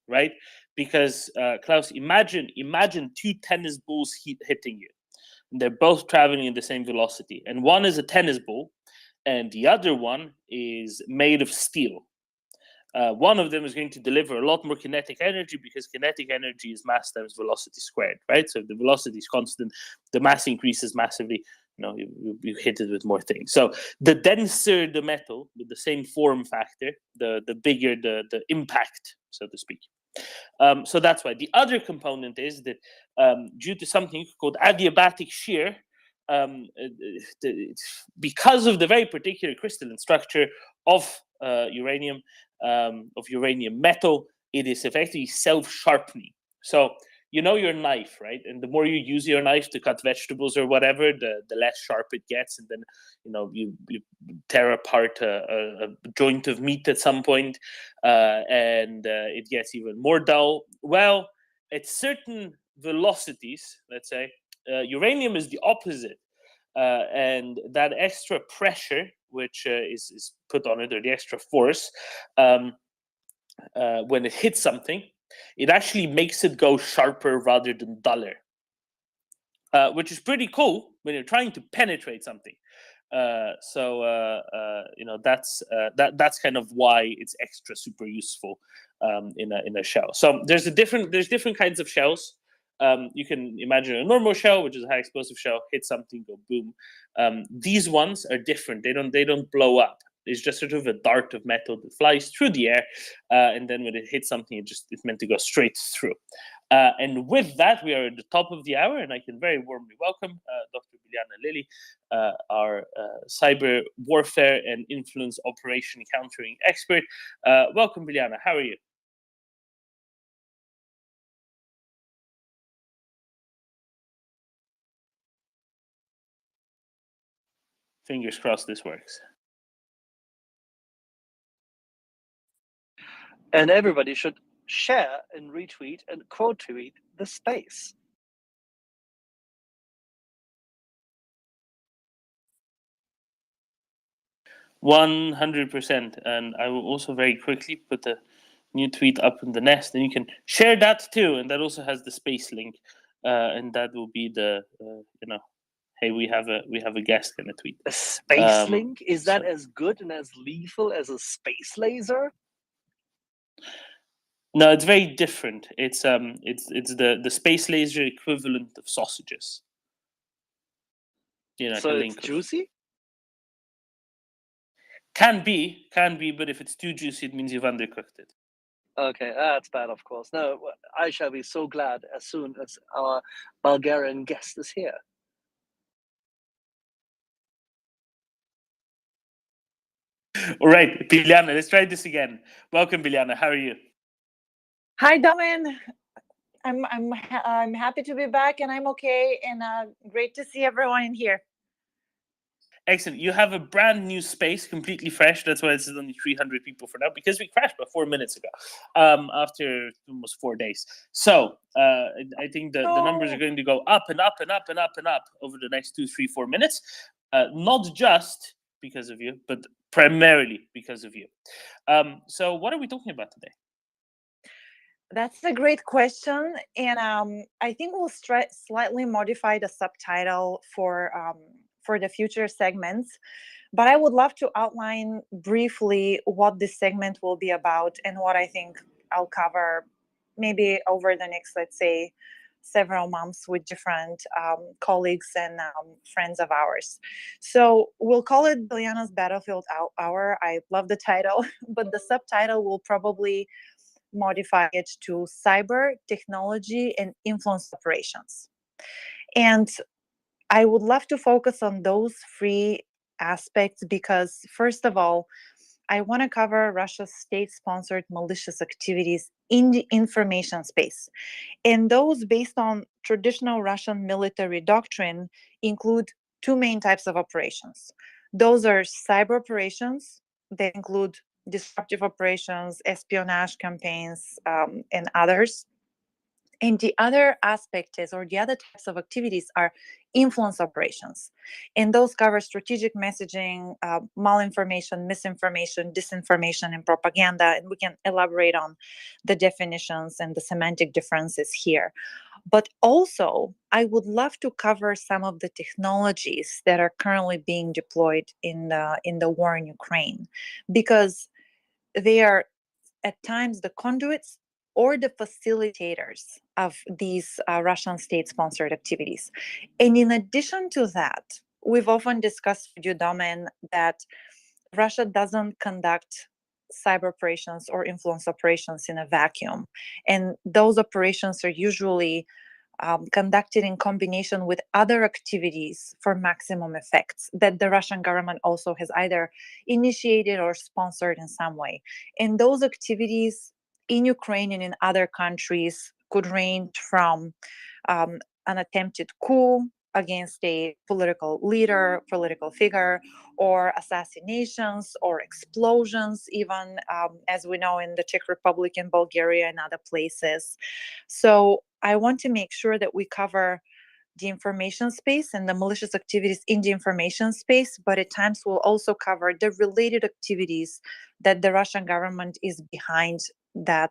right? Because Klaus, imagine two tennis balls hitting you. And they're both traveling in the same velocity, and one is a tennis ball, and the other one is made of steel. One of them is going to deliver a lot more kinetic energy because kinetic energy is mass times velocity squared, right? So if the velocity is constant, the mass increases massively. You hit it with more things. So the denser the metal with the same form factor, the bigger the impact, so to speak. So that's why. The other component is that due to something called adiabatic shear, because of the very particular crystalline structure of uranium, of uranium metal, it is effectively self-sharpening. So your knife, right? And the more you use your knife to cut vegetables or whatever, the less sharp it gets, and then you tear apart a joint of meat at some point, and it gets even more dull. Well, at certain velocities, let's say, uranium is the opposite, and that extra pressure, which is put on it, or the extra force, when it hits something, it actually makes it go sharper rather than duller, which is pretty cool when you're trying to penetrate something. That's kind of why it's extra super useful in a shell. So there's different kinds of shells. You can imagine a normal shell, which is a high explosive shell, hit something, go boom. These ones are different. They don't blow up. It's just sort of a dart of metal that flies through the air, and then when it hits something, it's meant to go straight through. And with that, we are at the top of the hour, and I can very warmly welcome Dr. Bilyana Lilly, our cyber warfare and influence operation countering expert. Welcome, Bilyana. How are you? Fingers crossed this works. And everybody should share and retweet and quote tweet the space. %100%. And I will also very quickly put a new tweet up in the nest, and you can share that too. And that also has the space link, and that will be the hey, we have a guest kind of tweet. A space link? Is that as good and as lethal as a space laser? No, it's very different. It's the space laser equivalent of sausages. So it's juicy? Can be, but if it's too juicy, it means you've undercooked it. Okay, that's bad, of course. No, I shall be so glad as soon as our Bulgarian guest is here. All right, Bilyana, let's try this again. Welcome, Bilyana. How are you? Hi, Domin. I'm happy to be back, and I'm okay, and great to see everyone in here. Excellent. You have a brand new space, completely fresh. That's why it says only 300 people for now, because we crashed about 4 minutes ago, after almost 4 days. So I think the numbers are going to go up and up and up and up and up over the next 2, 3, 4 minutes. Not just because of you, but primarily because of you. So what are we talking about today? That's a great question, and I think we'll slightly modify the subtitle for the future segments. But I would love to outline briefly what this segment will be about and what I think I'll cover maybe over the next, let's say, several months with different colleagues and friends of ours. So we'll call it Bilyana's Battlefield Hour. I love the title, but the subtitle will probably modify it to cyber, technology, and influence operations. And I would love to focus on those three aspects because, first of all, I want to cover Russia's state-sponsored malicious activities in the information space. And those, based on traditional Russian military doctrine, include two main types of operations. Those are cyber operations. They include disruptive operations, espionage campaigns, and others. And the other aspect is, or the other types of activities are influence operations. And those cover strategic messaging, malinformation, misinformation, disinformation, and propaganda. And we can elaborate on the definitions and the semantic differences here. But also, I would love to cover some of the technologies that are currently being deployed in the war in Ukraine, because they are at times the conduits or the facilitators of these Russian state-sponsored activities. And in addition to that, we've often discussed with you, Domen, that Russia doesn't conduct cyber operations or influence operations in a vacuum. And those operations are usually conducted in combination with other activities for maximum effects that the Russian government also has either initiated or sponsored in some way. And those activities in Ukraine and in other countries could range from an attempted coup against a political leader, political figure, or assassinations or explosions, even as we know in the Czech Republic and Bulgaria and other places. So I want to make sure that we cover the information space and the malicious activities in the information space, but at times we'll also cover the related activities that the Russian government is behind, that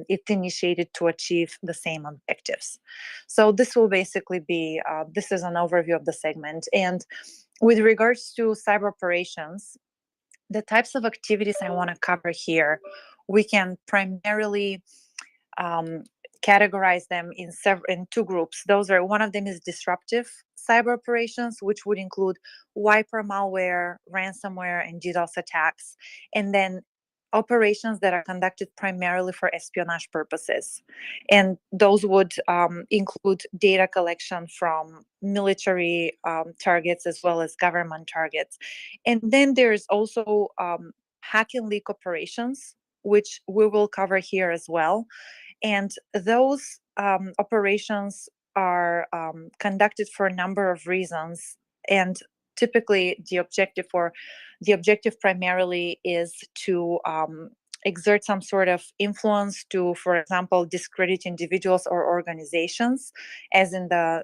it initiated to achieve the same objectives. So this will basically be, this is an overview of the segment. And with regards to cyber operations, the types of activities I want to cover here, we can primarily categorize them in two groups. Those are, one of them is disruptive cyber operations, which would include wiper malware, ransomware, and DDoS attacks, and then operations that are conducted primarily for espionage purposes. And those would include data collection from military targets as well as government targets. And then there's also hack and leak operations, which we will cover here as well. And those operations are conducted for a number of reasons. And typically the objective primarily is to exert some sort of influence to, for example, discredit individuals or organizations, as in the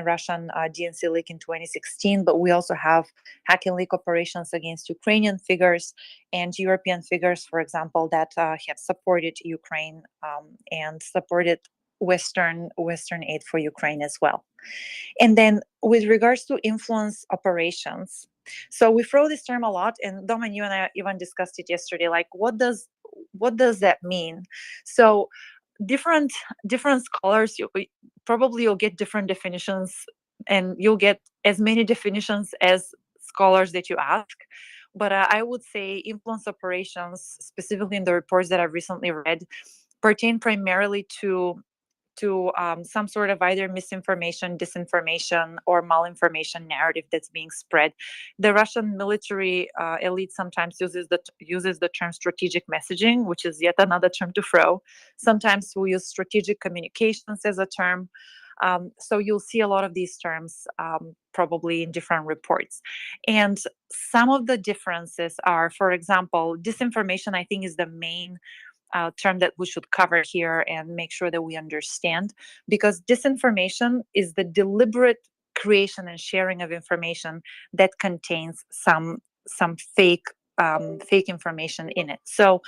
Russian DNC leak in 2016. But we also have hack and leak operations against Ukrainian figures and European figures, for example, that have supported Ukraine and supported Western aid for Ukraine as well. And then with regards to influence operations, so we throw this term a lot, and Dom and you and I even discussed it yesterday, like what does that mean? So different scholars, you'll get different definitions, and you'll get as many definitions as scholars that you ask. But I would say influence operations, specifically in the reports that I've recently read, pertain primarily to some sort of either misinformation, disinformation, or malinformation narrative that's being spread. The Russian military elite sometimes uses the term strategic messaging, which is yet another term to throw. Sometimes we use strategic communications as a term. So you'll see a lot of these terms probably in different reports. And some of the differences are, for example, disinformation, I think, is the main term that we should cover here and make sure that we understand, because disinformation is the deliberate creation and sharing of information that contains some fake information in it. So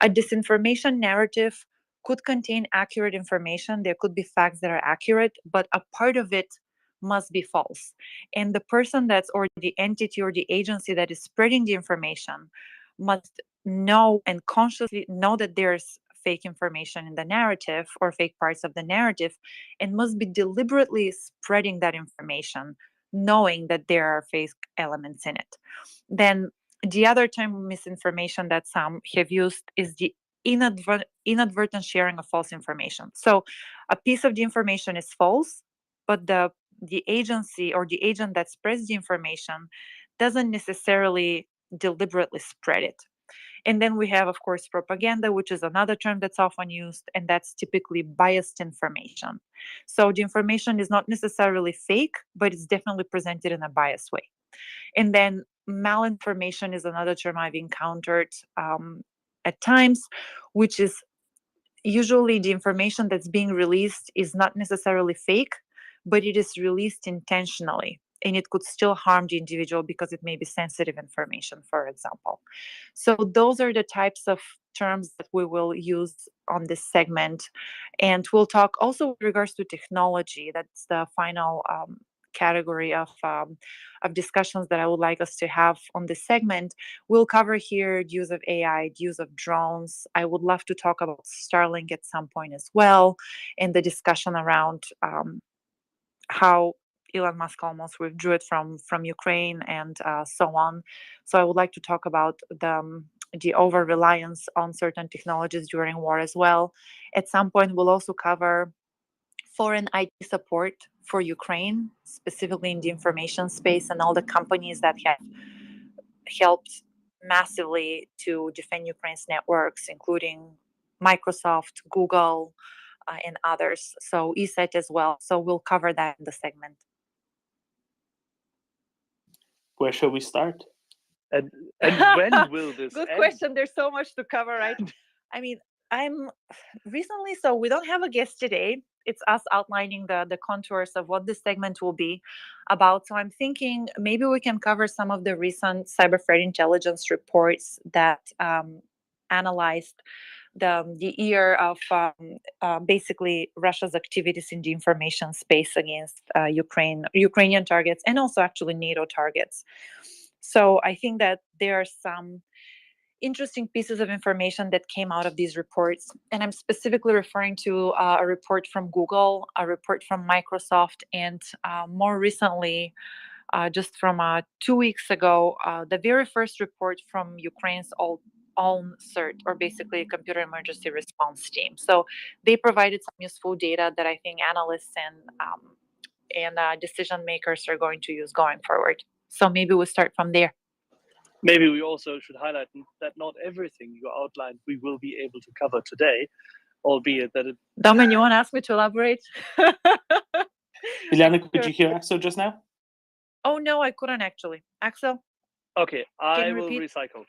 a disinformation narrative could contain accurate information. There could be facts that are accurate, but a part of it must be false. And the person or the entity or the agency that is spreading the information must know and consciously know that there's fake information in the narrative or fake parts of the narrative, and must be deliberately spreading that information, knowing that there are fake elements in it. Then the other term misinformation that some have used is the inadvertent sharing of false information. So a piece of the information is false, but the agency or the agent that spreads the information doesn't necessarily deliberately spread it. And then we have, of course, propaganda, which is another term that's often used, and that's typically biased information. So the information is not necessarily fake, but it's definitely presented in a biased way. And then malinformation is another term I've encountered at times, which is usually the information that's being released is not necessarily fake, but it is released intentionally. And it could still harm the individual because it may be sensitive information, for example. So those are the types of terms that we will use on this segment. And we'll talk also with regards to technology. That's the final category of discussions that I would like us to have on this segment. We'll cover here the use of AI, the use of drones. I would love to talk about Starlink at some point as well, and the discussion around how Elon Musk almost withdrew it from Ukraine and so on. So I would like to talk about the over reliance on certain technologies during war as well. At some point, we'll also cover foreign IT support for Ukraine, specifically in the information space, and all the companies that have helped massively to defend Ukraine's networks, including Microsoft, Google, and others. So ESET as well. So we'll cover that in the segment. Where shall we start? And when will this Good end? question. There's so much to cover, right? I mean, I'm recently, so we don't have a guest today. It's us outlining the contours of what this segment will be about. So I'm thinking maybe we can cover some of the recent cyber threat intelligence reports that analyzed the year of basically Russia's activities in the information space against Ukrainian targets, and also actually NATO targets. So I think that there are some interesting pieces of information that came out of these reports. And I'm specifically referring to a report from Google, a report from Microsoft, and more recently, just from 2 weeks ago, the very first report from Ukraine's own CERT, or basically Computer Emergency Response Team. So they provided some useful data that I think analysts and decision makers are going to use going forward. So maybe we'll start from there. Maybe we also should highlight that not everything you outlined we will be able to cover today, albeit that it... Domin, you want to ask me to elaborate? Bilyana, could you hear Axel just now? Oh, no, I couldn't actually. Axel? Okay, I you will repeat? recycle.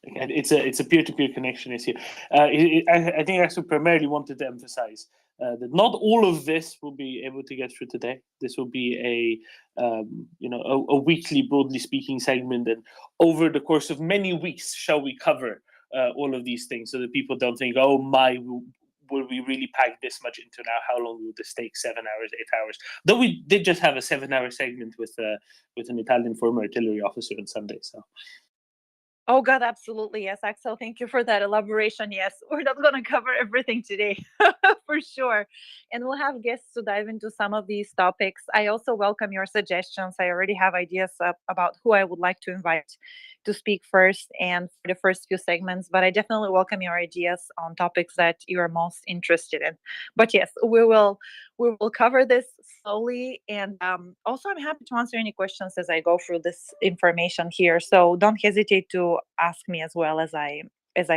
Okay, it's a peer-to-peer connection issue. I think Axel primarily wanted to emphasize that not all of this will be able to get through today. This will be a weekly, broadly speaking, segment, and over the course of many weeks, shall we cover all of these things, so that people don't think, oh my, will we really pack this much into now? How long will this take? 7 hours, 8 hours? Though we did just have a 7-hour segment with an Italian former artillery officer on Sunday. So. Oh, God, absolutely. Yes, Axel, thank you for that elaboration. Yes, we're not going to cover everything today, for sure. And we'll have guests to dive into some of these topics. I also welcome your suggestions. I already have ideas about who I would like to invite to speak first and for the first few segments, but I definitely welcome your ideas on topics that you are most interested in. But yes, we will cover this slowly, and also I'm happy to answer any questions as I go through this information here. So don't hesitate to ask me as well as I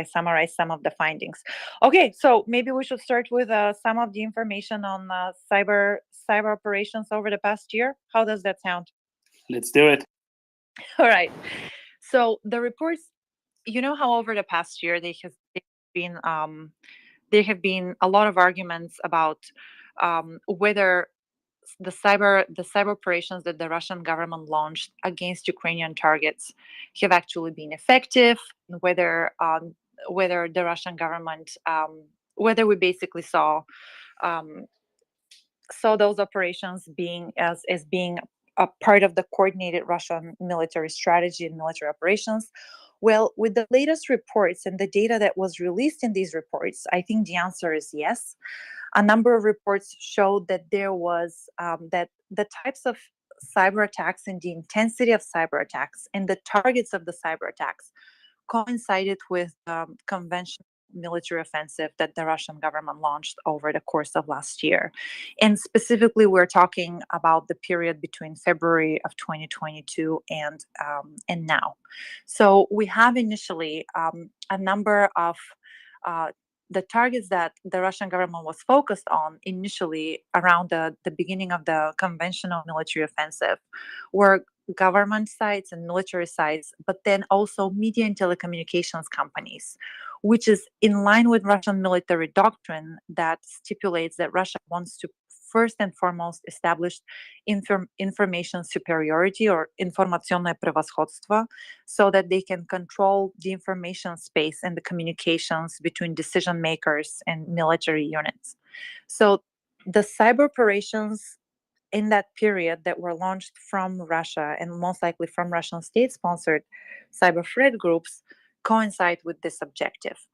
summarize some of the findings. Okay, so maybe we should start with some of the information on cyber operations over the past year. How does that sound? Let's do it. All right. So the reports, how over the past year there have been a lot of arguments about whether the cyber operations that the Russian government launched against Ukrainian targets have actually been effective, whether the Russian government, whether we basically saw those operations being being a part of the coordinated Russian military strategy and military operations. Well, with the latest reports and the data that was released in these reports, I think the answer is yes. A number of reports showed that there was that the types of cyber attacks and the intensity of cyber attacks and the targets of the cyber attacks coincided with conventional military offensive that the Russian government launched over the course of last year. And specifically, we're talking about the period between February of 2022 and now. So we have initially a number of the targets that the Russian government was focused on initially around the beginning of the conventional military offensive were government sites and military sites, but then also media and telecommunications companies, which is in line with Russian military doctrine that stipulates that Russia wants to first and foremost establish information superiority or информационное превосходство, so that they can control the information space and the communications between decision makers and military units. So the cyber operations in that period that were launched from Russia and most likely from Russian state-sponsored cyber threat groups coincide with this objective.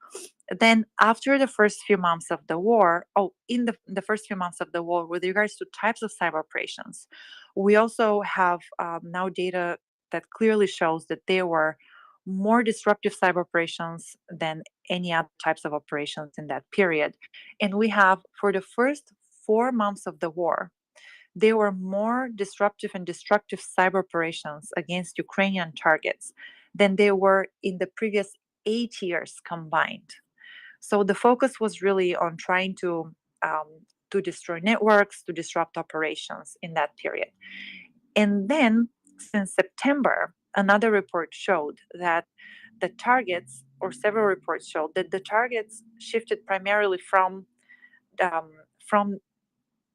Then after the first few months of the war, in the first few months of the war, with regards to types of cyber operations, we also have now data that clearly shows that there were more disruptive cyber operations than any other types of operations in that period. And we have, for the first 4 months of the war, there were more disruptive and destructive cyber operations against Ukrainian targets than there were in the previous 8 years combined. So the focus was really on trying to destroy networks, to disrupt operations in that period. And then, since September, another report showed that the targets, or several reports showed that the targets shifted primarily from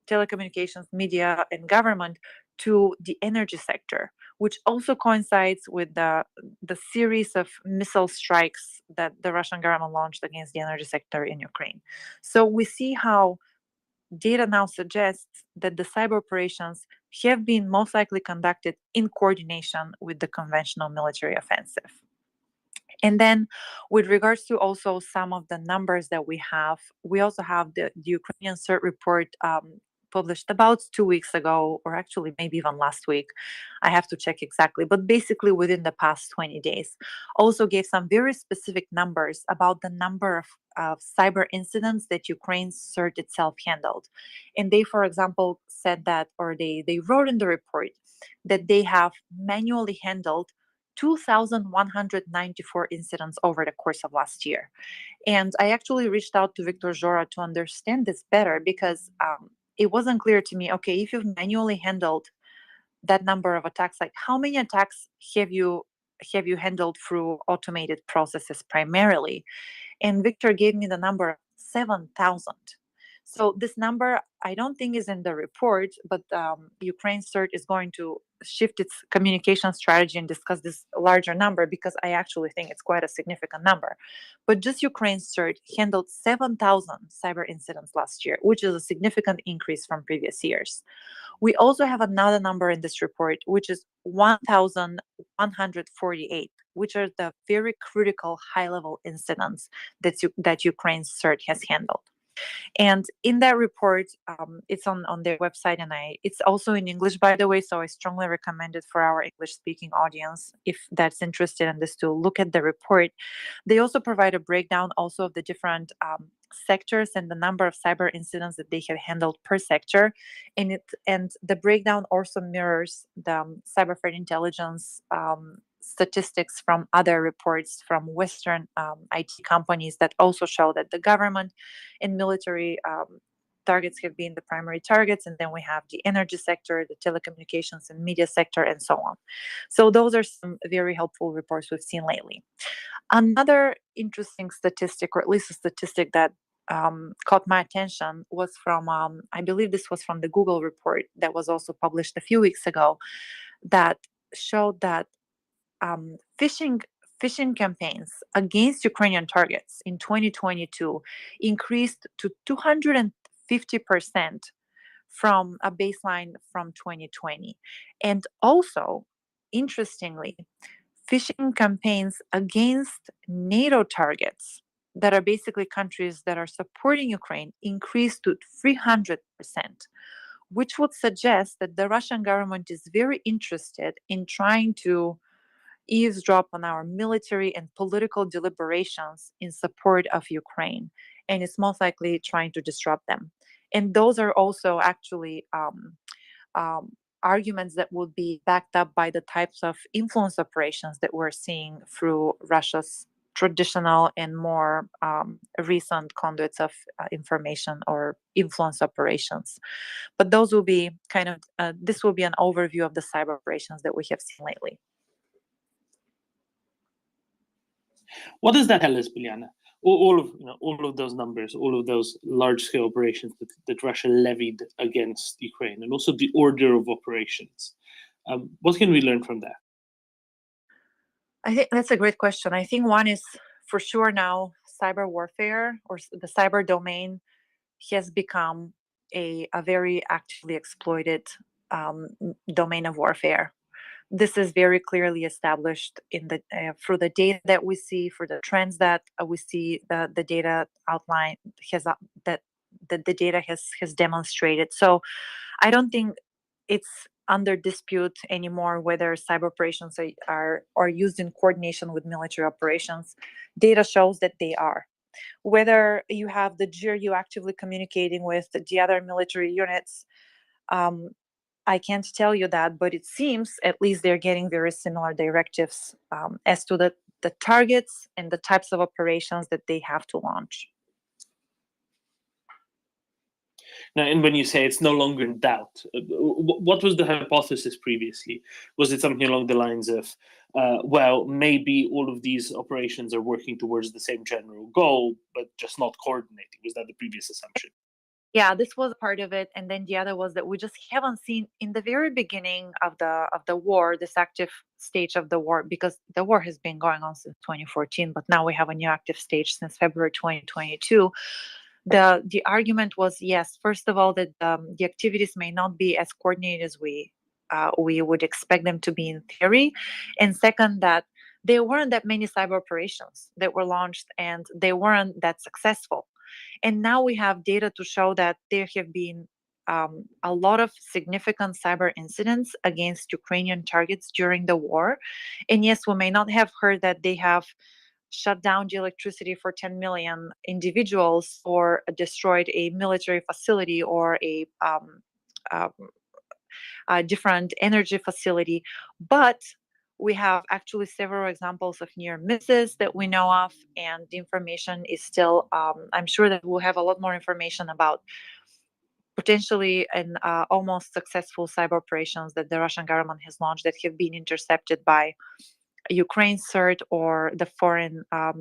telecommunications, media, and government to the energy sector, which also coincides with the series of missile strikes that the Russian government launched against the energy sector in Ukraine. So we see how data now suggests that the cyber operations have been most likely conducted in coordination with the conventional military offensive. And then with regards to also some of the numbers that we also have the Ukrainian CERT report published about 2 weeks ago, or actually maybe even last week. I have to check exactly, but basically within the past 20 days, also gave some very specific numbers about the number of cyber incidents that Ukraine's CERT itself handled. And they, for example, said that, or they wrote in the report that they have manually handled 2,194 incidents over the course of last year. And I actually reached out to Victor Zhora to understand this better, because it wasn't clear to me, okay, if you've manually handled that number of attacks, like how many attacks have you handled through automated processes primarily? And Victor gave me the number 7,000. So this number, I don't think is in the report, but Ukraine's CERT is going to shift its communication strategy and discuss this larger number, because I actually think it's quite a significant number. But just Ukraine's CERT handled 7,000 cyber incidents last year, which is a significant increase from previous years. We also have another number in this report, which is 1,148, which are the very critical high-level incidents that Ukraine's CERT has handled. And in that report, it's on their website, and it's also in English, by the way, so I strongly recommend it for our English-speaking audience, if that's interested in this, to look at the report. They also provide a breakdown also of the different sectors and the number of cyber incidents that they have handled per sector. And the breakdown also mirrors the cyber threat intelligence statistics from other reports from Western IT companies that also show that the government and military targets have been the primary targets, and then we have the energy sector, the telecommunications and media sector, and so on. So those are some very helpful reports we've seen lately. Another interesting statistic, or at least a statistic that caught my attention, was from, I believe this was from the Google report that was also published a few weeks ago, that showed that phishing campaigns against Ukrainian targets in 2022 increased to 250% from a baseline from 2020. And also, interestingly, phishing campaigns against NATO targets, that are basically countries that are supporting Ukraine, increased to 300%, which would suggest that the Russian government is very interested in trying to eavesdrop on our military and political deliberations in support of Ukraine, and it's most likely trying to disrupt them. And those are also actually arguments that would be backed up by the types of influence operations that we're seeing through Russia's traditional and more recent conduits of information or influence operations. But those will be kind of, this will be an overview of the cyber operations that we have seen lately. What does that tell us, Bilyana? all of those numbers, all of those large-scale operations that Russia levied against Ukraine, and also the order of operations. What can we learn from that? I think that's a great question. I think one is for sure now cyber warfare or the cyber domain has become a very actively exploited domain of warfare. This is very clearly established in the through the data that we see, for the trends that we see. The data outline has that the data has demonstrated. So I don't think it's under dispute anymore whether cyber operations are used in coordination with military operations. Data shows that they are. Whether you have the GRU actively communicating with the other military units, I can't tell you that, but it seems at least they're getting very similar directives as to the targets and the types of operations that they have to launch. Now, and when you say it's no longer in doubt, what was the hypothesis previously? Was it something along the lines of, well, maybe all of these operations are working towards the same general goal, but just not coordinating? Was that the previous assumption? Yeah, this was part of it, and then the other was that we just haven't seen in the very beginning of the war, this active stage of the war, because the war has been going on since 2014, but now we have a new active stage since February 2022. The argument was, yes, first of all, that the activities may not be as coordinated as we would expect them to be in theory, and second, that there weren't that many cyber operations that were launched and they weren't that successful. And now we have data to show that there have been a lot of significant cyber incidents against Ukrainian targets during the war. And yes, we may not have heard that they have shut down the electricity for 10 million individuals or destroyed a military facility or a different energy facility, but we have actually several examples of near misses that we know of, and the information is still, I'm sure that we'll have a lot more information about potentially an almost successful cyber operations that the Russian government has launched that have been intercepted by Ukraine CERT or the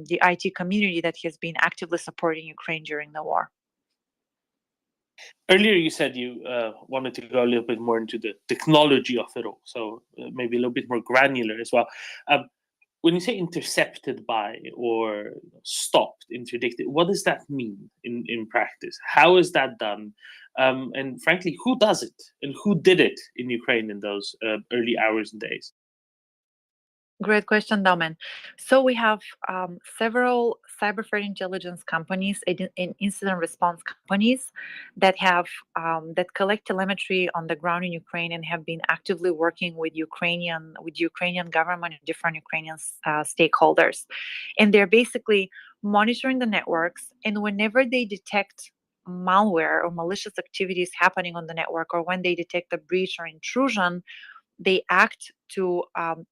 the IT community that has been actively supporting Ukraine during the war. Earlier, you said you wanted to go a little bit more into the technology of it all, so maybe a little bit more granular as well. When you say intercepted by or stopped, interdicted, what does that mean in practice? How is that done? And frankly, who does it and who did it in Ukraine in those early hours and days? Great question, Daumen. So we have several cyber threat intelligence companies and incident response companies that have that collect telemetry on the ground in Ukraine and have been actively working with Ukrainian government and different Ukrainian stakeholders, and they're basically monitoring the networks. And whenever they detect malware or malicious activities happening on the network, or when they detect a breach or intrusion, they act to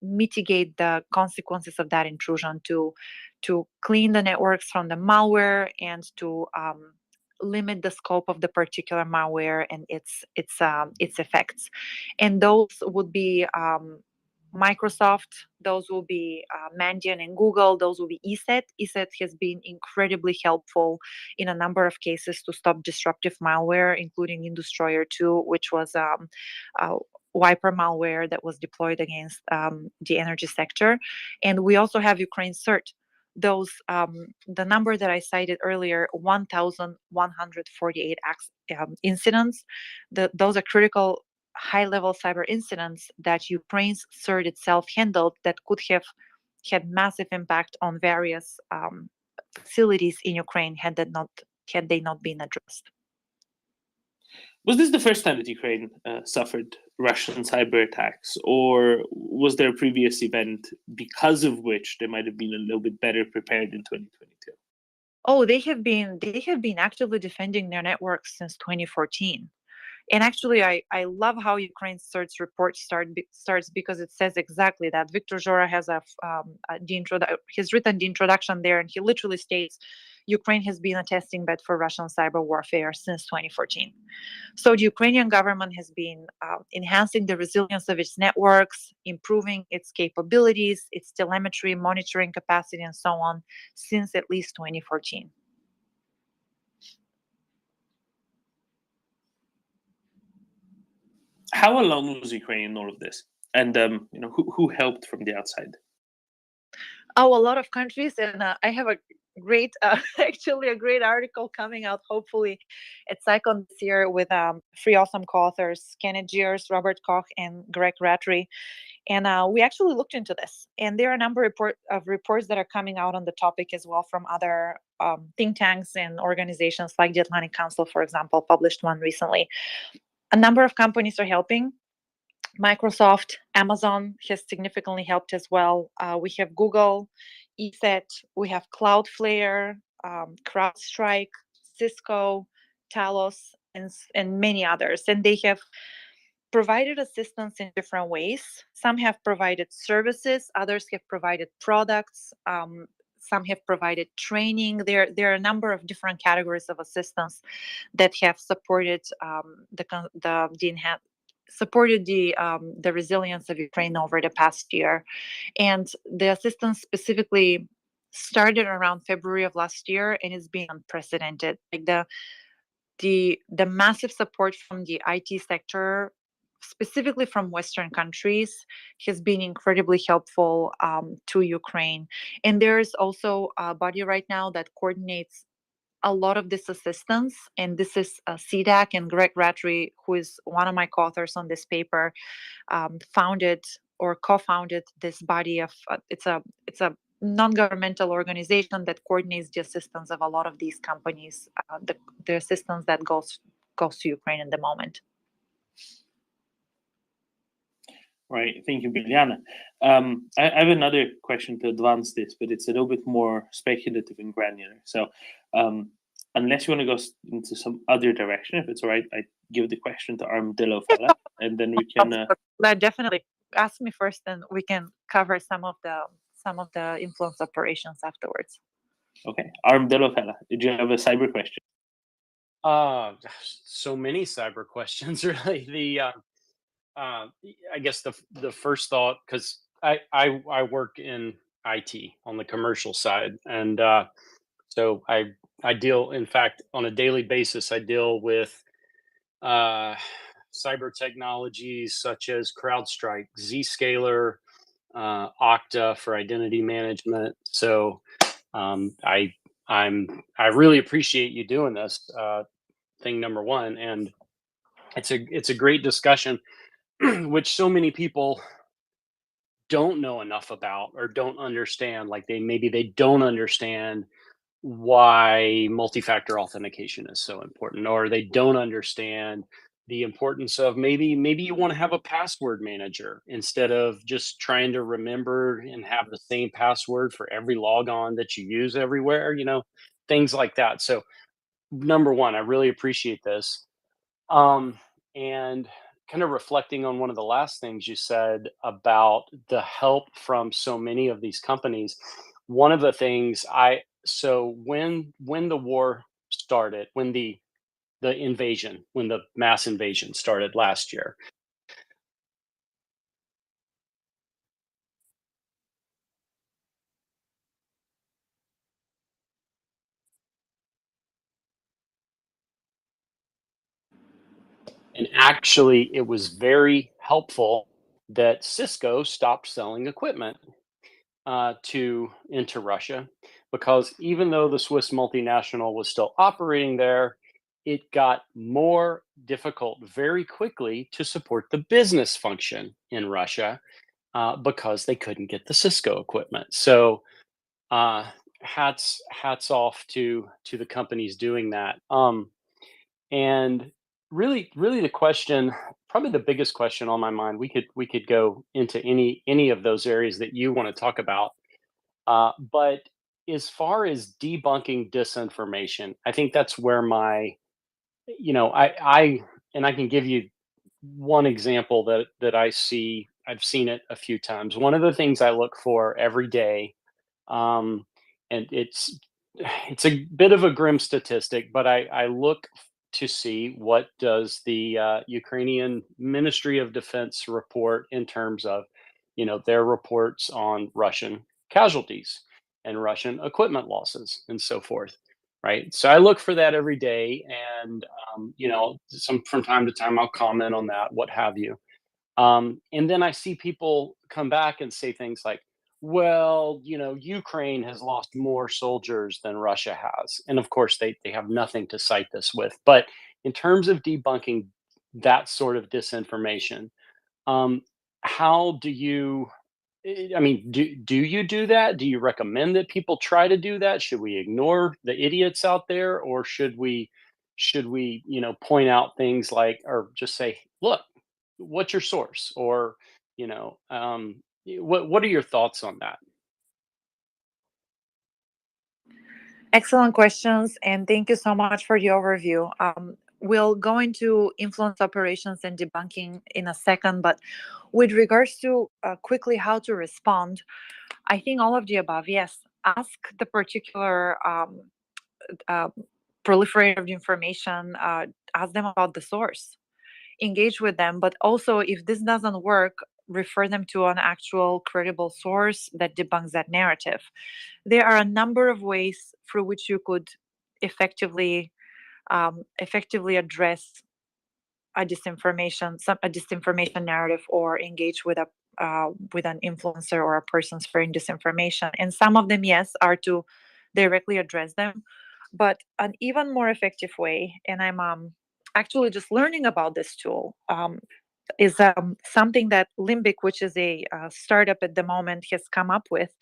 mitigate the consequences of that intrusion, to clean the networks from the malware and to limit the scope of the particular malware and its effects. And those would be Microsoft, those will be Mandiant and Google, those will be ESET. ESET has been incredibly helpful in a number of cases to stop disruptive malware, including Industroyer 2, which was wiper malware that was deployed against the energy sector. And we also have Ukraine CERT. Those the number that I cited earlier, 1,148 incidents. Those are critical high-level cyber incidents that Ukraine's CERT itself handled that could have had massive impact on various facilities in Ukraine had they not been addressed. Was this the first time that Ukraine suffered Russian cyber attacks, or was there a previous event because of which they might have been a little bit better prepared in 2022? Oh, they have been actively defending their networks since 2014. And actually, I love how Ukraine's CERT's report starts because it says exactly that. Victor Zhora has he's written the introduction there, and he literally states Ukraine has been a testing bed for Russian cyber warfare since 2014. So the Ukrainian government has been enhancing the resilience of its networks, improving its capabilities, its telemetry, monitoring capacity, and so on since at least 2014. How alone was Ukraine in all of this? And who helped from the outside? Oh, a lot of countries, and I have a great, actually a great article coming out hopefully at CyCon this year with three awesome co-authors, Kenneth Gears, Robert Koch, and Greg Rattray. And we actually looked into this, and there are a number of reports that are coming out on the topic as well from other think tanks and organizations, like the Atlantic Council, for example, published one recently. A number of companies are helping. Microsoft, Amazon has significantly helped as well. We have Google, ESET, we have Cloudflare, CrowdStrike, Cisco, Talos, and many others. And they have provided assistance in different ways. Some have provided services, others have provided products, some have provided training. There are a number of different categories of assistance that have supported the resilience of Ukraine over the past year. And the assistance specifically started around February of last year, and it's been unprecedented. Like the massive support from the IT sector, specifically from Western countries, has been incredibly helpful to Ukraine. And there is also a body right now that coordinates a lot of this assistance, and this is CDAC, and Greg Rattray, who is one of my co-authors on this paper, founded or co-founded this body of it's a non-governmental organization that coordinates the assistance of a lot of these companies, the assistance that goes to Ukraine at the moment. Right, thank you, Bilyana. I have another question to advance this, but it's a little bit more speculative and granular. So, unless you want to go into some other direction, if it's all right, I give the question to Armadillo fella, and then we can. Definitely ask me first, and we can cover some of the influence operations afterwards. Okay, Armadillo fella, did you have a cyber question? So many cyber questions, really. I guess the first thought, because I work in IT on the commercial side, and so I deal, in fact, on a daily basis, I deal with cyber technologies such as CrowdStrike, Zscaler, Okta for identity management. So I really appreciate you doing this. Thing number one, and it's a great discussion, which so many people don't know enough about or don't understand. Like they don't understand why multi-factor authentication is so important, or they don't understand the importance of maybe you want to have a password manager instead of just trying to remember and have the same password for every logon that you use everywhere, things like that. So number one, I really appreciate this. And kind of reflecting on one of the last things you said about the help from so many of these companies, one of the things when the war started, when the mass invasion started last year, and actually it was very helpful that Cisco stopped selling equipment into Russia, because even though the Swiss multinational was still operating there, it got more difficult very quickly to support the business function in Russia, because they couldn't get the Cisco equipment. So hats off to the companies doing that. And really the question, probably the biggest question on my mind, we could go into any of those areas that you want to talk about. But as far as debunking disinformation, I think that's where I can give you one example that I see. I've seen it a few times. One of the things I look for every day, and it's a bit of a grim statistic, but I look to see what does the Ukrainian Ministry of Defense report in terms of, their reports on Russian casualties and Russian equipment losses and so forth, right? So I look for that every day, and some from time to time I'll comment on that, what have you. And then I see people come back and say things like, well, Ukraine has lost more soldiers than Russia has. And of course, they have nothing to cite this with. But in terms of debunking that sort of disinformation, um, how do you, I mean, do you do that? Do you recommend that people try to do that? Should we ignore the idiots out there, or should we point out things like, or just say, look, what's your source, or what are your thoughts on that? Excellent questions, and thank you so much for the overview. We'll go into influence operations and debunking in a second, but with regards to quickly how to respond, I think all of the above. Yes, ask the particular uh, proliferator of the information, ask them about the source, engage with them, but also if this doesn't work, refer them to an actual credible source that debunks that narrative. There are a number of ways through which you could effectively address a disinformation narrative, or engage with an influencer or a person spreading disinformation. And some of them, yes, are to directly address them. But an even more effective way, and I'm actually just learning about this tool, is something that Limbic, which is a startup at the moment, has come up with,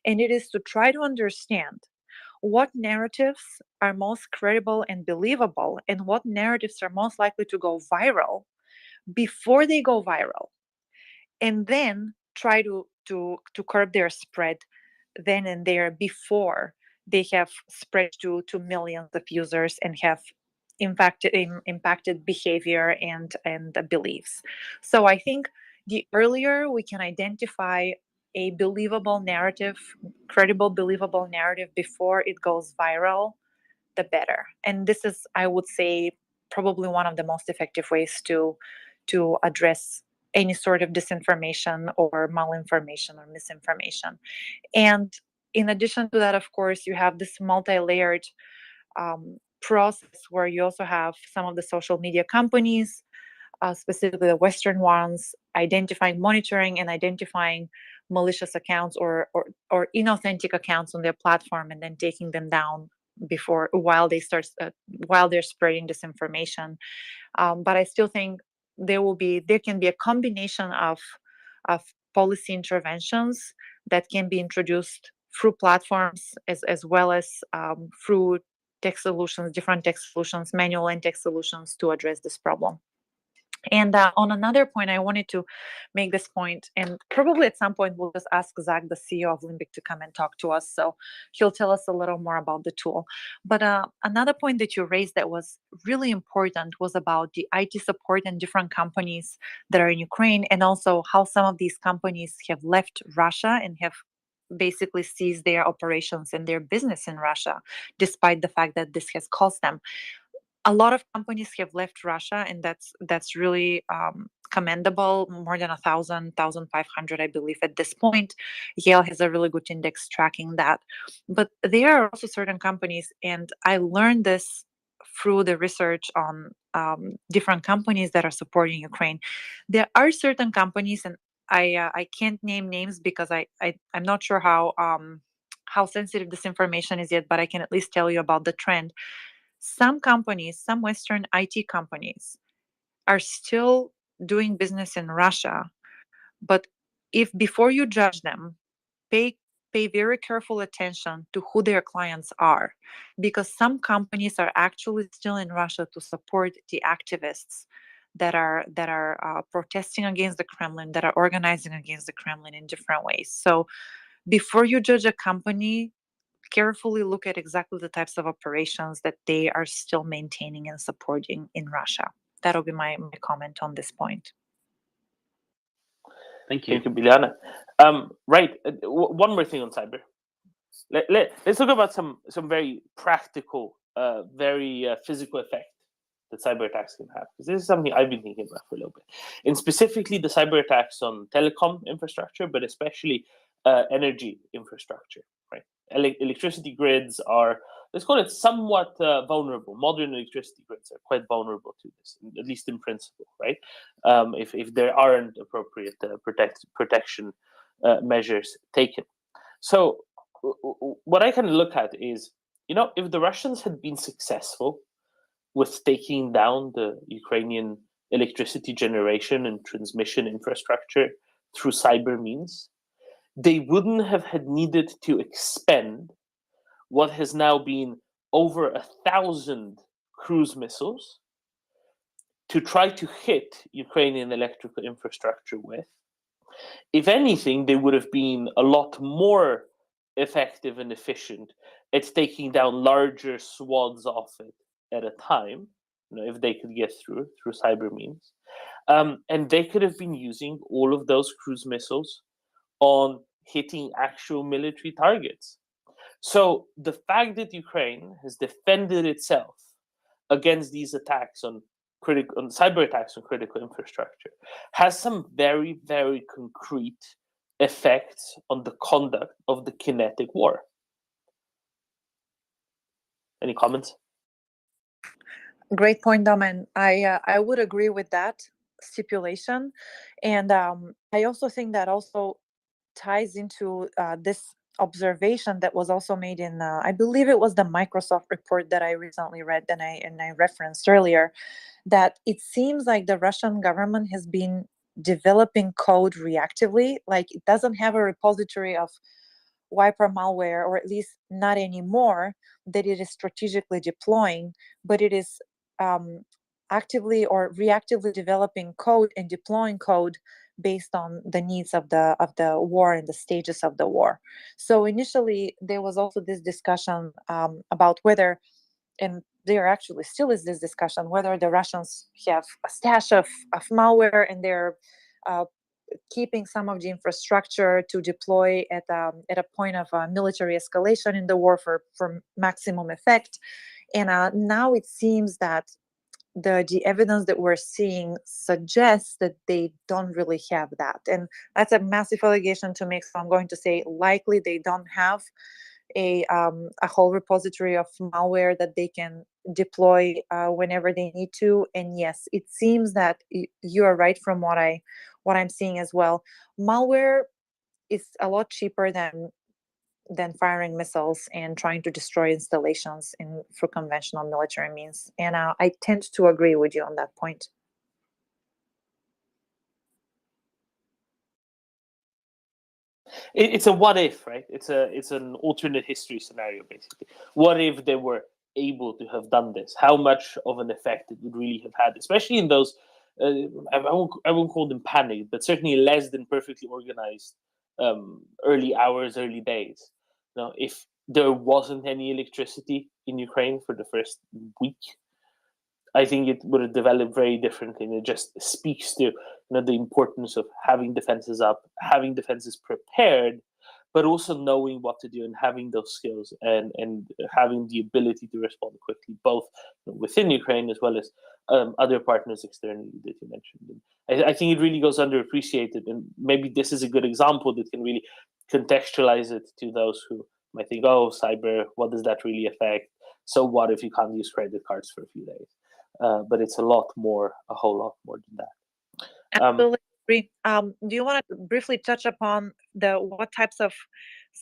and it is to try to understand what narratives are most credible and believable, and what narratives are most likely to go viral before they go viral, and then try to curb their spread then and there, before they have spread to millions of users and have impacted behavior and the beliefs. So I think the earlier we can identify a believable narrative, credible believable narrative, before it goes viral, the better. And this is, I would say, probably one of the most effective ways to address any sort of disinformation or malinformation or misinformation. And in addition to that, of course, you have this multi-layered process where you also have some of the social media companies, specifically the Western ones, monitoring and identifying malicious accounts or inauthentic accounts on their platform, and then taking them down while they're spreading disinformation. But I still think there can be a combination of policy interventions that can be introduced through platforms, as well as through different tech solutions, manual and tech solutions, to address this problem. And on another point, I wanted to make this point, and probably at some point we'll just ask Zach, the CEO of Limbic, to come and talk to us, so he'll tell us a little more about the tool. But another point that you raised that was really important was about the IT support in different companies that are in Ukraine, and also how some of these companies have left Russia and have basically ceased their operations and their business in Russia, despite the fact that this has cost them. A lot of companies have left Russia, and that's really commendable. More than 1,500, I believe, at this point. Yale has a really good index tracking that. But there are also certain companies, and I learned this through the research on different companies that are supporting Ukraine. There are certain companies, and I can't name names because I'm not sure how sensitive this information is yet, but I can at least tell you about the trend. Some companies, some Western IT companies, are still doing business in Russia. But if before you judge them, pay very careful attention to who their clients are, because some companies are actually still in Russia to support the activists that are protesting against the Kremlin, that are organizing against the Kremlin in different ways. So before you judge a company, carefully look at exactly the types of operations that they are still maintaining and supporting in Russia. That'll be my comment on this point. Thank you. Thank you, Bilyana. Right. One more thing on cyber. let's talk about some very practical, very physical effect that cyber attacks can have. Because this is something I've been thinking about for a little bit, and specifically the cyber attacks on telecom infrastructure, but especially energy infrastructure. Right, electricity grids are, let's call it, somewhat vulnerable. Modern electricity grids are quite vulnerable to this, at least in principle. Right, if there aren't appropriate protection measures taken. So what I can look at is, if the Russians had been successful with taking down the Ukrainian electricity generation and transmission infrastructure through cyber means, they wouldn't have had needed to expend what has now been over 1,000 cruise missiles to try to hit Ukrainian electrical infrastructure with. If anything, they would have been a lot more effective and efficient at taking down larger swaths of it at a time, if they could get through cyber means. And they could have been using all of those cruise missiles on hitting actual military targets. So the fact that Ukraine has defended itself against these attacks on cyber attacks on critical infrastructure has some very, very concrete effects on the conduct of the kinetic war. Any comments? Great point, Domen. I would agree with that stipulation, and I also think that also ties into this observation that was also made in I believe it was the Microsoft report that I recently read and I referenced earlier, that it seems like the Russian government has been developing code reactively. Like, it doesn't have a repository of wiper malware, or at least not anymore, that it is strategically deploying, but it is actively or reactively developing code and deploying code based on the needs of the war and the stages of the war. So initially there was also this discussion about whether, and there actually still is this discussion, whether the Russians have a stash of malware and they're keeping some of the infrastructure to deploy at a point of military escalation in the war for maximum effect. And now it seems that the evidence that we're seeing suggests that they don't really have that. And that's a massive allegation to make, so I'm going to say likely they don't have a whole repository of malware that they can deploy whenever they need to. And yes, it seems that you are right from what I'm seeing as well. Malware is a lot cheaper than firing missiles and trying to destroy installations for conventional military means. And I tend to agree with you on that point. It's a what if, right? It's an alternate history scenario, basically. What if they were able to have done this? How much of an effect it would really have had, especially in those I won't call them panicked, but certainly less than perfectly organized early hours, early days. If there wasn't any electricity in Ukraine for the first week, I think it would have developed very differently. And it just speaks to the importance of having defenses up, having defenses prepared, but also knowing what to do and having those skills and having the ability to respond quickly, both within Ukraine as well as other partners externally that you mentioned. And I think it really goes underappreciated, and maybe this is a good example that can really contextualize it to those who might think, oh, cyber, what does that really affect? So what if you can't use credit cards for a few days? But it's a whole lot more than that. Absolutely agree. Do you want to briefly touch upon what types of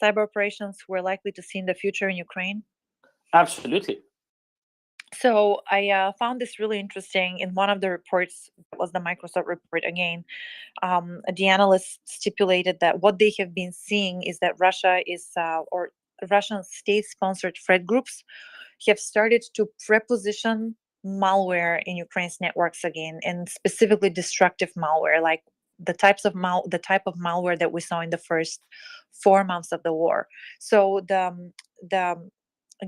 cyber operations we're likely to see in the future in Ukraine? Absolutely. So I found this really interesting in one of the reports. That was the Microsoft report again. The analysts stipulated that what they have been seeing is that Russia is, or Russian state-sponsored threat groups have started to preposition malware in Ukraine's networks again, and specifically destructive malware, like the type of malware that we saw in the first 4 months of the war. So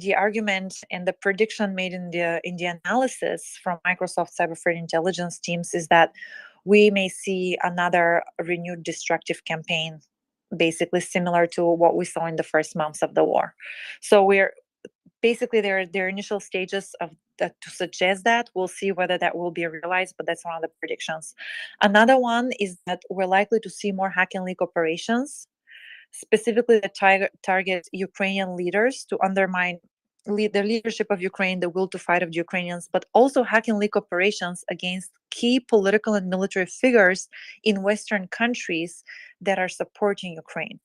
the argument and the prediction made in the analysis from Microsoft cyber threat intelligence teams is that we may see another renewed destructive campaign basically similar to what we saw in the first months of the war. So we're basically their initial stages of that to suggest that. We'll see whether that will be realized, but that's one of the predictions. Another one is that we're likely to see more hack and leak operations, specifically that target Ukrainian leaders to undermine the leadership of Ukraine, the will to fight of the Ukrainians, but also hack and leak operations against key political and military figures in Western countries that are supporting Ukraine.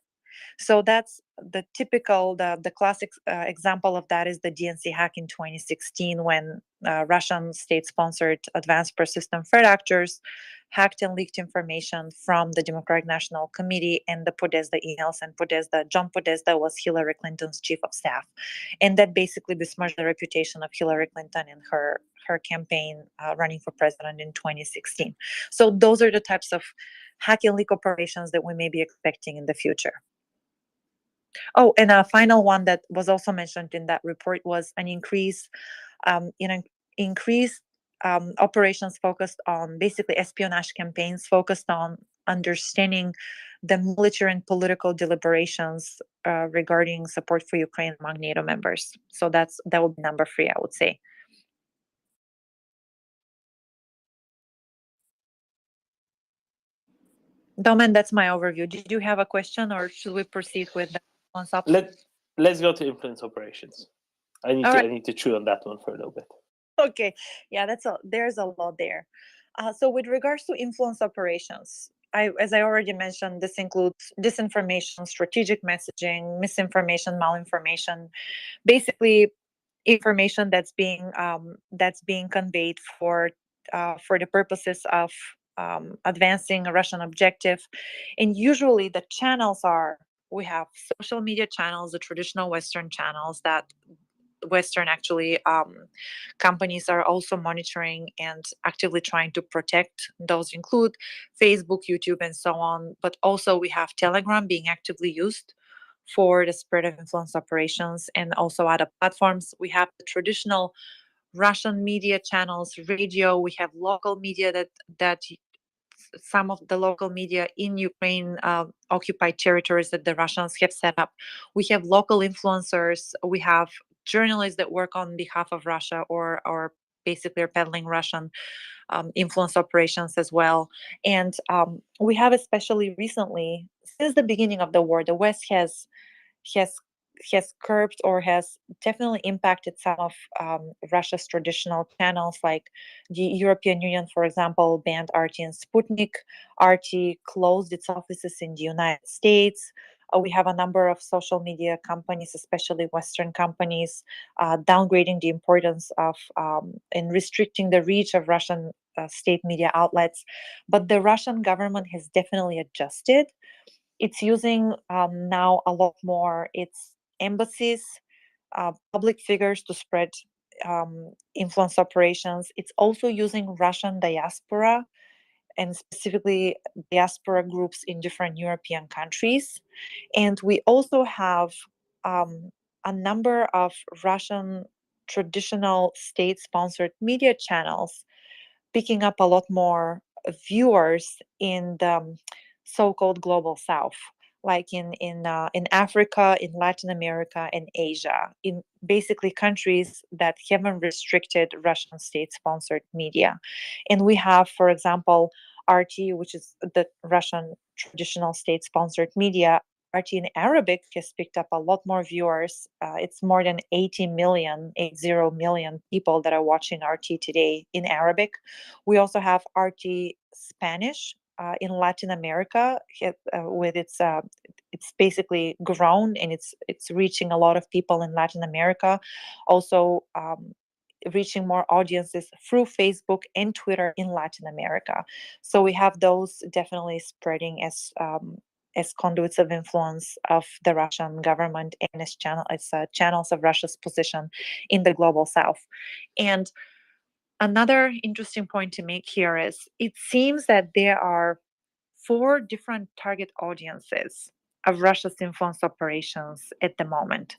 So that's the typical, the classic example of that is the DNC hack in 2016, when Russian state-sponsored advanced persistent threat actors hacked and leaked information from the Democratic National Committee and the Podesta emails. And John Podesta was Hillary Clinton's chief of staff, and that basically besmirched the reputation of Hillary Clinton and her campaign running for president in 2016. So those are the types of hack and leak operations that we may be expecting in the future. Oh, and a final one that was also mentioned in that report was an increase operations focused on basically espionage campaigns focused on understanding the military and political deliberations regarding support for Ukraine among NATO members. So that would be number 3, I would say. Domen, that's my overview. Did you have a question, or should we proceed with the Let's go to influence operations. I need to chew on that one for a little bit. Okay, yeah, there's a lot there. So with regards to influence operations, as I already mentioned, this includes disinformation, strategic messaging, misinformation, malinformation, basically information that's being conveyed for the purposes of advancing a Russian objective. And usually the channels we have social media channels, the traditional Western channels that Western companies are also monitoring and actively trying to protect. Those include Facebook, YouTube, and so on. But also we have Telegram being actively used for the spread of influence operations, and also other platforms. We have the traditional Russian media channels, radio. We have local media that some of the local media in Ukraine occupied territories that the Russians have set up. We have local influencers. We have journalists that work on behalf of Russia or basically are peddling Russian influence operations as well. And we have, especially recently, since the beginning of the war, the West has curbed or has definitely impacted some of Russia's traditional channels, like the European Union, for example, banned RT and Sputnik. RT closed its offices in the United States. We have a number of social media companies, especially Western companies, downgrading the importance of and restricting the reach of Russian state media outlets. But the Russian government has definitely adjusted. It's using now a lot more its embassies, public figures to spread influence operations. It's also using Russian diaspora, and specifically diaspora groups in different European countries. And we also have a number of Russian traditional state-sponsored media channels picking up a lot more viewers in the so-called global south, like in Africa, in Latin America, and Asia, in basically countries that haven't restricted Russian state-sponsored media. And we have, for example, RT, which is the Russian traditional state-sponsored media. RT in Arabic has picked up a lot more viewers. It's more than 80 million people that are watching RT today in Arabic. We also have RT Spanish in Latin America, with it's basically grown, and it's reaching a lot of people in Latin America. Also, reaching more audiences through Facebook and Twitter in Latin America. So we have those definitely spreading as conduits of influence of the Russian government and as channels of Russia's position in the global south. And another interesting point to make here is it seems that there are 4 different target audiences of Russia's influence operations at the moment.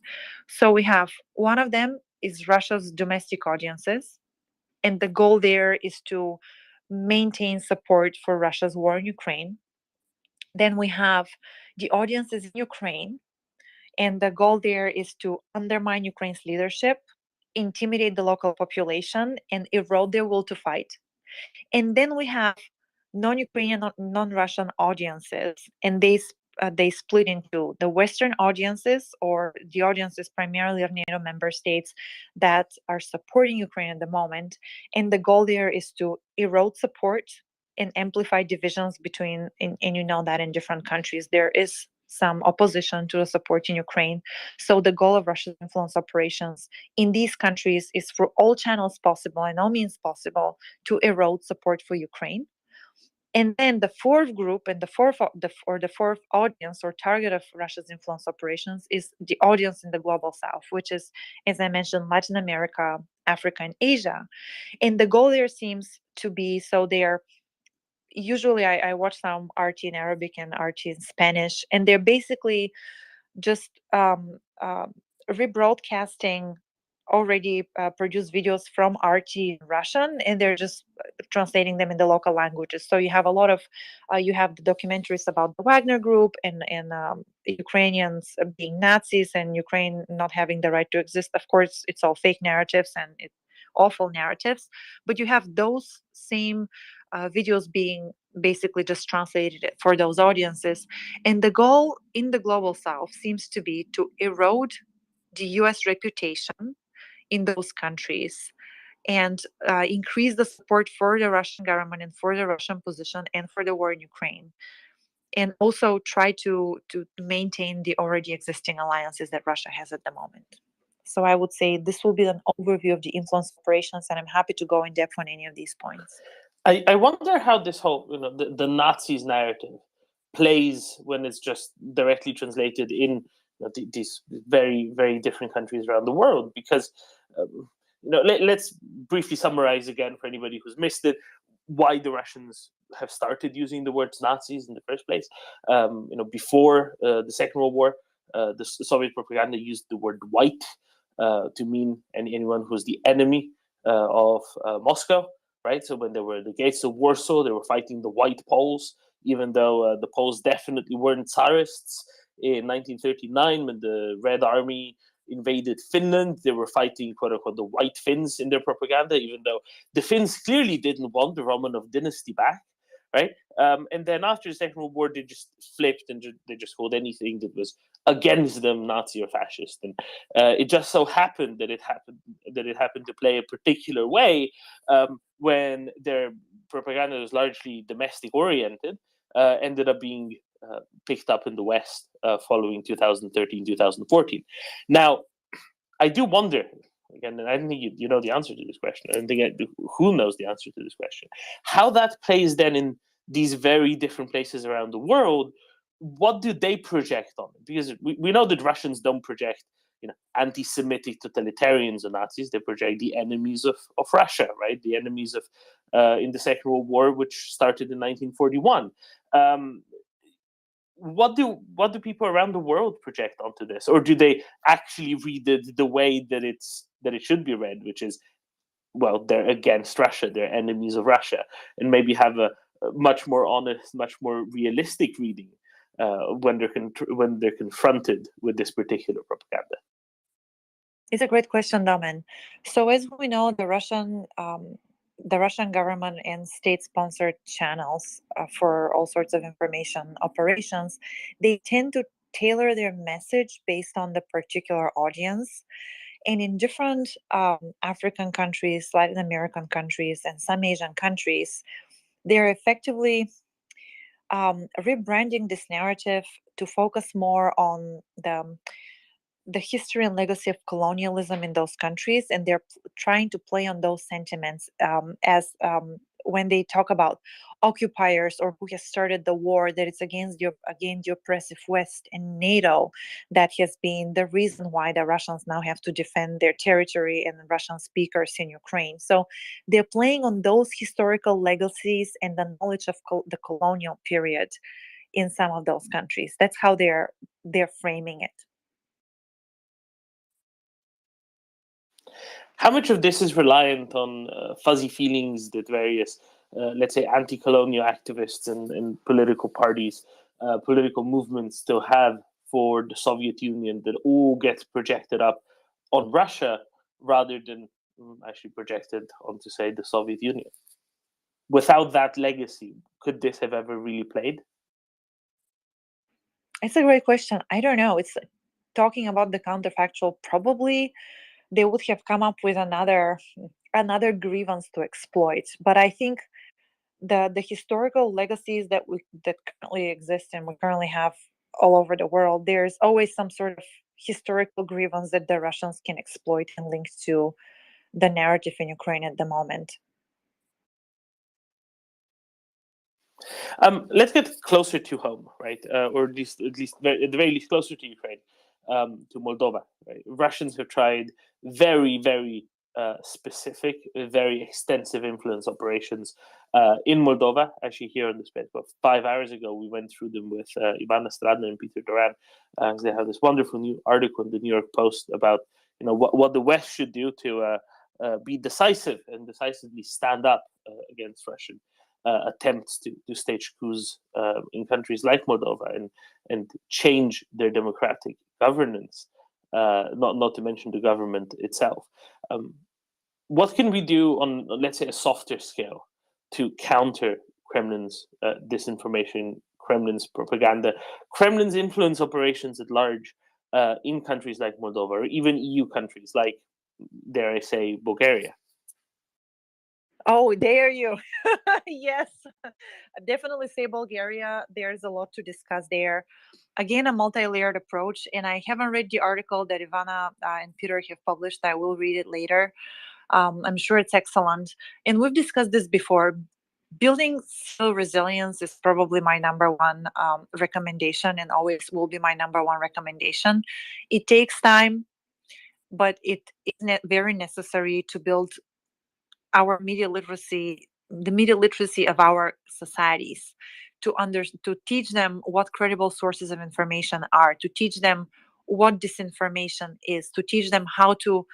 So we have one of them is Russia's domestic audiences, and the goal there is to maintain support for Russia's war in Ukraine. Then we have The audience is in Ukraine, and the goal there is to undermine Ukraine's leadership, intimidate the local population, and erode their will to fight. And then we have non-Ukrainian, non-Russian audiences, and they split into the Western audiences, or the audiences primarily of NATO member states that are supporting Ukraine at the moment. And the goal there is to erode support and amplify divisions between, and you know that in different countries there is some opposition to the support in Ukraine. So the goal of Russia's influence operations in these countries is for all channels possible and all means possible to erode support for Ukraine. And then the fourth group and the fourth audience or target of Russia's influence operations is the audience in the global south, which is, as I mentioned, Latin America, Africa, and Asia. And the goal there seems to be, so they're usually I watch some RT in Arabic and RT in Spanish, and they're basically just rebroadcasting already produced videos from RT in Russian, and they're just translating them in the local languages. So you have a lot of, you have the documentaries about the Wagner Group and Ukrainians being Nazis and Ukraine not having the right to exist. Of course, it's all fake narratives and it's awful narratives, but you have those same videos being basically just translated for those audiences. And the goal in the global south seems to be to erode the US reputation in those countries and increase the support for the Russian government and for the Russian position and for the war in Ukraine. And also try to maintain the already existing alliances that Russia has at the moment. So I would say this will be an overview of the influence operations, and I'm happy to go in depth on any of these points. I wonder how this whole, the Nazis narrative plays when it's just directly translated in these very, very different countries around the world. Because, let's briefly summarize again for anybody who's missed it, why the Russians have started using the words Nazis in the first place. Before the Second World War, the Soviet propaganda used the word white to mean anyone who's the enemy of Moscow. Right, so when there were the gates of Warsaw, they were fighting the White Poles, even though the Poles definitely weren't Tsarists. In 1939, when the Red Army invaded Finland, they were fighting, quote unquote, the White Finns in their propaganda, even though the Finns clearly didn't want the Romanov dynasty back. Right, and then after the Second World War, they just flipped and they just called anything that was against them Nazi or fascist, and it just so happened that it happened to play a particular way when their propaganda was largely domestic oriented, ended up being picked up in the West following 2013, 2014. Now, I do wonder. Again, and I don't think you know the answer to this question. I don't think who knows the answer to this question. How that plays then in these very different places around the world, what do they project on it? Because we know that Russians don't project, anti-Semitic totalitarians or Nazis. They project the enemies of Russia, right? The enemies of in the Second World War, which started in 1941. What do people around the world project onto this, or do they actually read it the way that it should be read, which is, well, they're against Russia, they're enemies of Russia, and maybe have a much more honest, much more realistic reading when they're confronted with this particular propaganda? It's a great question, Domen. So as we know, the Russian government and state-sponsored channels for all sorts of information operations, they tend to tailor their message based on the particular audience. And in different African countries, Latin American countries, and some Asian countries, they're effectively rebranding this narrative to focus more on the history and legacy of colonialism in those countries, and they're trying to play on those sentiments as when they talk about occupiers or who has started the war, that it's against the oppressive West and NATO that has been the reason why the Russians now have to defend their territory and Russian speakers in Ukraine. So they're playing on those historical legacies and the knowledge of the colonial period in some of those countries. That's how they're framing it. How much of this is reliant on fuzzy feelings that various, let's say, anti-colonial activists and political parties political movements still have for the Soviet Union that all gets projected up on Russia rather than actually projected onto, say, the Soviet Union. Without that legacy, could this have ever really played? It's a great question. I don't know. It's talking about the counterfactual. Probably they would have come up with another grievance to exploit. But I think the historical legacies that currently exist and we currently have all over the world, there's always some sort of historical grievance that the Russians can exploit and link to the narrative in Ukraine at the moment. Let's get closer to home, right? Or at least at the very least closer to Ukraine, to Moldova. Right? Russians have tried very, very specific, very extensive influence operations in Moldova. Actually, here on the space, about 5 hours ago, we went through them with Ivana Stradna and Peter Duran. They have this wonderful new article in the New York Post about what the West should do to be decisive and decisively stand up against Russian attempts to stage coups in countries like Moldova and change their democratic governance, not to mention the government itself. What can we do on, let's say, a softer scale to counter Kremlin's disinformation, Kremlin's propaganda, Kremlin's influence operations at large in countries like Moldova, or even EU countries like, dare I say, Bulgaria? Oh, dare you? Yes, definitely say Bulgaria. There's a lot to discuss there. Again, a multi-layered approach. And I haven't read the article that Ivana and Peter have published. I will read it later. I'm sure it's excellent. And we've discussed this before. Building civil resilience is probably my number one recommendation and always will be my number one recommendation. It takes time, but it is very necessary to build our media literacy, the media literacy of our societies, to teach them what credible sources of information are, to teach them what disinformation is, to teach them how to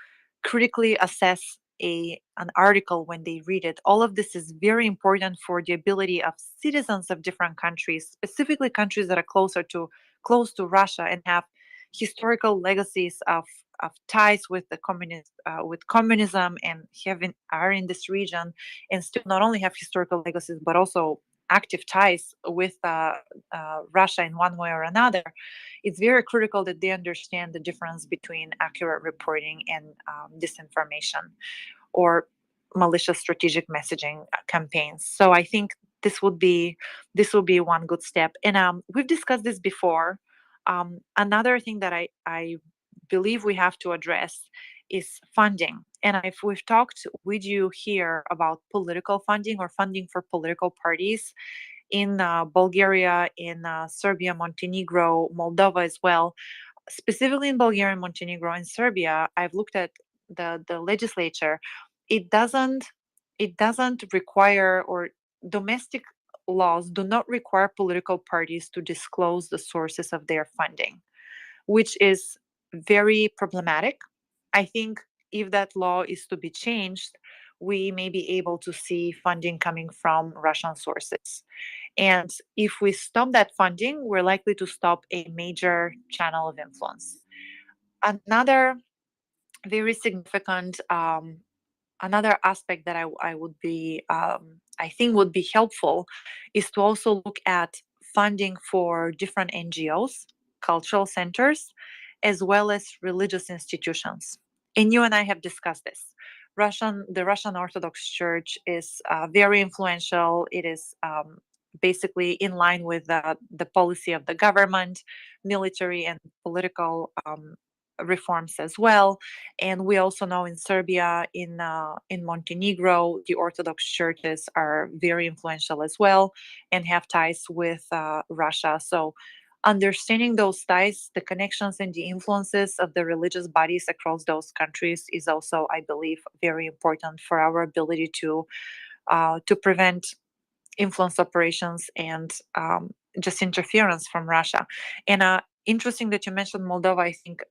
critically assess an article when they read it. All of this is very important for the ability of citizens of different countries, specifically countries that are close to Russia and have historical legacies of ties with the with communism and are in this region and still not only have historical legacies but also active ties with Russia in one way or another. It's very critical that they understand the difference between accurate reporting and disinformation or malicious strategic messaging campaigns. So I think this will be one good step. And we've discussed this before. Another thing that I believe we have to address is funding. And if we've talked with you here about political funding or funding for political parties in Bulgaria, in Serbia, Montenegro, Moldova as well. Specifically in Bulgaria, Montenegro, and Serbia, I've looked at the legislature. It doesn't require, or domestic laws do not require political parties to disclose the sources of their funding, which is very problematic. I think if that law is to be changed, we may be able to see funding coming from Russian sources. And if we stop that funding, we're likely to stop a major channel of influence. Another very significant, another aspect that I would be, I think would be helpful is to also look at funding for different NGOs, cultural centers, as well as religious institutions. And you and I have discussed this. The Russian Orthodox Church is very influential. It is basically in line with the policy of the government, military and political reforms as well. And we also know in Serbia, in Montenegro, the Orthodox churches are very influential as well and have ties with Russia. So understanding those ties, the connections and the influences of the religious bodies across those countries is also, I believe, very important for our ability to prevent influence operations and just interference from Russia. And interesting that you mentioned Moldova. I think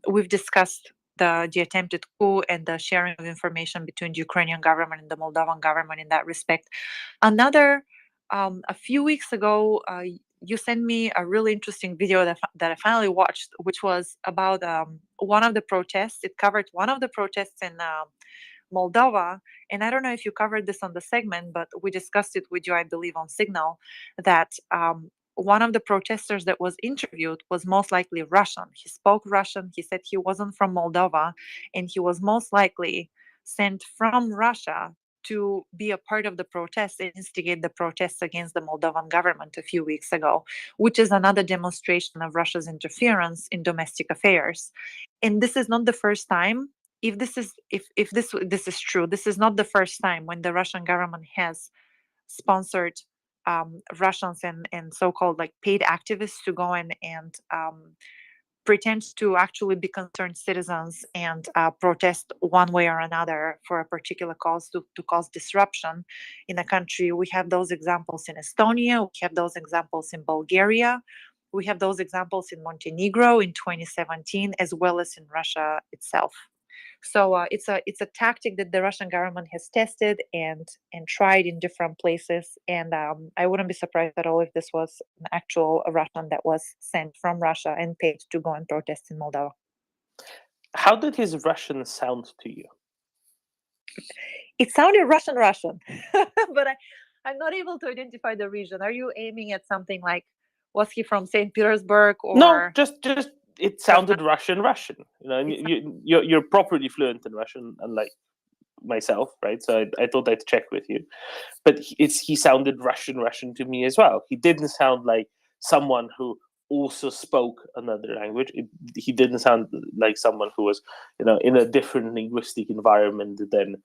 we've discussed the attempted coup and the sharing of information between the Ukrainian government and the Moldovan government in that respect. A few weeks ago, you sent me a really interesting video that I finally watched, which was about one of the protests. It covered one of the protests in Moldova. And I don't know if you covered this on the segment, but we discussed it with you, I believe, on Signal, that one of the protesters that was interviewed was most likely Russian. He spoke Russian. He said he wasn't from Moldova, and he was most likely sent from Russia to be a part of the protests and instigate the protests against the Moldovan government a few weeks ago, which is another demonstration of Russia's interference in domestic affairs. And this is not the first time. If this is true, this is not the first time when the Russian government has sponsored Russians and so-called like paid activists to go in and pretend to actually be concerned citizens and protest one way or another for a particular cause to cause disruption in a country. We have those examples in Estonia. We have those examples in Bulgaria. We have those examples in Montenegro in 2017, as well as in Russia itself. So it's a tactic that the Russian government has tested and tried in different places. And I wouldn't be surprised at all if this was an actual Russian that was sent from Russia and paid to go and protest in Moldova. How did his Russian sound to you? It sounded Russian, but I'm not able to identify the region. Are you aiming at something like, was he from St. Petersburg or? No, just it sounded Russian. You know, and you're properly fluent in Russian, unlike myself, right? So I thought I'd check with you. But he sounded Russian to me as well. He didn't sound like someone who also spoke another language. He didn't sound like someone who was, you know, in a different linguistic environment than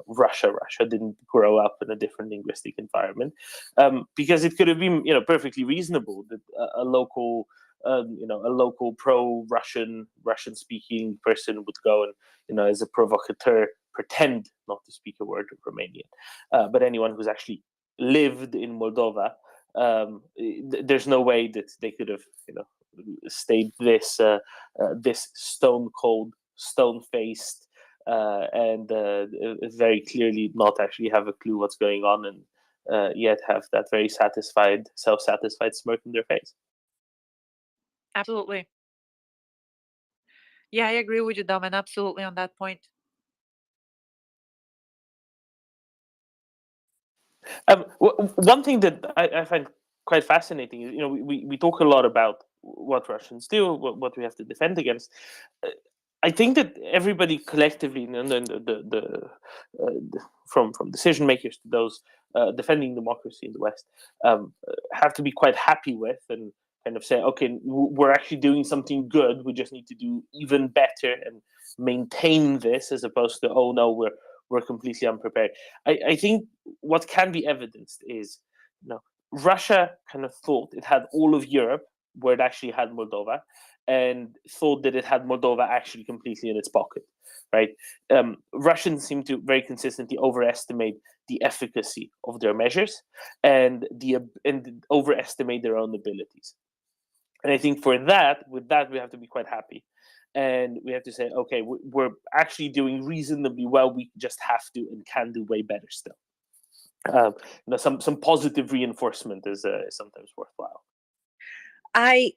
Russia. Russia didn't grow up in a different linguistic environment, because it could have been, perfectly reasonable that a local pro-Russian, Russian-speaking person would go and, as a provocateur, pretend not to speak a word of Romanian. But anyone who's actually lived in Moldova, there's no way that they could have, stayed this stone-cold, stone-faced, and very clearly not actually have a clue what's going on, and yet have that very self-satisfied smirk on their face. Absolutely. Yeah, I agree with you, Domin, absolutely on that point. One thing that I find quite fascinating is, we talk a lot about what Russians do, what we have to defend against. I think that everybody collectively, and then from decision makers to those defending democracy in the West, have to be quite happy with and kind of say, okay, we're actually doing something good. We just need to do even better and maintain this, as opposed to, oh no, we're completely unprepared. I think what can be evidenced is, Russia kind of thought it had all of Europe, where it actually had Moldova, and thought that it had Moldova actually completely in its pocket, right? Russians seem to very consistently overestimate the efficacy of their measures and overestimate their own abilities. And I think with that, we have to be quite happy. And we have to say, okay, we're actually doing reasonably well. We just have to and can do way better still. Some positive reinforcement is sometimes worthwhile. I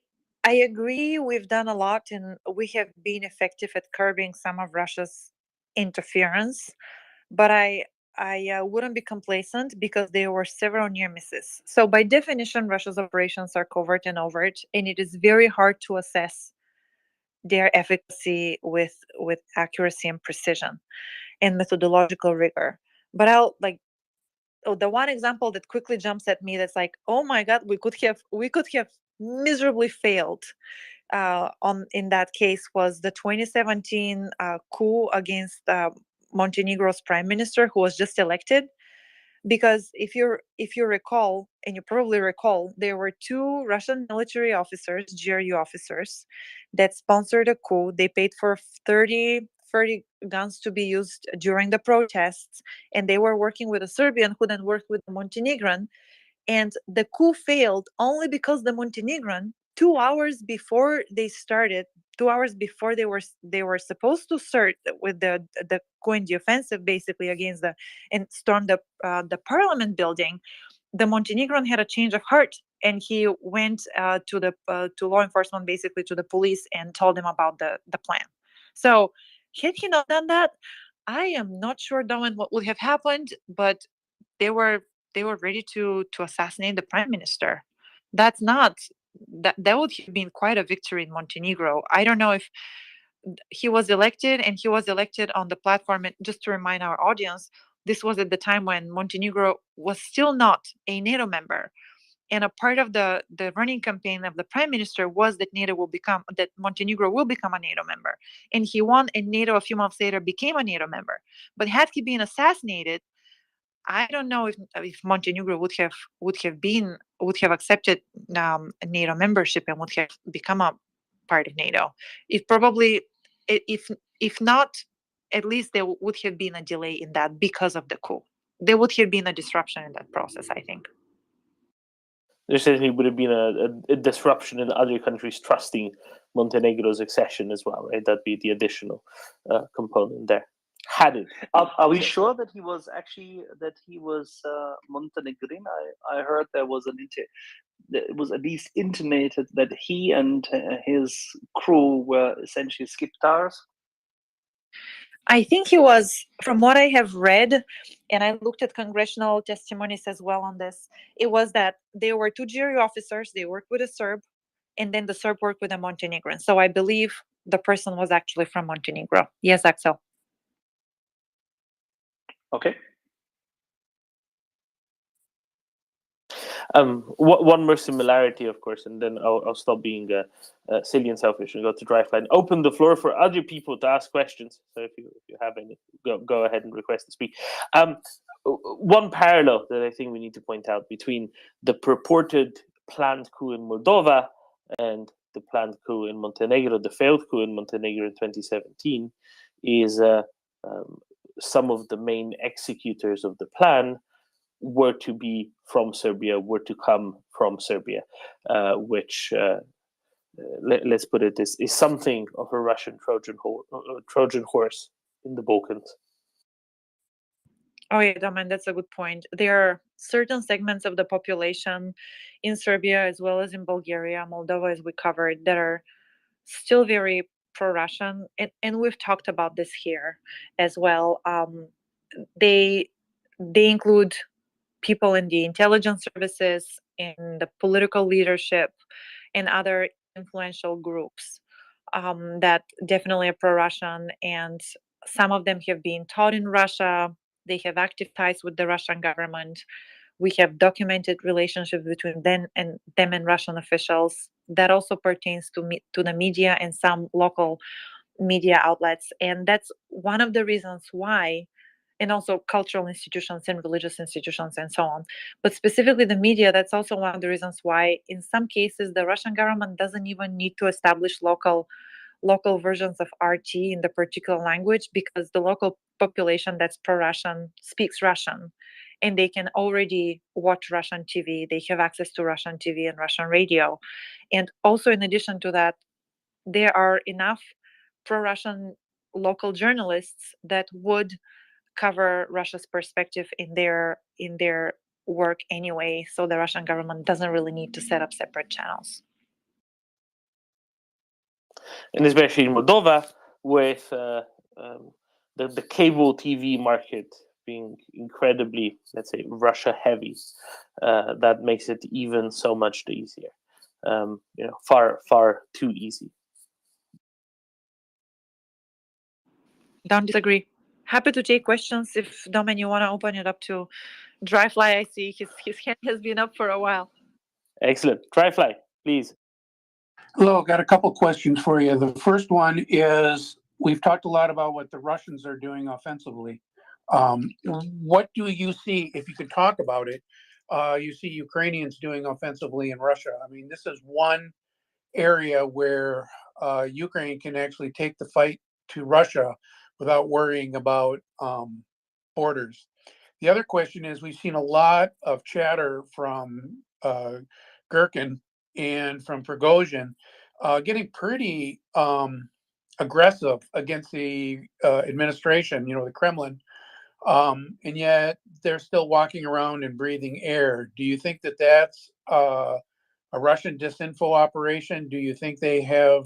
agree. We've done a lot, and we have been effective at curbing some of Russia's interference. But I wouldn't be complacent, because there were several near misses. So by definition, Russia's operations are covert and overt, and it is very hard to assess their efficacy with accuracy and precision and methodological rigor. But the one example that quickly jumps at me, that's like, oh my God, we could have miserably failed in that case, was the 2017 coup against Montenegro's prime minister, who was just elected. Because if you recall, and you probably recall, there were two Russian military officers, GRU officers, that sponsored a coup. They paid for 30 guns to be used during the protests, and they were working with a Serbian who then worked with a Montenegrin. And the coup failed only because the Montenegrin, 2 hours before they started, 2 hours before they were supposed to start with the coup and the offensive, basically, against and storm the parliament building, the Montenegrin had a change of heart, and he went to law enforcement, basically to the police, and told them about the plan. So had he not done that, I am not sure, Domin, what would have happened, but they were ready to assassinate the prime minister. That's not that would have been quite a victory in Montenegro. I don't know if he was elected, and he was elected on the platform. And just to remind our audience, this was at the time when Montenegro was still not a NATO member. And a part of the running campaign of the prime minister was that Montenegro will become a NATO member. And he won, and NATO a few months later became a NATO member. But had he been assassinated, I don't know if Montenegro would have accepted NATO membership and would have become a part of NATO. It probably, if not, at least there would have been a delay in that because of the coup. There would have been a disruption in that process, I think. There certainly would have been a disruption in other countries trusting Montenegro's accession as well, right? That'd be the additional component there. Had it. Are we sure that he was Montenegrin? I heard there was it was at least intimated that he and his crew were essentially skiptars. I think he was, from what I have read, and I looked at congressional testimonies as well on this, it was that there were two GRU officers, they worked with a Serb, and then the Serb worked with a Montenegrin. So I believe the person was actually from Montenegro. Yes, Axel. Okay. One more similarity, of course, and then I'll stop being silly and selfish and go to Driveline. Open the floor for other people to ask questions. So if you have any, go ahead and request to speak. One parallel that I think we need to point out between the purported planned coup in Moldova and the planned coup in Montenegro, the failed coup in Montenegro in 2017, is some of the main executors of the plan were to be from Serbia, were to come from Serbia, which, let's put it this, is something of a Russian Trojan horse in the Balkans. Oh yeah, Domen, that's a good point. There are certain segments of the population in Serbia as well as in Bulgaria, Moldova, as we covered, that are still very pro-Russian, and we've talked about this here as well. They include people in the intelligence services, in the political leadership, and other influential groups that definitely are pro-Russian, and some of them have been taught in Russia. They have active ties with the Russian government. We have documented relationships between them and Russian officials. That also pertains to the media and some local media outlets, and that's one of the reasons why, and also cultural institutions and religious institutions and so on. But specifically the media, that's also one of the reasons why in some cases the Russian government doesn't even need to establish local versions of RT in the particular language, because the local population that's pro-Russian speaks Russian, and they can already watch Russian TV. They have access to Russian TV and Russian radio. And also in addition to that, there are enough pro-Russian local journalists that would cover Russia's perspective in their work anyway, so the Russian government doesn't really need to set up separate channels. And especially in Moldova, with the cable TV market being incredibly, let's say, Russia heavy, that makes it even so much easier. Far too easy. Don't disagree. Happy to take questions. If Domen, you want to open it up to Dryfly, I see his hand has been up for a while. Excellent. Dryfly, please. Hello, got a couple questions for you. The first one is, we've talked a lot about what the Russians are doing offensively. What do you see, if you could talk about it, you see Ukrainians doing offensively in Russia? I mean, this is one area where Ukraine can actually take the fight to Russia without worrying about borders. The other question is, we've seen a lot of chatter from Gherkin and from Prigozhin getting pretty aggressive against the administration, the Kremlin, and yet they're still walking around and breathing air. Do you think that that's a Russian disinfo operation? Do you think they have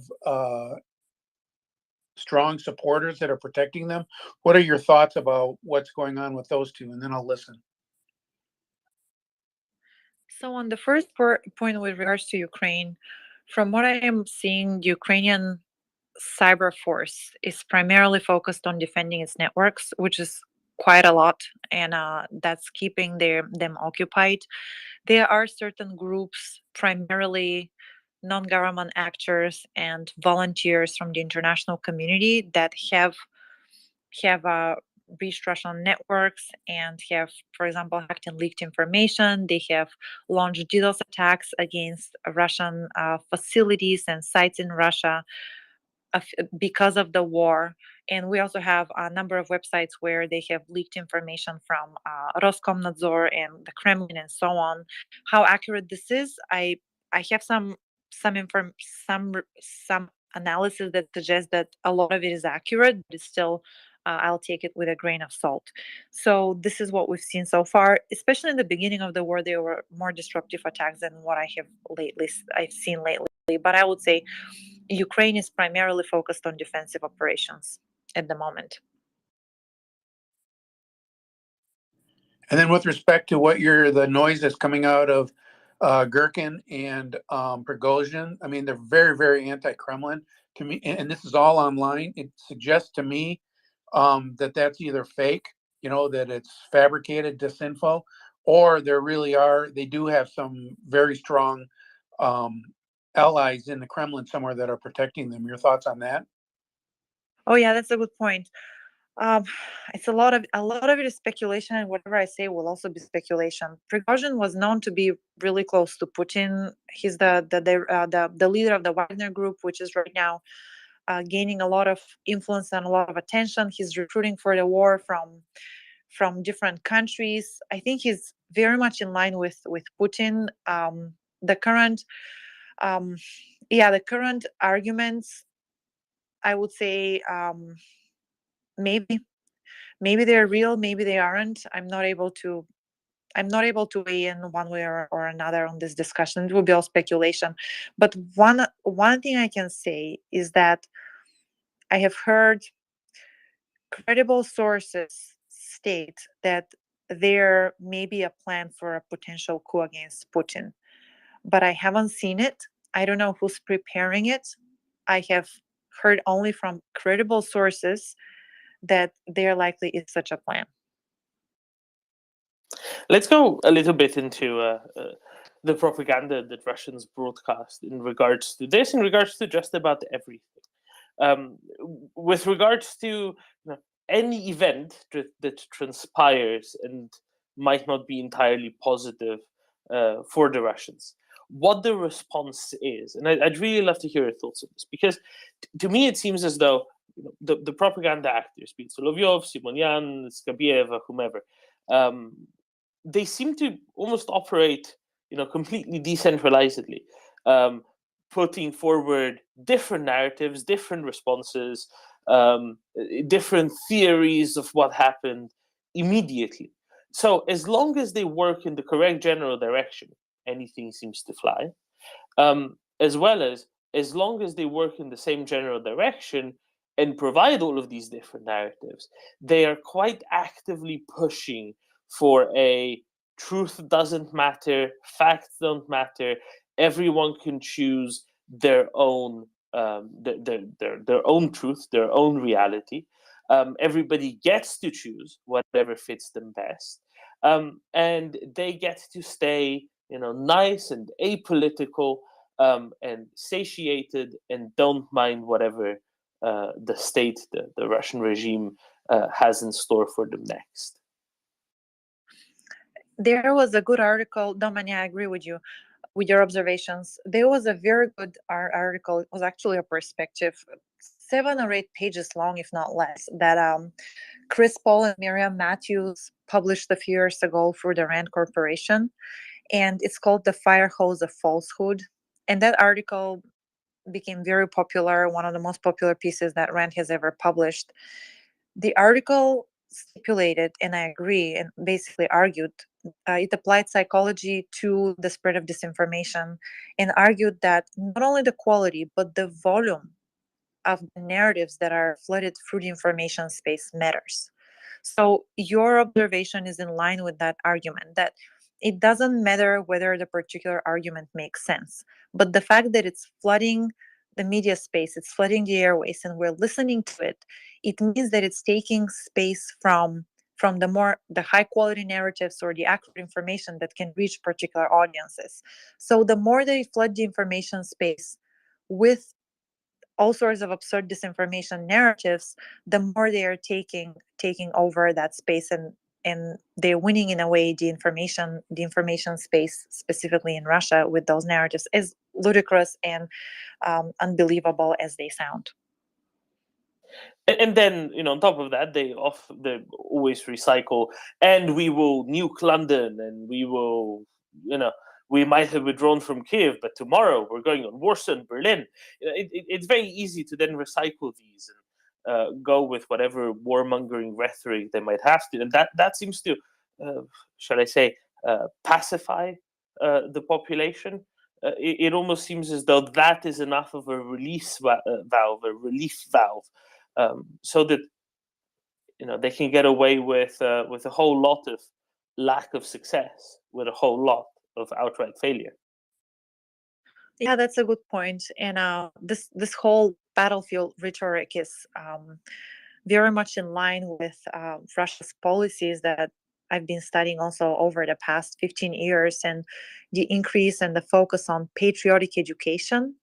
strong supporters that are protecting them? What are your thoughts about what's going on with those two? And then I'll listen. So on the first point with regards to Ukraine, from what I am seeing, the Ukrainian cyber force is primarily focused on defending its networks, which is quite a lot, and that's keeping them occupied. There are certain groups, primarily non-government actors and volunteers from the international community, that have breached Russian networks and have, for example, hacked and leaked information. They have launched DDoS attacks against Russian facilities and sites in Russia because of the war. And we also have a number of websites where they have leaked information from Roskomnadzor and the Kremlin and so on. How accurate this is, I have some analysis that suggests that a lot of it is accurate, but it's still I'll take it with a grain of salt. So this is what we've seen so far. Especially in the beginning of the war, there were more disruptive attacks than what I've seen lately. But I would say Ukraine is primarily focused on defensive operations at the moment. And then with respect to the noise that's coming out of Gherkin and Prigozhin, I mean, they're very, very anti-Kremlin to me. And this is all online. It suggests to me that that's either fake, that it's fabricated disinfo, or they do have some very strong allies in the Kremlin somewhere that are protecting them. Your thoughts on that? Oh yeah, that's a good point. It's a lot of it is speculation, and whatever I say will also be speculation. Prigozhin was known to be really close to Putin. He's the leader of the Wagner Group, which is right now gaining a lot of influence and a lot of attention. He's recruiting for the war from different countries. I think he's very much in line with Putin. The current arguments, I would say, maybe they're real, maybe they aren't. I'm not able to weigh in one way or another on this discussion. It will be all speculation. But one thing I can say is that I have heard credible sources state that there may be a plan for a potential coup against Putin, but I haven't seen it. I don't know who's preparing it. I have heard only from credible sources that there likely is such a plan. Let's go a little bit into the propaganda that Russians broadcast in regards to this, in regards to just about everything. With regards to any event that transpires and might not be entirely positive for the Russians, what the response is. And I'd really love to hear your thoughts on this, because to me it seems as though the propaganda actors, be it Solovyov, Simonian, Skabiev, whomever, they seem to almost operate, completely decentralizedly, putting forward different narratives, different responses, different theories of what happened immediately. So as long as they work in the correct general direction, anything seems to fly. As well as long as they work in the same general direction and provide all of these different narratives, they are quite actively pushing for a truth doesn't matter, facts don't matter, everyone can choose their own their own truth, their own reality. Everybody gets to choose whatever fits them best, and they get to stay, nice and apolitical, and satiated, and don't mind whatever the state, the Russian regime, has in store for them next. There was a good article, Domani, I agree with you, with your observations. There was a very good article. It was actually a perspective, 7 or 8 pages long, if not less, that Chris Paul and Miriam Matthews published a few years ago for the Rand Corporation. And it's called The Fire Hose of Falsehood. And that article became very popular, one of the most popular pieces that Rand has ever published. The article stipulated, and I agree, and basically argued, it applied psychology to the spread of disinformation and argued that not only the quality, but the volume of the narratives that are flooded through the information space matters. So your observation is in line with that argument, that it doesn't matter whether the particular argument makes sense, but the fact that it's flooding the media space, it's flooding the airways, and we're listening to it, it means that it's taking space from the high quality narratives or the accurate information that can reach particular audiences. So the more they flood the information space with all sorts of absurd disinformation narratives, the more they are taking over that space, and they're winning in a way the information space, specifically in Russia, with those narratives, as ludicrous and unbelievable as they sound. And then, on top of that, they always recycle, and we will nuke London, and we will, we might have withdrawn from Kiev, but tomorrow we're going on Warsaw and Berlin. It's very easy to then recycle these and go with whatever warmongering rhetoric they might have to, and that seems to, shall I say, pacify the population. It almost seems as though that is enough of a release valve, a relief valve, so that they can get away with a whole lot of lack of success, with a whole lot of outright failure. Yeah, that's a good point. And this whole battlefield rhetoric is very much in line with Russia's policies that I've been studying also over the past 15 years, and the increase and the focus on patriotic education.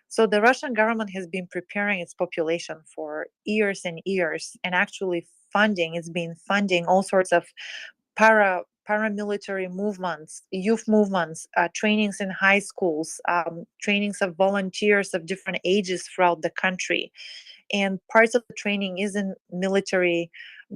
So the Russian government has been preparing its population for years and years, and actually it's been funding all sorts of paramilitary movements, youth movements, trainings in high schools, trainings of volunteers of different ages throughout the country. And parts of the training isn't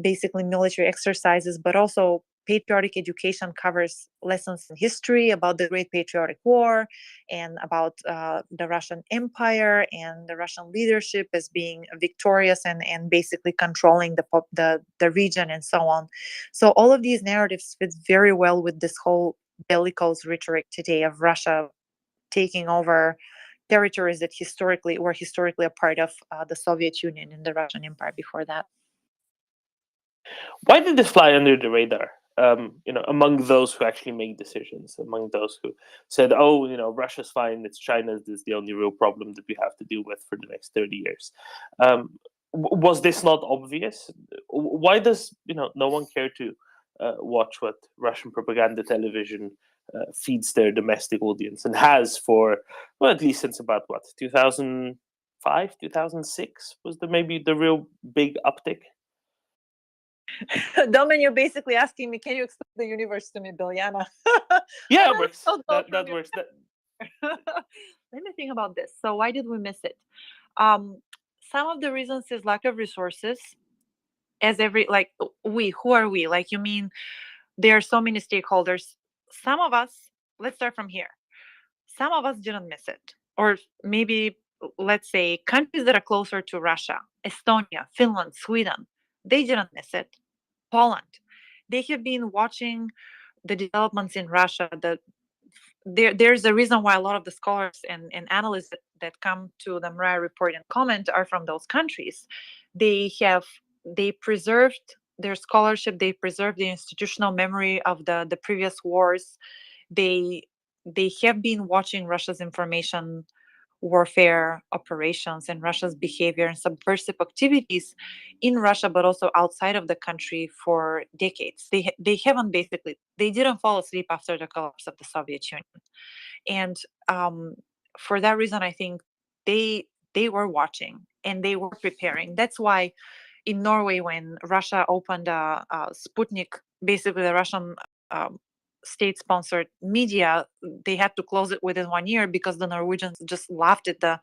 basically military exercises, but also patriotic education covers lessons in history about the Great Patriotic War, and about the Russian Empire and the Russian leadership as being victorious and basically controlling the region, and so on. So all of these narratives fit very well with this whole bellicose rhetoric today of Russia taking over territories that were historically a part of the Soviet Union and the Russian Empire before that. Why did this fly under the radar? Among those who actually make decisions, among those who said, "Oh, Russia's fine, it's China. This is the only real problem that we have to deal with for the next 30 years." Was this not obvious? Why does no one care to watch what Russian propaganda television feeds their domestic audience, and has for, well, at least since about 2005, 2006 was maybe the real big uptick? Domin, you're basically asking me, can you explain the universe to me, Bilyana? Yeah, it works. That works. Let me think about this. So why did we miss it? Some of the reasons is lack of resources. Who are we? Like, you mean there are so many stakeholders. Some of us, let's start from here. Some of us didn't miss it. Or maybe, let's say, countries that are closer to Russia, Estonia, Finland, Sweden, they didn't miss it. Poland, they have been watching the developments in Russia. There's a reason why a lot of the scholars and analysts that come to the MriyaReport and comment are from those countries. They preserved their scholarship, they preserved the institutional memory of the previous wars. They have been watching Russia's information warfare operations and Russia's behavior and subversive activities in Russia, but also outside of the country for decades. They didn't fall asleep after the collapse of the Soviet Union, and for that reason, I think they were watching and they were preparing. That's why in Norway, when Russia opened Sputnik, basically the Russian state-sponsored media, they had to close it within 1 year because the Norwegians just laughed at the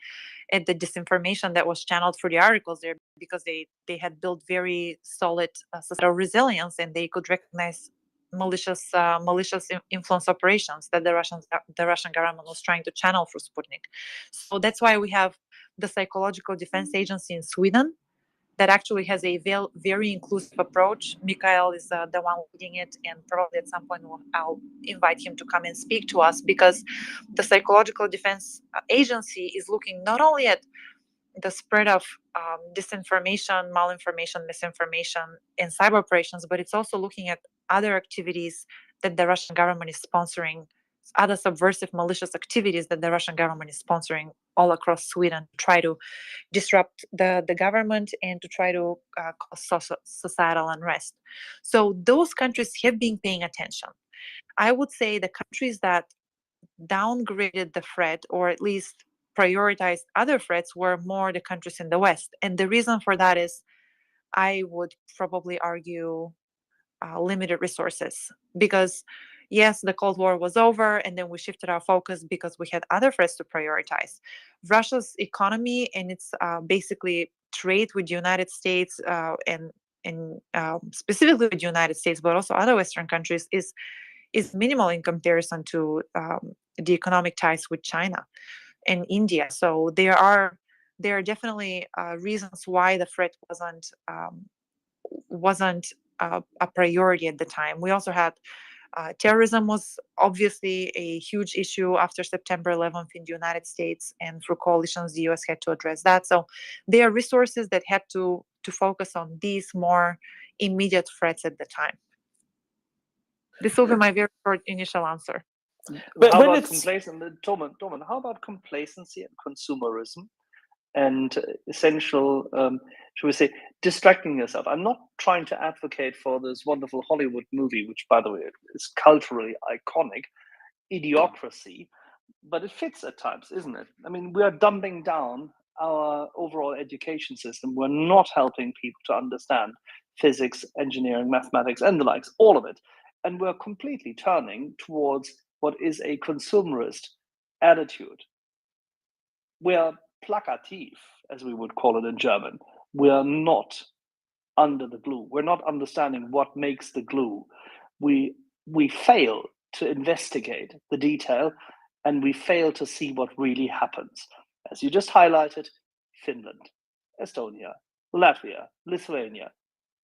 disinformation that was channeled through the articles there, because they had built very solid societal resilience, and they could recognize malicious influence operations that the Russian government was trying to channel through Sputnik. So that's why we have the Psychological Defense Agency in Sweden, that actually has a very inclusive approach. Mikhail is the one leading it, and probably at some point I'll invite him to come and speak to us, because the Psychological Defense Agency is looking not only at the spread of disinformation, malinformation, misinformation, and cyber operations, but it's also looking at other activities that the Russian government is sponsoring, other subversive, malicious activities that the Russian government is sponsoring all across Sweden to try to disrupt the government and to try to cause societal unrest. So those countries have been paying attention. I would say the countries that downgraded the threat, or at least prioritized other threats, were more the countries in the West. And the reason for that is, I would probably argue, limited resources. Because yes, the Cold War was over, and then we shifted our focus because we had other threats to prioritize. Russia's economy and its basically trade with the United States, and specifically with the United States, but also other Western countries, is minimal in comparison to the economic ties with China and India. So there are definitely reasons why the threat wasn't a priority at the time. We also had terrorism was obviously a huge issue after September 11th in the United States, and through coalitions, the US had to address that. So there are resources that had to focus on these more immediate threats at the time. This will be my very short initial answer. But how when about it's- Tormund, how about complacency and consumerism and essential, should we say, distracting yourself? I'm not trying to advocate for this wonderful Hollywood movie, which, by the way, is culturally iconic, Idiocracy, but it fits at times, isn't it? I mean, we are dumbing down our overall education system. We're not helping people to understand physics, engineering, mathematics, and the likes, all of it. And we're completely turning towards what is a consumerist attitude. We are plakativ, as we would call it in German. We are not under the glue. We're not understanding what makes the glue. We fail to investigate the detail, and we fail to see what really happens. As you just highlighted, Finland, Estonia, Latvia, Lithuania,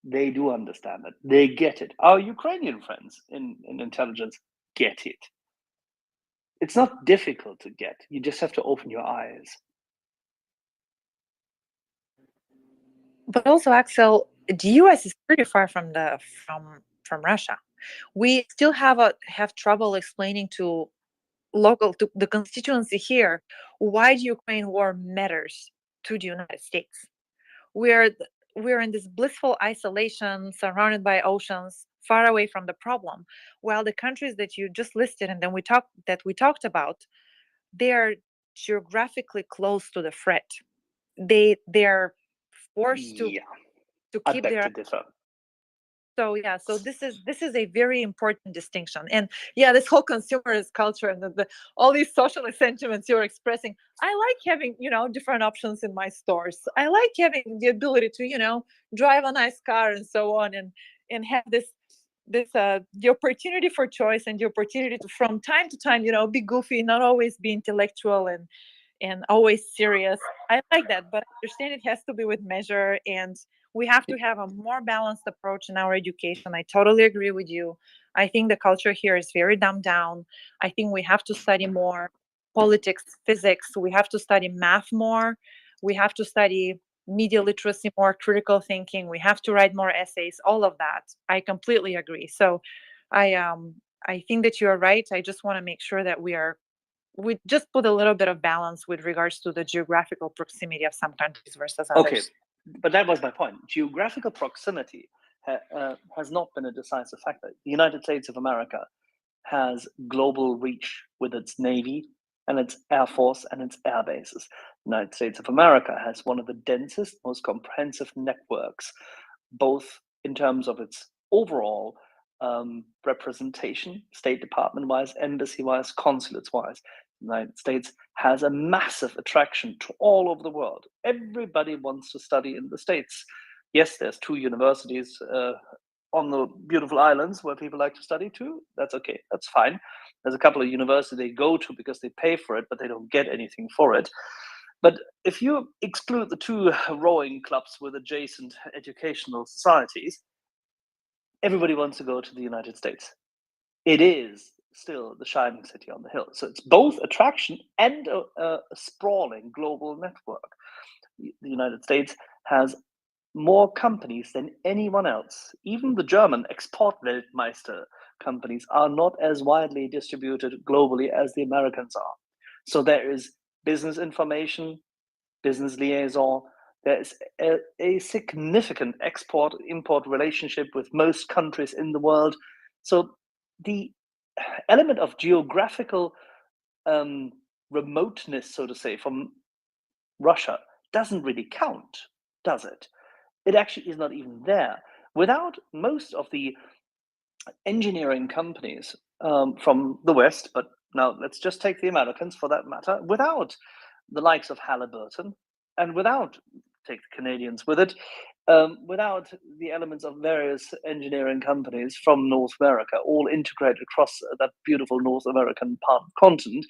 they do understand it. They get it. Our Ukrainian friends in intelligence get it. It's not difficult to get. You just have to open your eyes. But also, Axel, the US is pretty far from Russia. We still have trouble explaining to the constituency here why the Ukraine war matters to the United States. We're in this blissful isolation, surrounded by oceans, far away from the problem, while the countries that you just listed and then we talked about, they are geographically close to the threat. They're forced to keep their. So yeah, so this is a very important distinction. And yeah, this whole consumerist culture and all these social sentiments you're expressing, I like having, different options in my stores. I like having the ability to, drive a nice car and so on, and have the opportunity for choice and the opportunity to, from time to time, be goofy, not always be intellectual and always serious. I like that, but I understand it has to be with measure, and we have to have a more balanced approach in our education. I totally agree with you. I think the culture here is very dumbed down. I think we have to study more politics, physics. We have to study math more. We have to study media literacy more, critical thinking. We have to write more essays, all of that. I completely agree. So I think that you are right. I just want to make sure that we just put a little bit of balance with regards to the geographical proximity of some countries versus others. Okay, but that was my point. Geographical proximity has not been a decisive factor. The United States of America has global reach with its Navy and its Air Force and its air bases. The United States of America has one of the densest, most comprehensive networks, both in terms of its overall representation, State Department-wise, embassy-wise, consulates-wise. The United States has a massive attraction to all over the world. Everybody wants to study in the States. Yes, there's 2 universities on the beautiful islands where people like to study too. That's okay, that's fine. There's a couple of universities they go to because they pay for it, but they don't get anything for it. But if you exclude the two rowing clubs with adjacent educational societies, everybody wants to go to the United States. It is still the shining city on the hill. So it's both attraction and a sprawling global network. The United States has more companies than anyone else. Even the German Exportweltmeister companies are not as widely distributed globally as the Americans are. So there is business information, business liaison. There is a significant export-import relationship with most countries in the world. So the element of geographical remoteness, so to say, from Russia doesn't really count, does it? It actually is not even there. Without most of the engineering companies from the West, but now let's just take the Americans for that matter, without the likes of Halliburton, and without, take the Canadians with it, without the elements of various engineering companies from North America, all integrated across that beautiful North American continent,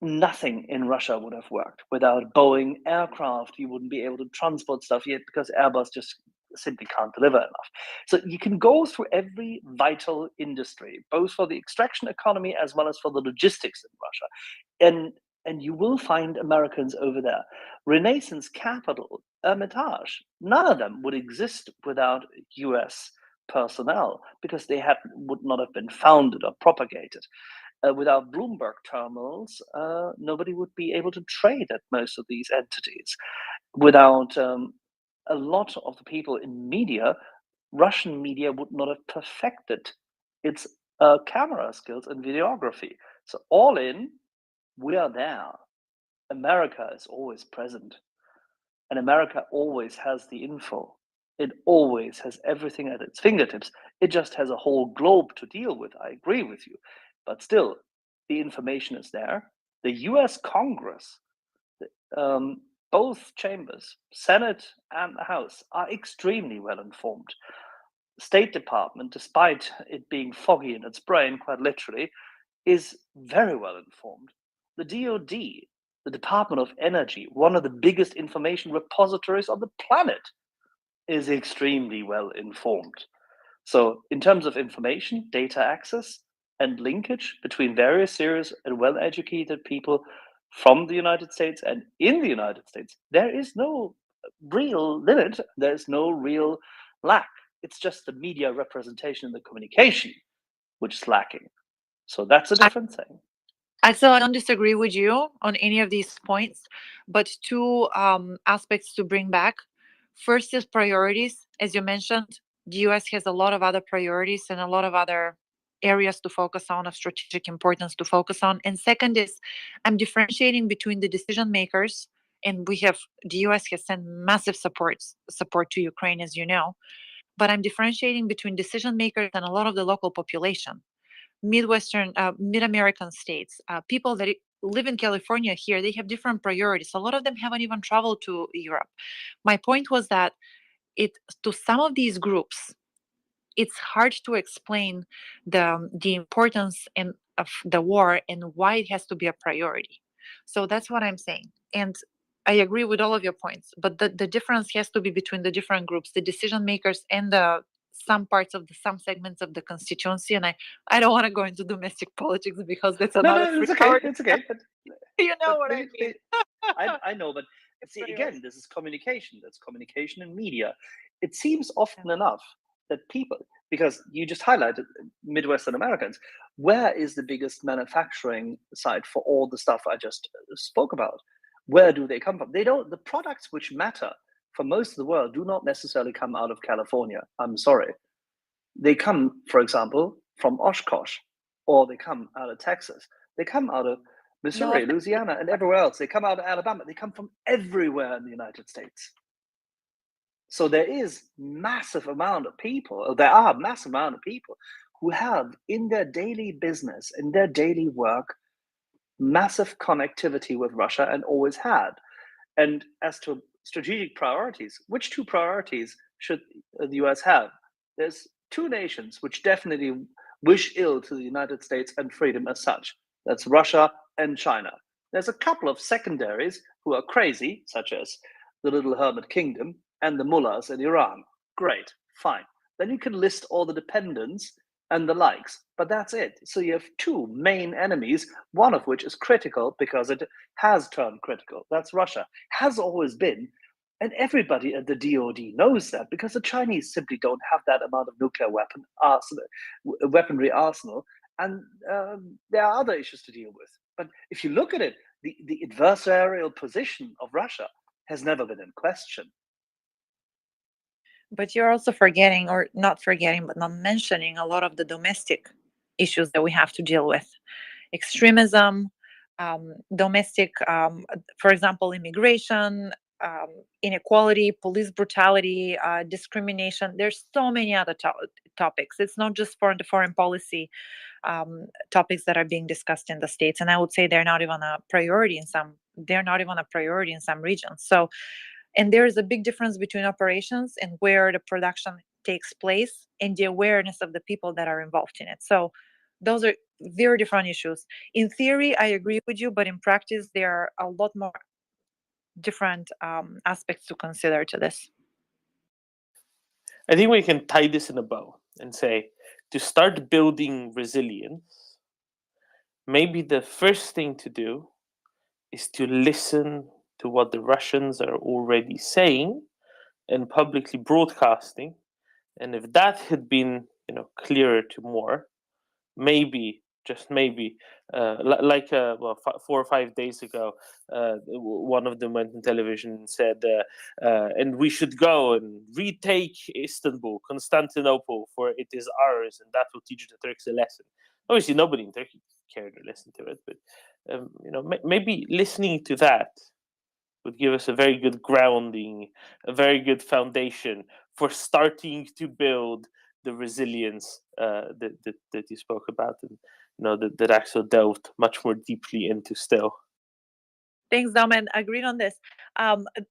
nothing in Russia would have worked. Without Boeing aircraft, you wouldn't be able to transport stuff yet because Airbus just simply can't deliver enough. So you can go through every vital industry, both for the extraction economy as well as for the logistics in Russia. And you will find Americans over there. Renaissance capital, Hermitage, none of them would exist without US personnel because they would not have been founded or propagated. Without Bloomberg terminals, nobody would be able to trade at most of these entities. Without a lot of the people in media, Russian media would not have perfected its camera skills and videography. So all in, we are there. America is always present. And America always has the info. It always has everything at its fingertips. It just has a whole globe to deal with. I agree with you. But still, the information is there. The US Congress, both chambers, Senate and the House, are extremely well informed. State Department, despite it being foggy in its brain, quite literally, is very well informed. The DoD, the Department of Energy, one of the biggest information repositories on the planet, is extremely well informed. So in terms of information, data access, and linkage between various serious and well-educated people from the United States and in the United States, there is no real limit. There's no real lack. It's just the media representation and the communication which is lacking. So that's a different thing. Axel, I don't disagree with you on any of these points, but two aspects to bring back. First is priorities. As you mentioned, the US has a lot of other priorities and a lot of other areas to focus on, of strategic importance to focus on. And second is, I'm differentiating between the decision makers, and the US has sent massive support to Ukraine, as you know, but I'm differentiating between decision makers and a lot of the local population. Mid-American states, people that live in California here, they have different priorities. A lot of them haven't even traveled to Europe. My point was that to some of these groups, it's hard to explain the importance of the war and why it has to be a priority. So that's what I'm saying. And I agree with all of your points, but the difference has to be between the different groups, the decision makers and some segments of the constituency. And I don't want to go into domestic politics because that's another No, it's okay. It's okay. But, you know what I mean. I know, but see, again, this is communication. That's communication in media. It seems often enough that people, because you just highlighted Midwestern Americans, where is the biggest manufacturing site for all the stuff I just spoke about? Where do they come from? The products which matter for most of the world do not necessarily come out of California. I'm sorry. They come, for example, from Oshkosh, or they come out of Texas. They come out of Missouri, Louisiana, and everywhere else. They come out of Alabama. They come from everywhere in the United States. So there are massive amount of people who have in their daily business, in their daily work, massive connectivity with Russia and always had. And as to strategic priorities, which two priorities should the US have? There's two nations which definitely wish ill to the United States and freedom as such. That's Russia and China. There's a couple of secondaries who are crazy, such as the Little Hermit Kingdom and the mullahs in Iran. Great, fine. Then you can list all the dependents and the likes, but that's it. So you have two main enemies, one of which is critical because it has turned critical. That's Russia, has always been. And everybody at the DoD knows that because the Chinese simply don't have that amount of nuclear weaponry arsenal. And there are other issues to deal with. But if you look at it, the adversarial position of Russia has never been in question. But you're also forgetting, or not forgetting, but not mentioning a lot of the domestic issues that we have to deal with. Extremism, domestic, for example, immigration, inequality, police brutality, discrimination. There's so many other topics. It's not just foreign policy topics that are being discussed in the States, and I would say they're not even a priority in some. They're not even a priority in some regions. So, and there is a big difference between operations and where the production takes place and the awareness of the people that are involved in it. So, those are very different issues. In theory, I agree with you, but in practice, there are a lot more different aspects to consider to this. I think we can tie this in a bow and say, to start building resilience, maybe the first thing to do is to listen to what the Russians are already saying and publicly broadcasting. And if that had been, clearer to more, maybe, just maybe, like 4 or 5 days ago, one of them went on television and said, and we should go and retake Istanbul, Constantinople, for it is ours, and that will teach the Turks a lesson. Obviously, nobody in Turkey cared to listen to it, but maybe listening to that would give us a very good grounding, a very good foundation for starting to build the resilience that you spoke about, and that Axel delved much more deeply into still. Thanks, Dom, and agreed on this.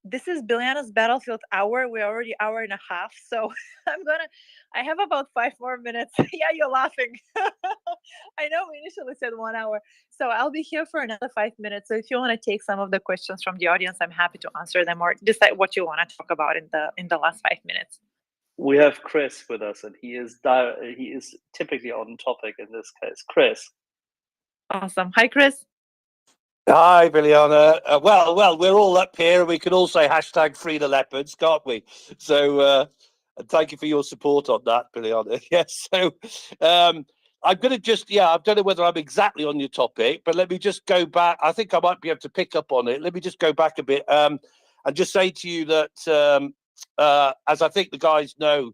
This is Bilyana's Battlefield Hour. We're already hour and a half, so I have about 5 more minutes. Yeah, you're laughing. I know we initially said 1 hour, so I'll be here for another 5 minutes. So if you want to take some of the questions from the audience, I'm happy to answer them, or decide what you want to talk about in the last 5 minutes. We have Chris with us, and he is typically on topic in this case. Chris. Awesome. Hi, Chris. Hi, Bilyana. Well, we're all up here, and we can all say hashtag free the leopards, can't we? So thank you for your support on that, Bilyana. Yes. So I'm going to I don't know whether I'm exactly on your topic, but let me just go back. I think I might be able to pick up on it. Let me just go back a bit and just say to you that, as I think the guys know,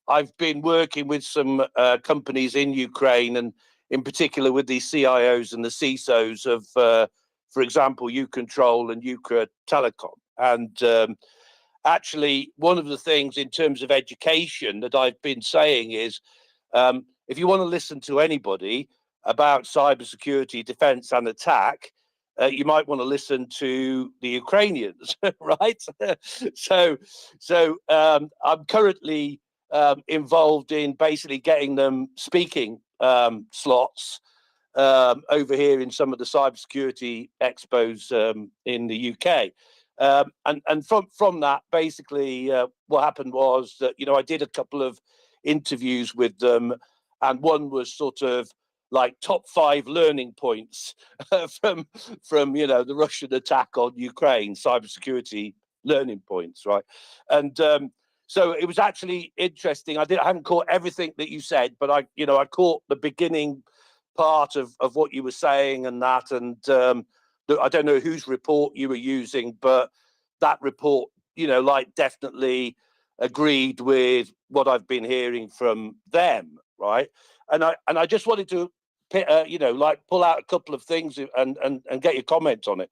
I've been working with some companies in Ukraine, and in particular with the CIOs and the CISOs of, for example, Ucontrol and Ukra Telecom. And actually, one of the things in terms of education that I've been saying is, if you want to listen to anybody about cybersecurity, defense, and attack, you might want to listen to the Ukrainians, right? So I'm currently involved in basically getting them speaking slots over here in some of the cybersecurity expos in the UK. And from that, basically, what happened was that, I did a couple of interviews with them, and one was sort of like top 5 learning points from the Russian attack on Ukraine, cybersecurity learning points, right? And so it was actually interesting. I haven't caught everything that you said, but I caught the beginning part of what you were saying and that. And I don't know whose report you were using, but that report, definitely agreed with what I've been hearing from them, right? And I just wanted to, pull out a couple of things and get your comment on it.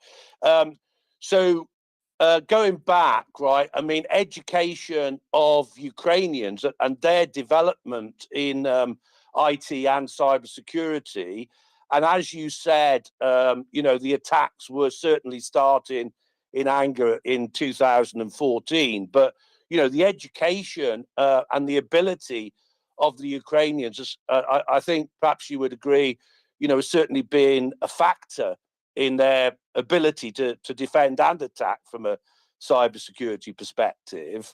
So going back, right? I mean, education of Ukrainians and their development in IT and cybersecurity. And as you said, the attacks were certainly starting in anger in 2014. But, the education and the ability of the Ukrainians, I think perhaps you would agree, has certainly been a factor in their ability to defend and attack from a cybersecurity perspective.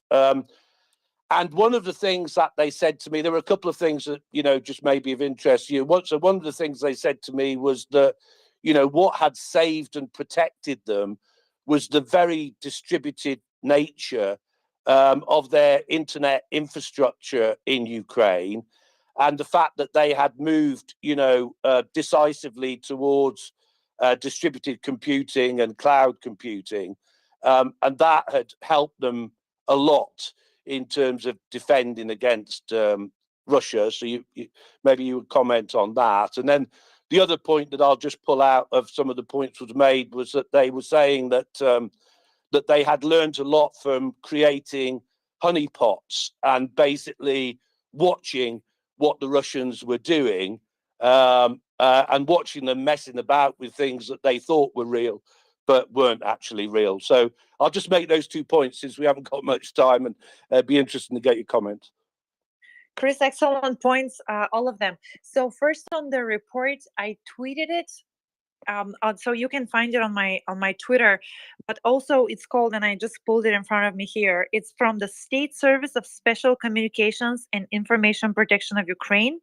And one of the things that they said to me, there were a couple of things that, just maybe of interest to you. So one of the things they said to me was that, what had saved and protected them was the very distributed nature of their internet infrastructure in Ukraine, and the fact that they had moved, decisively towards distributed computing and cloud computing, and that had helped them a lot in terms of defending against Russia. So maybe you would comment on that. And then the other point that I'll just pull out of some of the points was made was that they were saying that that they had learned a lot from creating honeypots and basically watching what the Russians were doing, and watching them messing about with things that they thought were real but weren't actually real. So I'll just make those 2 points since we haven't got much time, and be interested to get your comments. Chris, excellent points, all of them. So first on the report, I tweeted it. So you can find it on my Twitter, but also it's called, and I just pulled it in front of me here. It's from the State Service of Special Communications and Information Protection of Ukraine,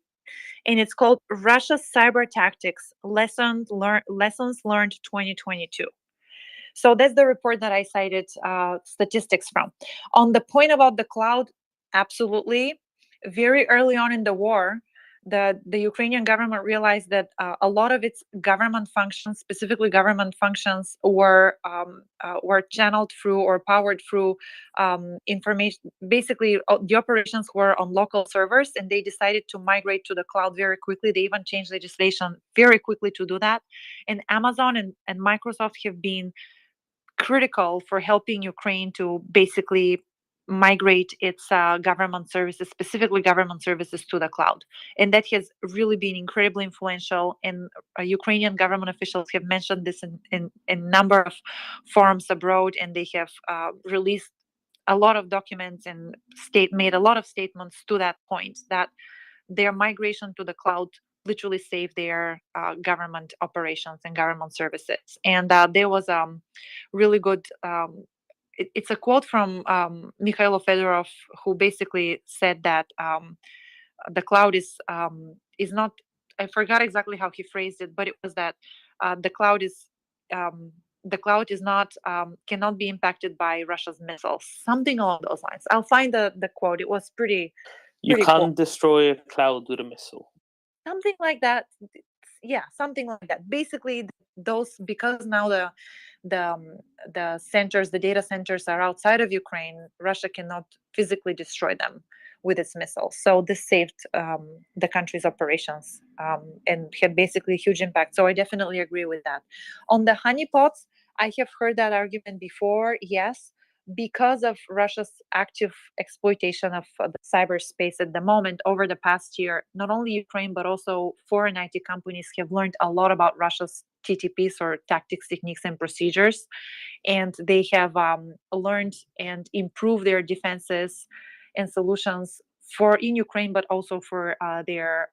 and it's called Russia's Cyber Tactics Lessons Learned 2022. So that's the report that I cited statistics from. On the point about the cloud, absolutely. Very early on in the war, the Ukrainian government realized that a lot of its government functions, specifically government functions, were channeled through or powered through information. Basically, the operations were on local servers, and they decided to migrate to the cloud very quickly. They even changed legislation very quickly to do that. And Amazon and Microsoft have been critical for helping Ukraine to basically migrate its government services, specifically government services, to the cloud. And that has really been incredibly influential. And Ukrainian government officials have mentioned this in a number of forums abroad, and they have released a lot of documents and made a lot of statements to that point, that their migration to the cloud literally saved their government operations and government services. And there was really good, it's a quote from Mikhailo Fedorov, who basically said that the cloud is not, I forgot exactly how he phrased it, but it was that the cloud is not cannot be impacted by Russia's missiles, something along those lines. I'll find the quote. It was pretty You can't cool. destroy a cloud with a missile. Something like that. Yeah, something like that. Basically, those, because now the centers, the data centers, are outside of Ukraine, Russia cannot physically destroy them with its missiles. So this saved the country's operations and had basically a huge impact. So I definitely agree with that. On the honeypots, I have heard that argument before. Yes, because of Russia's active exploitation of the cyberspace at the moment over the past year, not only Ukraine, but also foreign IT companies have learned a lot about Russia's TTPs, or tactics, techniques, and procedures. And they have learned and improved their defenses and solutions in Ukraine, but also for their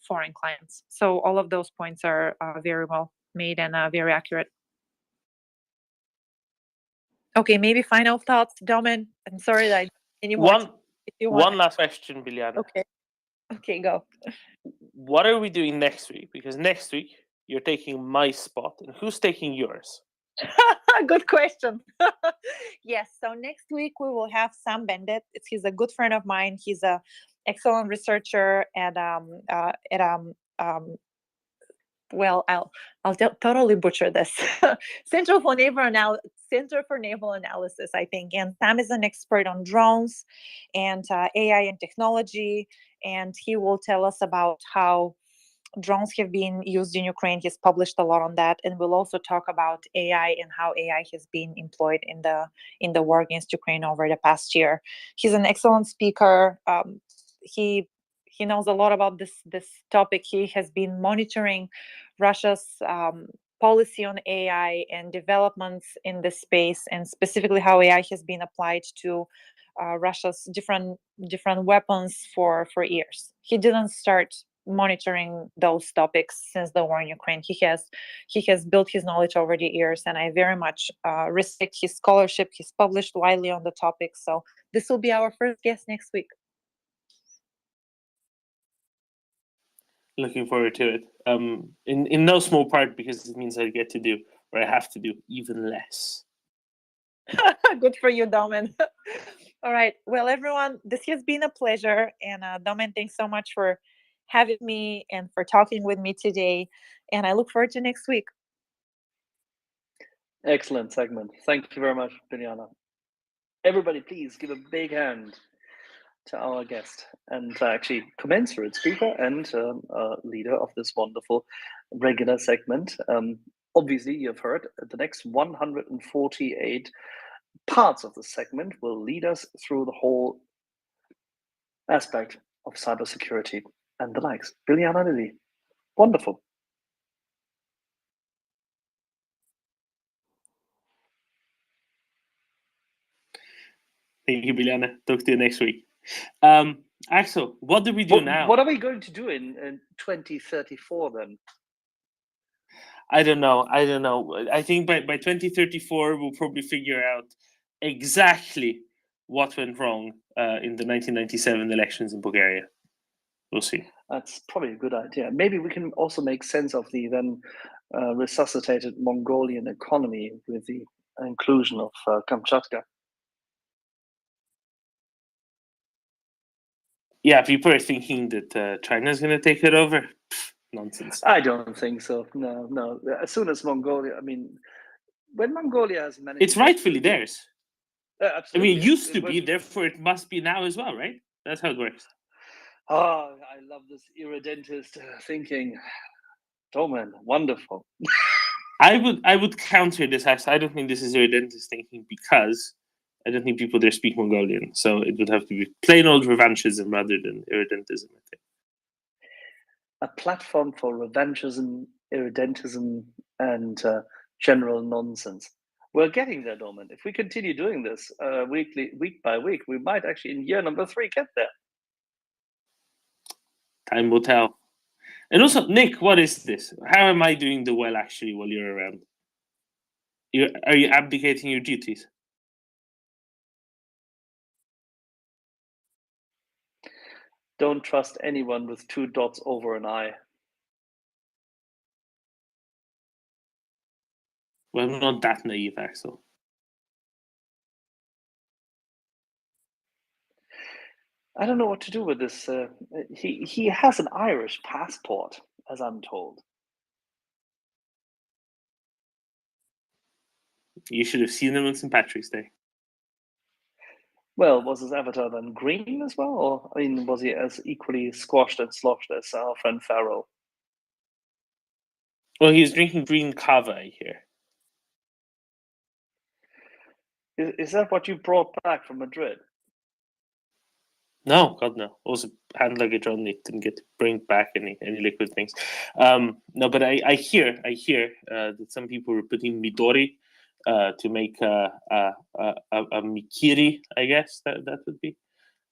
foreign clients. So all of those points are very well made and very accurate. Okay, maybe final thoughts, Domin. I'm sorry that I didn't one last question, Bilyana. Okay, go. What are we doing next week? Because next week you're taking my spot, and who's taking yours? Good question. Yes, so next week we will have Sam Bendit. He's a good friend of mine. He's a excellent researcher at well, I'll totally butcher this. Center for Naval Analysis, I think. And Sam is an expert on drones and AI and technology, and he will tell us about how drones have been used in Ukraine. He's published a lot on that, and we'll also talk about AI and how AI has been employed in the war against Ukraine over the past year. He's an excellent speaker. He knows a lot about this topic. He has been monitoring Russia's policy on AI and developments in this space, and specifically how AI has been applied to Russia's different weapons for years. He didn't start monitoring those topics since the war in Ukraine. He has built his knowledge over the years, and I very much respect his scholarship. He's published widely on the topic, so this will be our first guest next week. Looking forward to it. In no small part because it means I get to do, or I have to do, even less. Good for you, Domen. All right. Well, everyone, this has been a pleasure. And Domen, thanks so much for having me and for talking with me today. And I look forward to next week. Excellent segment. Thank you very much, Bilyana. Everybody, please give a big hand to our guest and actually commensurate speaker and leader of this wonderful regular segment. Obviously, you've heard the next 148 parts of the segment will lead us through the whole aspect of cybersecurity and the likes. Bilyana Lilly, wonderful. Thank you, Bilyana. Talk to you next week. Axel, what do we do now? What are we going to do in 2034 then? I don't know. I think by 2034, we'll probably figure out exactly what went wrong in the 1997 elections in Bulgaria. We'll see. That's probably a good idea. Maybe we can also make sense of the then resuscitated Mongolian economy with the inclusion of Kamchatka. Yeah, people are thinking that China's going to take it over. Pfft, nonsense. I don't think so. No. As soon as Mongolia, I mean, when Mongolia has managed, it's rightfully theirs. Absolutely. I mean, it used to be, therefore it must be now as well, right? That's how it works. Oh, I love this irredentist thinking. Domen, wonderful. I would counter this. I don't think this is irredentist thinking because I don't think people there speak Mongolian. So it would have to be plain old revanchism rather than irredentism, I think. A platform for revanchism, irredentism, and general nonsense. We're getting there, Domen. If we continue doing this week by week, we might actually in year number 3 get there. Time will tell. And also, Nick, what is this? How am I doing the well actually while you're around? Are you abdicating your duties? Don't trust anyone with 2 dots over an I. Well, I'm not that naive, Axel. I don't know what to do with this. He has an Irish passport, as I'm told. You should have seen him on St. Patrick's Day. Well, was his avatar then green as well? Or, I mean, was he as equally squashed and sloshed as our friend Farrell? Well, he was drinking green kava, I hear. Is that what you brought back from Madrid? No, God no. Also, hand luggage only. Didn't get to bring back any liquid things. No, but I hear that some people were putting midori to make a mikiri. I guess that would be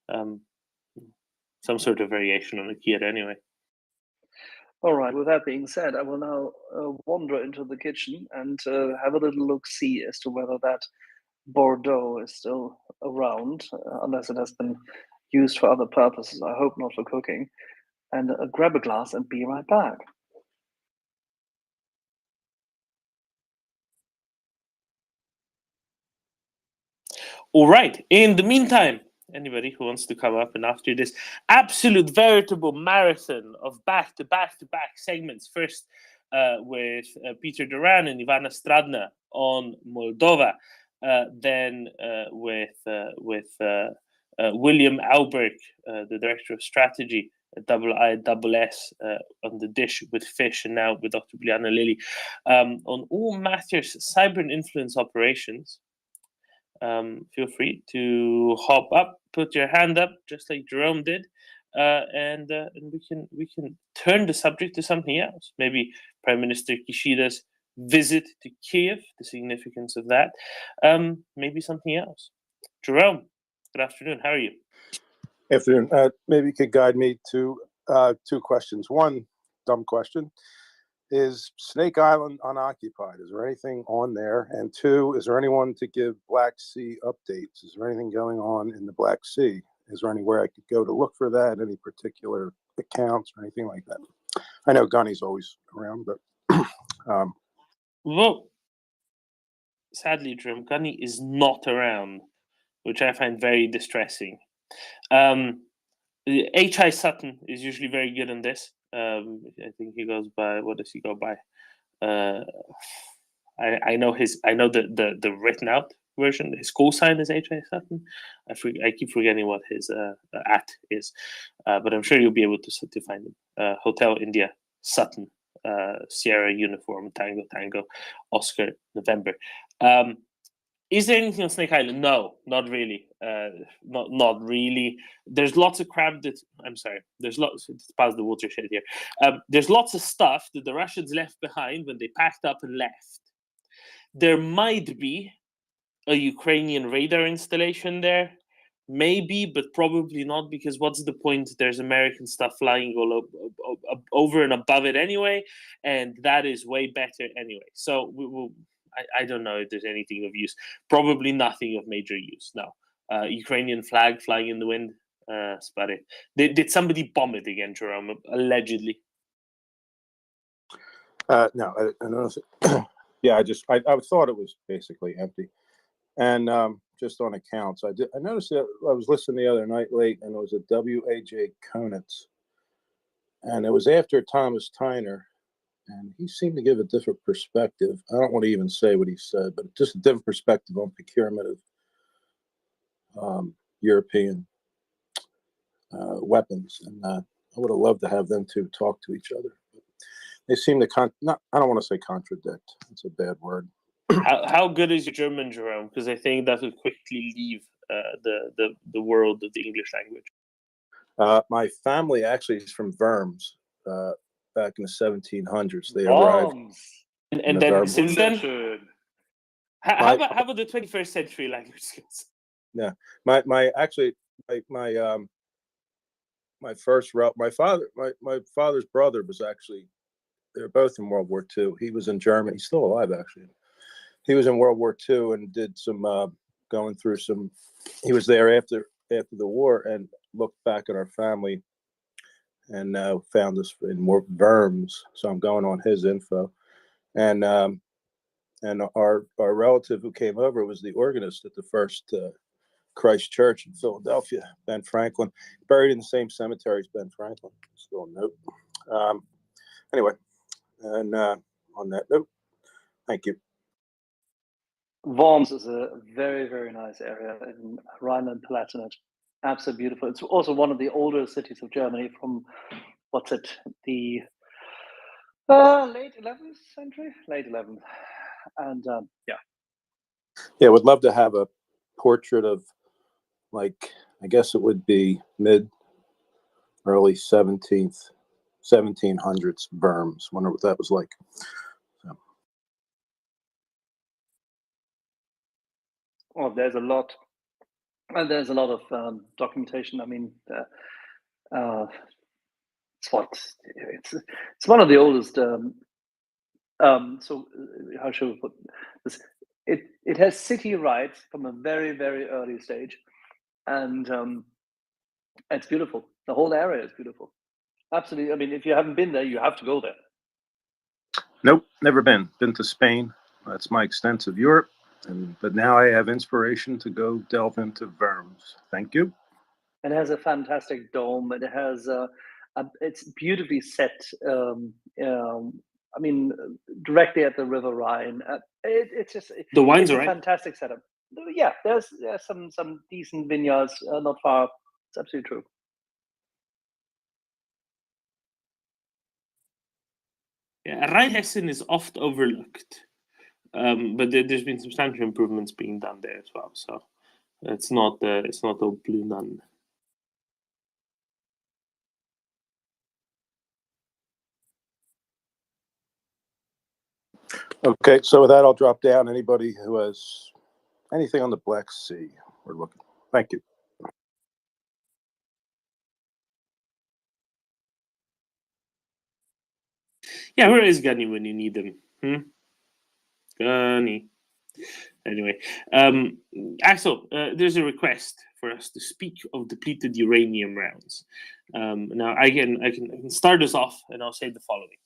some sort of variation on a kir anyway. All right. With that being said, I will now wander into the kitchen and have a little look-see as to whether that Bordeaux is still around, unless it has been used for other purposes. I hope not for cooking. And grab a glass and be right back. All right. In the meantime, anybody who wants to come up and after this absolute veritable marathon of back-to-back segments, first with Peter Duran and Ivana Stradna on Moldova, then with William Alberg, the Director of Strategy at IISS on the dish with fish, and now with Dr. Bilyana Lilly on all matters cyber and influence operations. Feel free to hop up, put your hand up, just like Jerome did, and we can turn the subject to something else. Maybe Prime Minister Kishida's visit to Kiev, the significance of that. Maybe something else. Jerome, good afternoon. How are you? Afternoon. Maybe you could guide me to two questions. One dumb question. Is Snake Island unoccupied? Is there anything on there? And two, is there anyone to give Black Sea updates? Is there anything going on in the Black Sea? Is there anywhere I could go to look for that? Any particular accounts or anything like that? I know Gunny's always around, but Well, sadly, Jerome, Gunny is not around, which I find very distressing. H.I. Sutton is usually very good in this. I think he goes by, what does he go by? I know the written out version. His call sign is H.I. Sutton. I keep forgetting what his at is, but I'm sure you'll be able to find him. Hotel India Sutton, Sierra Uniform Tango Oscar November. Is there anything on Snake Island? No, not really. Not really. There's lots of crab that there's lots. It's past the watershed here. There's lots of stuff that the Russians left behind when they packed up and left. There might be a Ukrainian radar installation there, maybe, but probably not, because what's the point? There's American stuff flying all over and above it anyway, and that is way better anyway. So we will. I don't know if there's anything of use. Probably nothing of major use. No. Ukrainian flag flying in the wind. That's about it. Did somebody bomb it again, Jerome? Allegedly. no, I noticed it. Yeah, I thought it was basically empty. And just on accounts, I noticed that I was listening the other night late, and it was a W.A.J. Konitz, and it was after Thomas Tyner. And he seemed to give a different perspective. I don't want to even say what he said, but just a different perspective on procurement of European weapons. And I would have loved to have them two talk to each other. But they seem to I don't want to say contradict. It's a bad word. How good is your German, Jerome? Because I think that would quickly leave the world of the English language. My family actually is from Worms. Back in the 1700s, they arrived. And then since then, how about the 21st century language skills? Yeah, my father's brother was actually, they were both in World War II. He was in Germany. He's still alive, actually. He was in World War II and did some going through some. He was there after the war and looked back at our family and found us in Worms. So I'm going on his info, and our relative who came over was the organist at the first Christ Church in Philadelphia, Ben Franklin, buried in the same cemetery as Ben Franklin. Still a note. Anyway, and on that note, thank you. Worms is a very, very nice area in Rhineland-Palatinate. Absolutely beautiful. It's also one of the older cities of Germany from, the late 11th century? Late 11th. And Yeah, would love to have a portrait of, like, I guess it would be early 1700s Worms. Wonder what that was like. So. Well, there's a lot. And there's a lot of documentation. I mean, it's one of the oldest. So how should we put this? It has city rights from a very, very early stage, and it's beautiful. The whole area is beautiful. Absolutely. I mean, if you haven't been there, you have to go there. Nope, never been. Been to Spain. That's my extensive Europe. But now I have inspiration to go delve into Worms. Thank you. It has a fantastic dome. It has it's beautifully set. I mean, directly at the River Rhine. It's just the wines it's are a fantastic setup. Yeah, there's some decent vineyards not far. It's absolutely true. Yeah, Rheinhessen is oft overlooked, but there's been substantial improvements being done there as well. So it's not all blue none. Okay, so with that, I'll drop down. Anybody who has anything on the Black Sea, we're looking. Thank you. Yeah, where is Gunny when you need him? Gunny. Anyway, Axel, there's a request for us to speak of depleted uranium rounds. Now, I can start us off, and I'll say the following.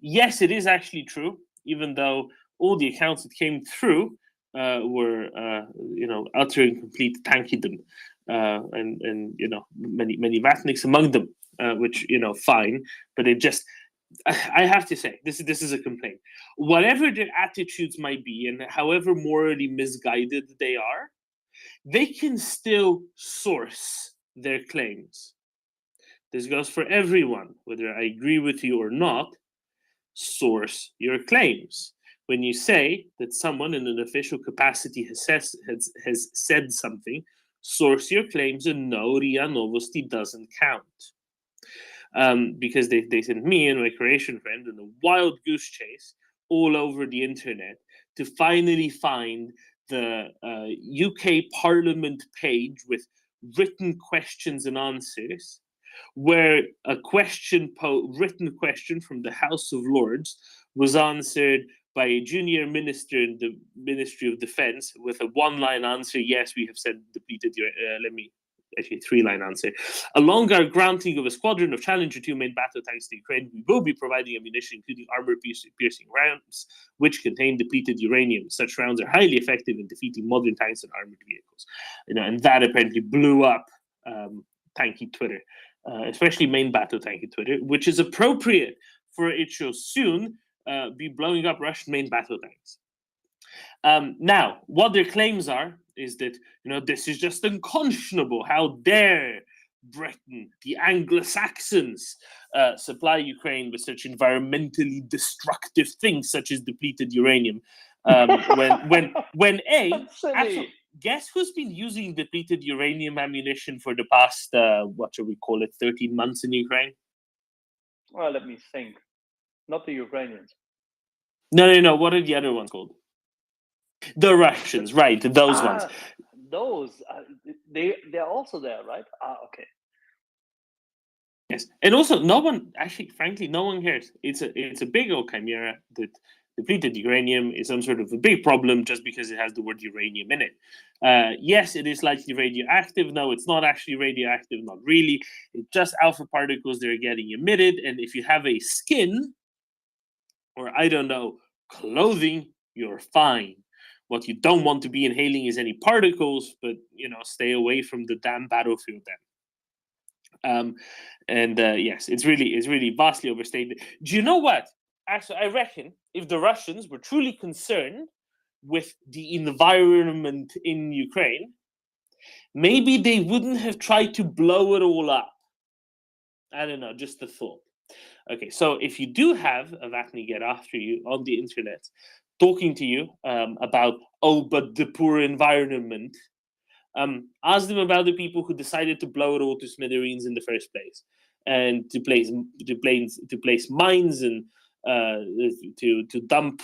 Yes, it is actually true, even though all the accounts that came through were, utter and complete tankydom, and many Vatniks among them, which fine, but it just. I have to say, this is a complaint. Whatever their attitudes might be, and however morally misguided they are, they can still source their claims. This goes for everyone, whether I agree with you or not. Source your claims. When you say that someone in an official capacity has said something, source your claims, and no, RIA Novosti doesn't count. Because they sent me and my Croatian friend on a wild goose chase all over the internet to finally find the UK Parliament page with written questions and answers, where a written question from the House of Lords was answered by a junior minister in the Ministry of Defense with a one-line answer: yes, we have said depleted your actually three-line answer. Along our granting of a squadron of Challenger 2 main battle tanks to Ukraine, we will be providing ammunition, including armor-piercing rounds, which contain depleted uranium. Such rounds are highly effective in defeating modern tanks and armored vehicles. And that apparently blew up tanky Twitter, especially main battle tanky Twitter, which is appropriate for it shall soon be blowing up Russian main battle tanks. Now, what their claims are is that this is just unconscionable. How dare Britain, the Anglo-Saxons, supply Ukraine with such environmentally destructive things such as depleted uranium? When Axel, guess who's been using depleted uranium ammunition for the past 13 months in Ukraine? Well, let me think. Not the Ukrainians. No. What are the other ones called? The Russians, right? Those ones. Those they're also there, right? Okay. Yes, and also no one cares. It's a big old chimera that depleted uranium is some sort of a big problem just because it has the word uranium in it. Yes, it is likely radioactive. No, it's not actually radioactive. Not really. It's just alpha particles that are getting emitted. And if you have a skin, or I don't know, clothing, you're fine. What you don't want to be inhaling is any particles, but stay away from the damn battlefield then. Yes, it's really vastly overstated. Do you know what? Actually, I reckon if the Russians were truly concerned with the environment in Ukraine, maybe they wouldn't have tried to blow it all up. I don't know, just a thought. Okay, so if you do have a Vatni get after you on the internet, talking to you about, but the poor environment, ask them about the people who decided to blow it all to smithereens in the first place, and to place mines and to dump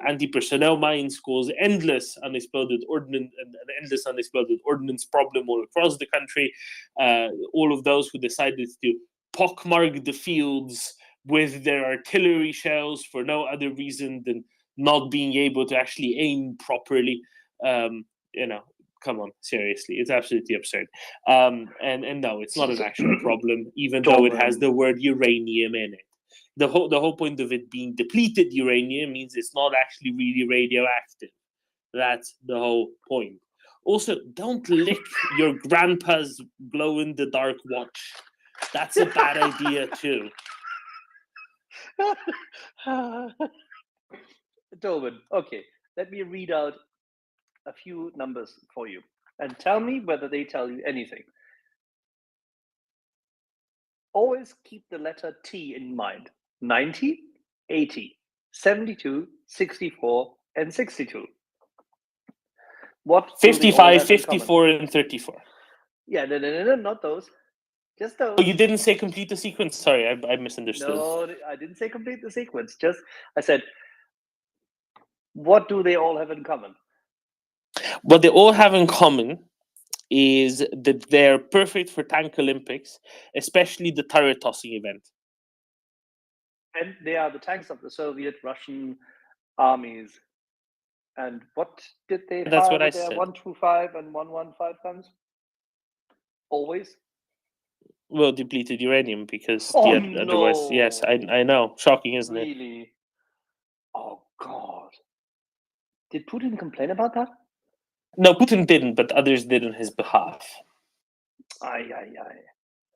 anti-personnel mines, cause endless unexploded ordnance problem all across the country. All of those who decided to pockmark the fields with their artillery shells for no other reason than not being able to actually aim properly. Come on, seriously, it's absolutely absurd. And no, it's not an actual problem, even though it has the word uranium in it. The whole point of it being depleted uranium means it's not actually really radioactive. That's the whole point. Also, don't lick your grandpa's glow-in-the-dark watch. That's a bad idea too. Tobin, okay, let me read out a few numbers for you and tell me whether they tell you anything. Always keep the letter T in mind. 90, 80, 72, 64, and 62. What 55, 54, and 34. Yeah, no, not those. Just those. Oh, you didn't say complete the sequence? Sorry, I misunderstood. No, I didn't say complete the sequence. Just, I said, what do they all have in common? What they all have in common is that they're perfect for Tank Olympics, especially the turret tossing event. And they are the tanks of the Soviet Russian armies. And what did they That's fire what I with their said. 125 and 115 guns? Always. Well, depleted uranium, because Oh, otherwise, yes, I no. know. Shocking, isn't it? Really? Oh God. Did Putin complain about that? No, Putin didn't, but others did on his behalf. Aye, aye, aye.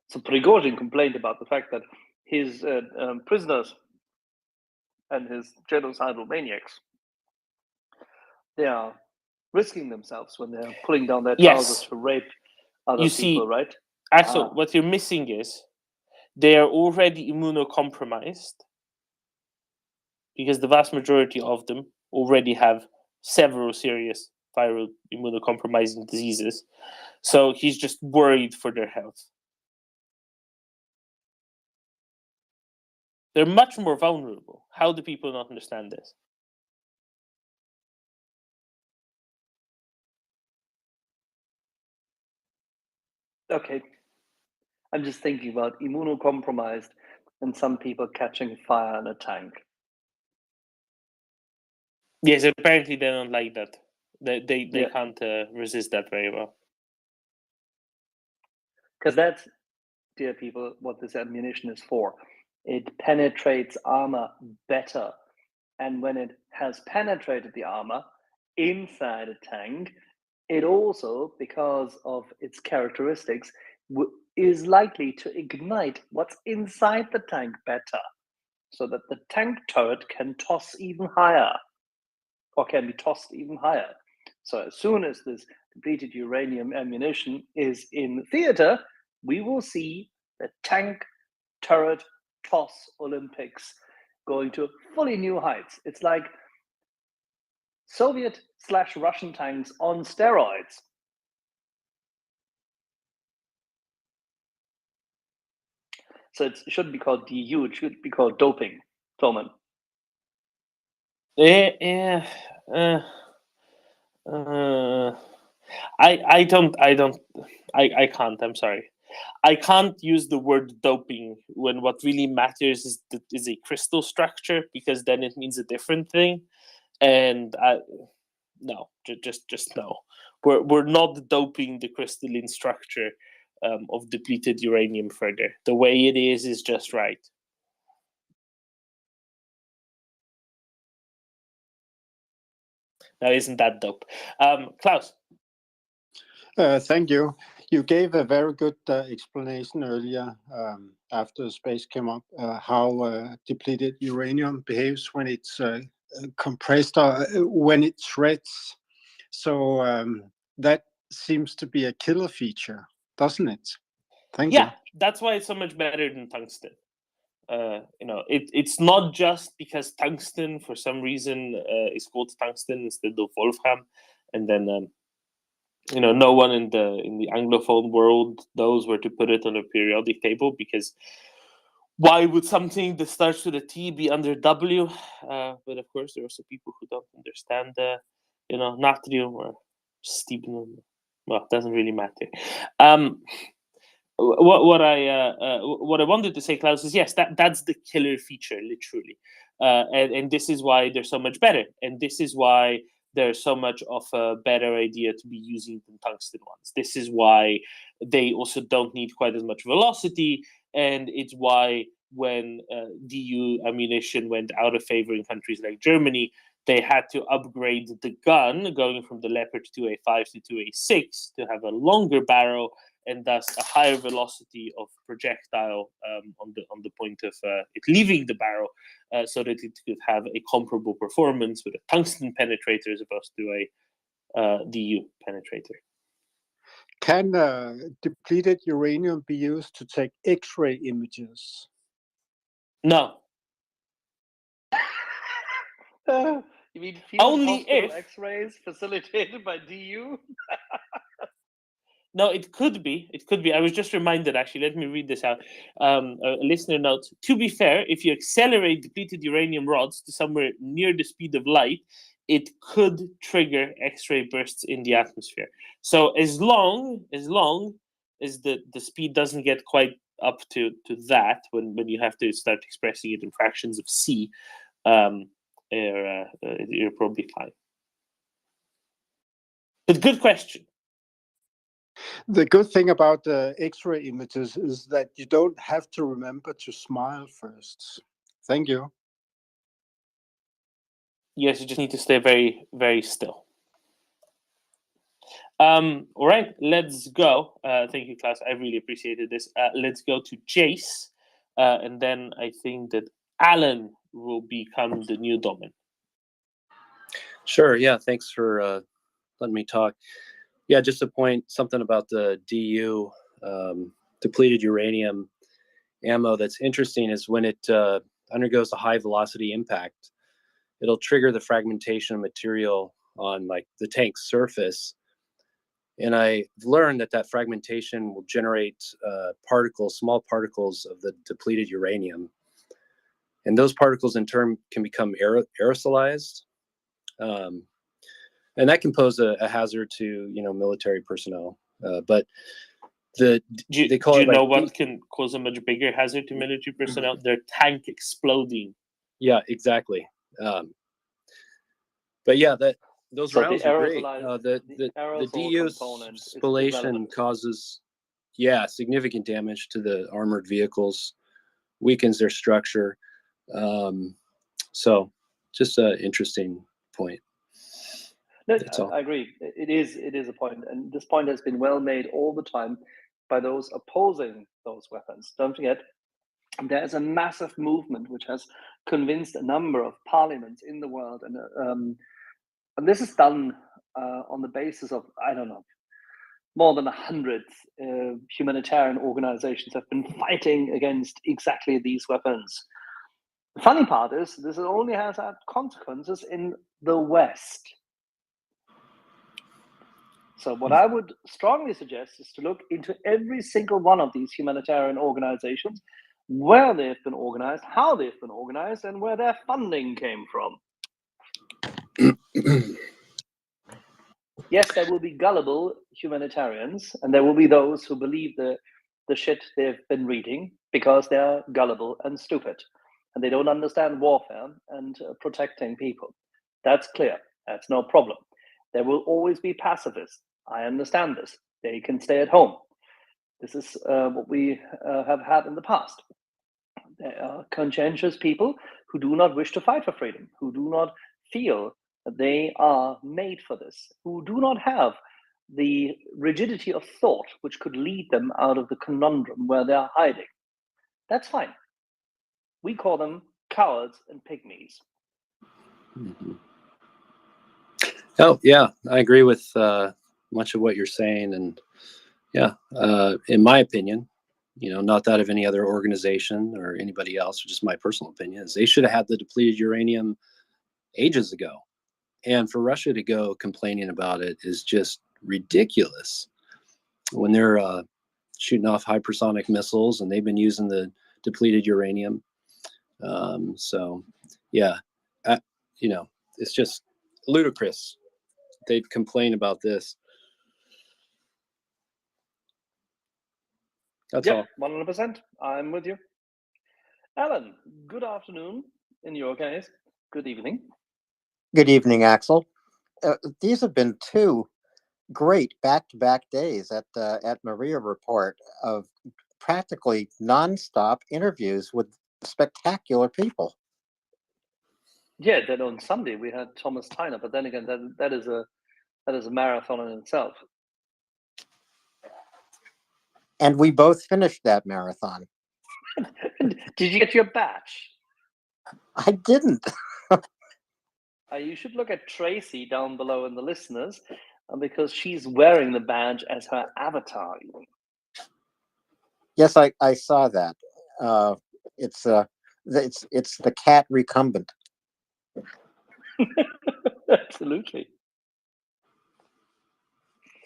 So Prigozhin complained about the fact that his prisoners and his genocidal maniacs, they are risking themselves when they're pulling down their trousers Yes. to rape other You people, see, right? Axel, Ah. what you're missing is they are already immunocompromised, because the vast majority of them already have several serious viral immunocompromising diseases. So he's just worried for their health. They're much more vulnerable. How do people not understand this? Okay. I'm just thinking about immunocompromised and some people catching fire in a tank. Yes, apparently they don't like that. They Yeah. can't resist that very well. Because that's, dear people, what this ammunition is for. It penetrates armor better. And when it has penetrated the armor inside a tank, it also, because of its characteristics, is likely to ignite what's inside the tank better, so that the tank turret can toss even higher, or can be tossed even higher. So as soon as this depleted uranium ammunition is in theater, we will see the tank turret toss Olympics going to fully new heights. It's like Soviet/Russian tanks on steroids. So it shouldn't be called DU, it should be called doping, Thoman. Yeah. I can't. I'm sorry. I can't use the word doping when what really matters is a crystal structure, because then it means a different thing. And no, just no. We're not doping the crystalline structure of depleted uranium further. The way it is just right. Now, isn't that dope? Klaus. Thank you. You gave a very good explanation earlier after the space came up, how depleted uranium behaves when it's compressed or when it shreds. So that seems to be a killer feature, doesn't it? Thank you. Yeah, that's why it's so much better than tungsten. It's not just because tungsten, for some reason, is called tungsten instead of wolfram, and then no one in the Anglophone world knows where to put it on a periodic table, because why would something that starts with a T be under W? But of course, there are also people who don't understand, natrium or stibnum. Well, it doesn't really matter. What I wanted to say, Klaus, is yes, that's the killer feature, literally, and this is why they're so much better, and this is why they're so much of a better idea to be using than tungsten ones. This is why they also don't need quite as much velocity, and it's why when DU ammunition went out of favor in countries like Germany, they had to upgrade the gun, going from the Leopard 2A5 to 2A6 to have a longer barrel and thus a higher velocity of projectile on the point of it leaving the barrel, so that it could have a comparable performance with a tungsten penetrator as opposed to a DU penetrator. Can depleted uranium be used to take X-ray images? No. You mean field Only hospital if X-rays facilitated by DU? No, it could be. It could be. I was just reminded, actually. Let me read this out. A listener notes, to be fair, if you accelerate depleted uranium rods to somewhere near the speed of light, it could trigger X-ray bursts in the atmosphere. So as long as the speed doesn't get quite up to that, when you have to start expressing it in fractions of c, you're probably fine. But good question. The good thing about the X-ray images is that you don't have to remember to smile first. Thank you. Yes, you just need to stay very, very still. All right, let's go. Thank you, Klaus. I really appreciated this. Let's go to Jace, and then I think that Alan will become the new domin. Sure. Yeah. Thanks for letting me talk. Yeah, just to point something about the DU depleted uranium ammo that's interesting is when it undergoes a high velocity impact, it'll trigger the fragmentation of material on like the tank's surface. And I've learned that fragmentation will generate small particles of the depleted uranium. And those particles in turn can become aerosolized. And that can pose a hazard to, military personnel. But they call do it you know like, what can cause a much bigger hazard to military personnel? Their tank exploding. Yeah, exactly. But yeah, those So rounds the are great. aerosolized, The aerosol DU component is spallation irrelevant. causes, significant damage to the armored vehicles, weakens their structure. So just an interesting point. No, That's all. I agree. It is a point, and this point has been well made all the time by those opposing those weapons. Don't forget, there's a massive movement which has convinced a number of parliaments in the world, and this is done on the basis of, I don't know, more than 100 humanitarian organizations have been fighting against exactly these weapons. The funny part is this only has had consequences in the West. So what I would strongly suggest is to look into every single one of these humanitarian organizations, where they've been organized, how they've been organized, and where their funding came from. Yes, there will be gullible humanitarians, and there will be those who believe the shit they've been reading because they're gullible and stupid, and they don't understand warfare and protecting people. That's clear. That's no problem. There will always be pacifists. I understand this. They can stay at home. This is what we have had in the past. There are conscientious people who do not wish to fight for freedom, who do not feel that they are made for this, who do not have the rigidity of thought which could lead them out of the conundrum where they're hiding. That's fine. We call them cowards and pygmies. Mm-hmm. Oh, yeah, I agree with much of what you're saying. And yeah, in my opinion, not that of any other organization or anybody else, just my personal opinion, is they should have had the depleted uranium ages ago. And for Russia to go complaining about it is just ridiculous when they're shooting off hypersonic missiles and they've been using the depleted uranium. So, yeah, it's just ludicrous. They'd complain about this. That's all. 100%. I'm with you. Alan, good afternoon in your case. Good evening. Good evening, Axel. These have been two great back-to-back days at MriyaReport of practically nonstop interviews with spectacular people. Yeah, then on Sunday we had Thomas Tyner, but then again, that is a marathon in itself. And we both finished that marathon. Did you get your badge? I didn't. You should look at Tracy down below in the listeners, because she's wearing the badge as her avatar. Yes, I saw that. It's the cat recumbent. Absolutely.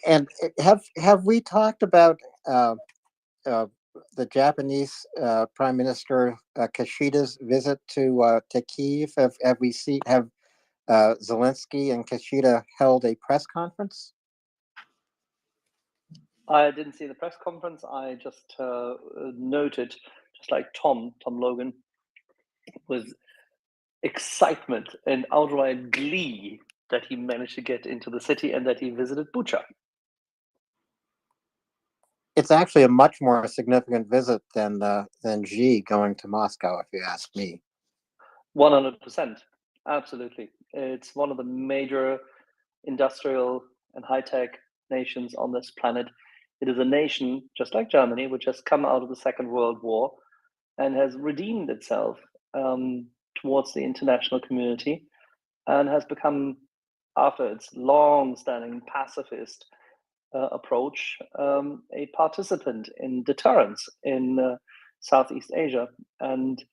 And have we talked about the Japanese Prime Minister Kishida's visit to Kyiv? Have Zelensky and Kishida held a press conference? I didn't see the press conference. I just noted, just like Tom Logan, with excitement and outright glee that he managed to get into the city and that he visited Bucha. It's actually a much more significant visit than Xi going to Moscow, if you ask me. 100%, absolutely. It's one of the major industrial and high-tech nations on this planet. It is a nation, just like Germany, which has come out of the Second World War and has redeemed itself towards the international community and has become, after its long-standing pacifist approach, a participant in deterrence in Southeast Asia. And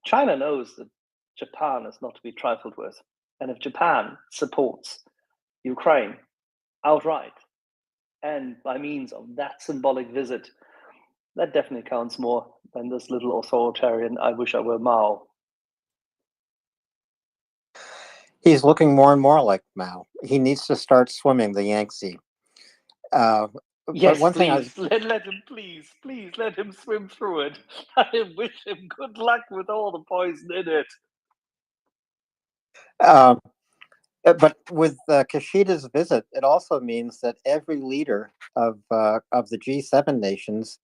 China knows that Japan is not to be trifled with. And if Japan supports Ukraine outright and by means of that symbolic visit, that definitely counts more than this little authoritarian, I wish I were Mao. He's looking more and more like Mao. He needs to start swimming the Yangtze. Yes, but one please, thing let him, please let him swim through it. I wish him good luck with all the poison in it. But with Kishida's visit, it also means that every leader of the G7 nations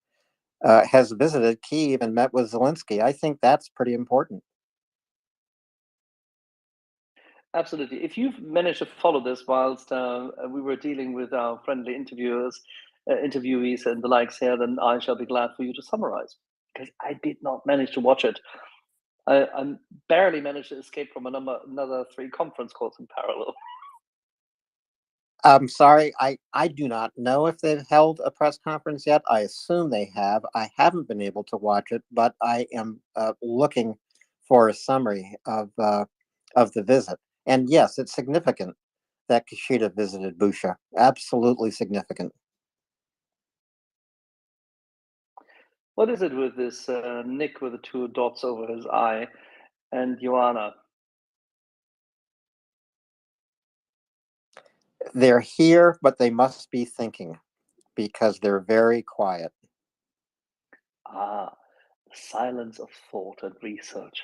has visited Kyiv and met with Zelensky. I think that's pretty important. Absolutely. If you've managed to follow this whilst we were dealing with our friendly interviewees and the likes here, then I shall be glad for you to summarize, because I did not manage to watch it. I barely managed to escape from another 3 conference calls in parallel. I'm sorry, I do not know if they've held a press conference yet. I assume they have. I haven't been able to watch it, but I am looking for a summary of the visit. And yes, it's significant that Kishida visited Bucha. Absolutely significant. What is it with this Nick with the 2 dots over his eye and Joanna? They're here, but they must be thinking because they're very quiet. Ah, the silence of thought and research.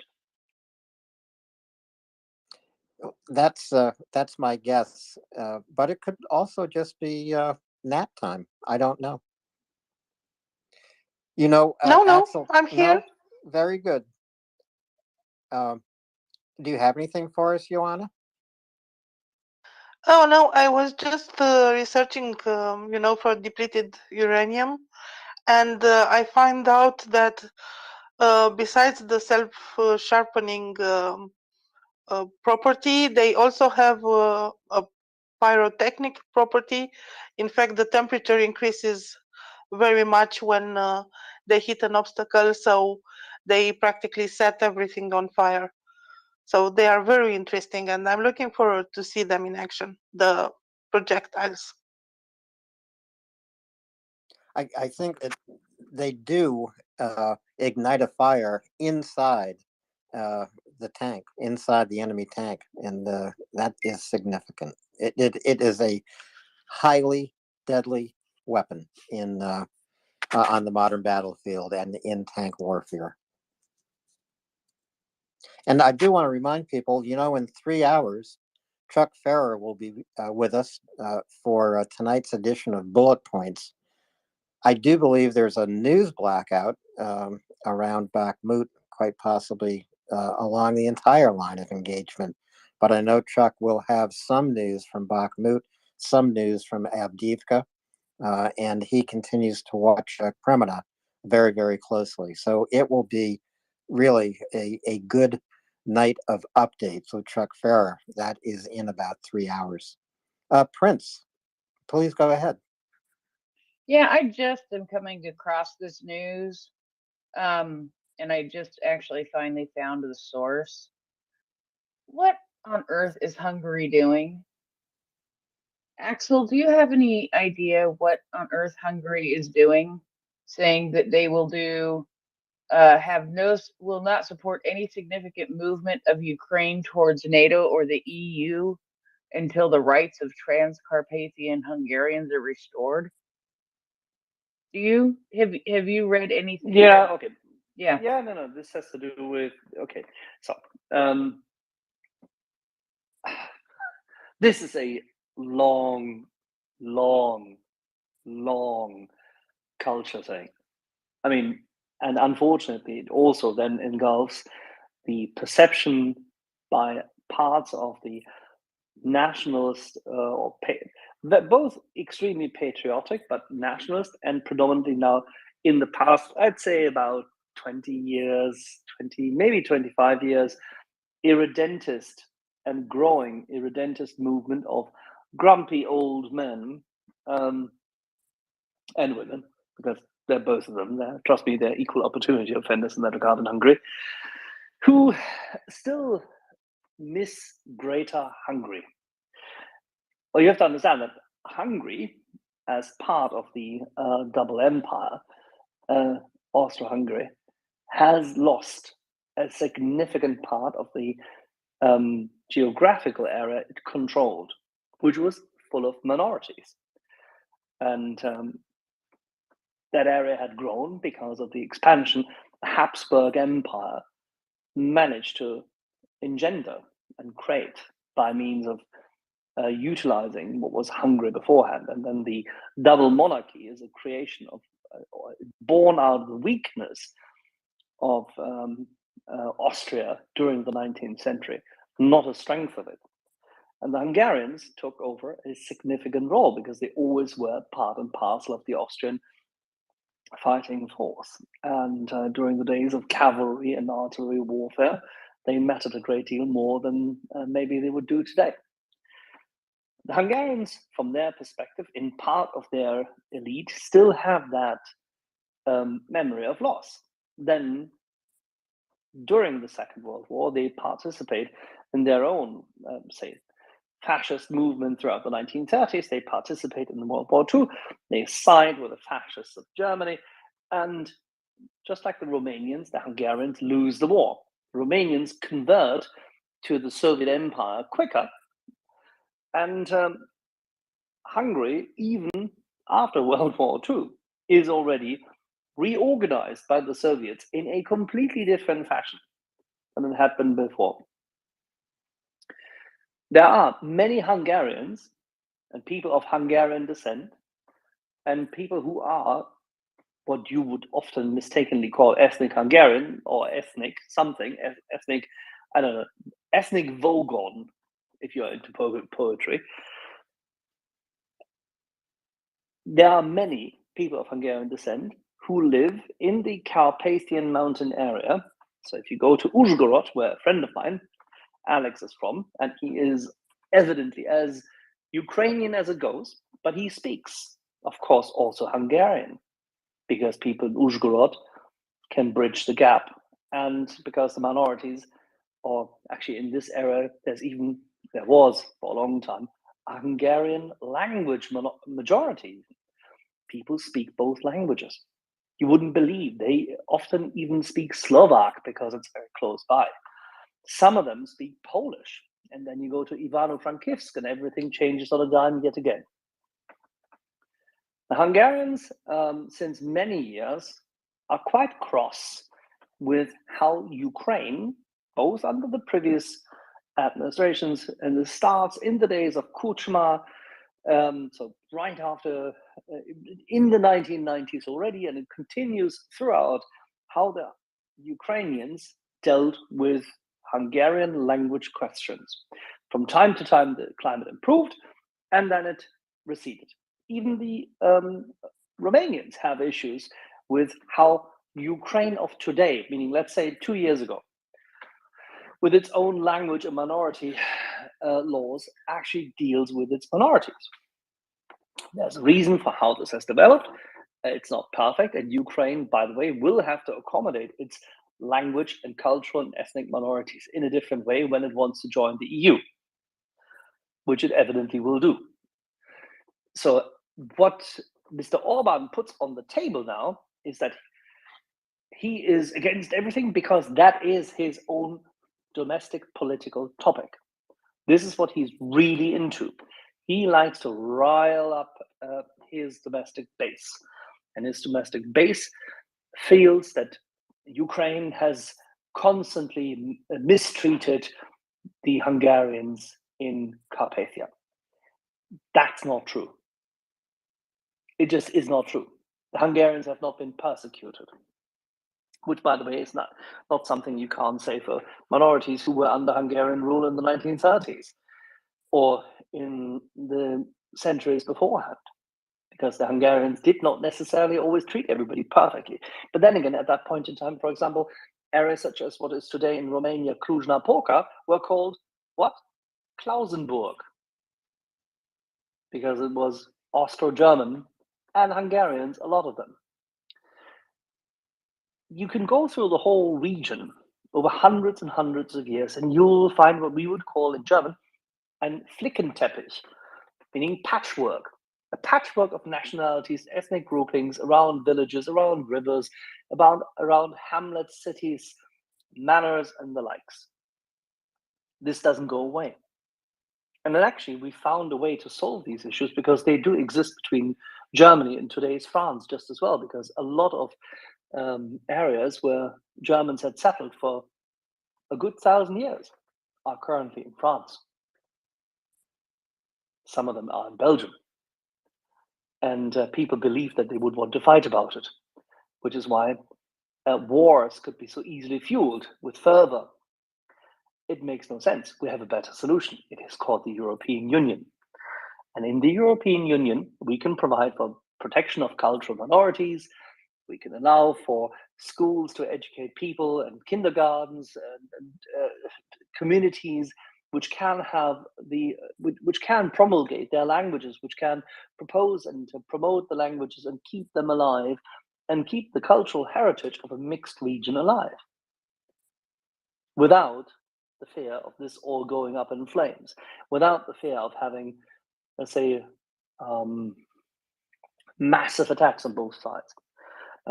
That's my guess, but it could also just be nap time. I don't know. No, Axel, I'm here. no, very good. Do you have anything for us, Joanna? Oh no, I was just researching, for depleted uranium, and I find out that besides the self-sharpening property, they also have a pyrotechnic property. In fact, the temperature increases very much when they hit an obstacle, so they practically set everything on fire. So they are very interesting, and I'm looking forward to see them in action, the projectiles. I think they do ignite a fire inside the tank, inside the enemy tank, and that is significant. It is a highly deadly weapon in on the modern battlefield and in tank warfare. And I do want to remind people, in 3 hours, Chuck Ferrer will be with us for tonight's edition of Bullet Points. I do believe there's a news blackout around Bakhmut, quite possibly along the entire line of engagement. But I know Chuck will have some news from Bakhmut, some news from Avdiivka, and he continues to watch Kremina very, very closely. So it will be really a good night of updates with Chuck Ferrer. That is in about 3 hours. Prince, please go ahead. Yeah, I just am coming across this news, and I just actually finally found the source. What on earth is Hungary doing? Axel, do you have any idea what on earth Hungary is doing? Saying that they will will not support any significant movement of Ukraine towards NATO or the EU until the rights of Transcarpathian Hungarians are restored. Do you have you read anything? Yeah. Okay. Yeah. Yeah. No. This has to do with. Okay. So, this is a long, long, long culture thing. I mean, and unfortunately, it also then engulfs the perception by parts of the nationalist both extremely patriotic but nationalist, and predominantly now in the past, I'd say about 20 years, 20 maybe 25 years, irredentist and growing irredentist movement of grumpy old men and women, because they're both of them. Trust me, they're equal opportunity offenders in that regard in Hungary, who still miss Greater Hungary. Well, you have to understand that Hungary, as part of the double empire, Austro-Hungary, has lost a significant part of the geographical area it controlled, which was full of minorities. And that area had grown because of the expansion the Habsburg Empire managed to engender and create by means of utilizing what was Hungary beforehand. And then the double monarchy is a creation of, born out of the weakness of Austria during the 19th century, not a strength of it. And the Hungarians took over a significant role because they always were part and parcel of the Austrian fighting force. And during the days of cavalry and artillery warfare, they mattered a great deal more than maybe they would do today. The Hungarians, from their perspective, in part of their elite, still have that memory of loss. Then, during the Second World War, they participate in their own, say, fascist movement throughout the 1930s. They participate in the World War II. They side with the fascists of Germany. And just like the Romanians, the Hungarians lose the war. The Romanians convert to the Soviet Empire quicker. And Hungary, even after World War II, is already reorganized by the Soviets in a completely different fashion than it had been before. There are many Hungarians and people of Hungarian descent and people who are what you would often mistakenly call ethnic Hungarian or ethnic something, ethnic, I don't know, ethnic Vogon, if you're into poetry. There are many people of Hungarian descent who live in the Carpathian mountain area. So if you go to Uzhgorod, where a friend of mine, Alex, is from, and he is evidently as Ukrainian as it goes, but he speaks, of course, also Hungarian, because people in Uzhgorod can bridge the gap. And because the minorities, or actually in this area, there was for a long time, a Hungarian language majority. People speak both languages. You wouldn't believe, they often even speak Slovak because it's very close by. Some of them speak Polish. And then you go to Ivano-Frankivsk and everything changes on a dime yet again. The Hungarians, since many years, are quite cross with how Ukraine, both under the previous administrations and the starts in the days of Kuchma, so right after, in the 1990s already, and it continues throughout, how the Ukrainians dealt with Hungarian language questions. From time to time, the climate improved, and then it receded. Even the Romanians have issues with how Ukraine of today, meaning let's say 2 years ago, with its own language and minority laws, actually deals with its minorities. There's a reason for how this has developed. It's not perfect, and Ukraine, by the way, will have to accommodate its language and cultural and ethnic minorities in a different way when it wants to join the EU, which it evidently will do. So what Mr. Orban puts on the table now is that he is against everything because that is his own domestic political topic. This is what he's really into. He likes to rile up his domestic base. and his domestic base feels that Ukraine has constantly mistreated the Hungarians in Carpathia. That's not true. It just is not true. The Hungarians have not been persecuted, which, by the way, is not something you can't say for minorities who were under Hungarian rule in the 1930s or in the centuries beforehand, because the Hungarians did not necessarily always treat everybody perfectly. But then again, at that point in time, for example, areas such as what is today in Romania, Cluj-Napoca, were called what? Klausenburg, because it was Austro-German and Hungarians, a lot of them. You can go through the whole region over hundreds and hundreds of years, and you'll find what we would call in German ein Flickenteppich, meaning patchwork. A patchwork of nationalities, ethnic groupings around villages, around rivers, around hamlets, cities, manors, and the likes. This doesn't go away. And then actually, we found a way to solve these issues because they do exist between Germany and today's France just as well, because a lot of areas where Germans had settled for a good 1,000 years are currently in France. Some of them are in Belgium. And people believe that they would want to fight about it, which is why wars could be so easily fueled with fervor. It makes no sense. We have a better solution. It is called the European Union. And in the European Union, we can provide for protection of cultural minorities. We can allow for schools to educate people and kindergartens and communities which can promulgate their languages, which can propose and to promote the languages and keep them alive and keep the cultural heritage of a mixed region alive without the fear of this all going up in flames, without the fear of having, let's say, massive attacks on both sides.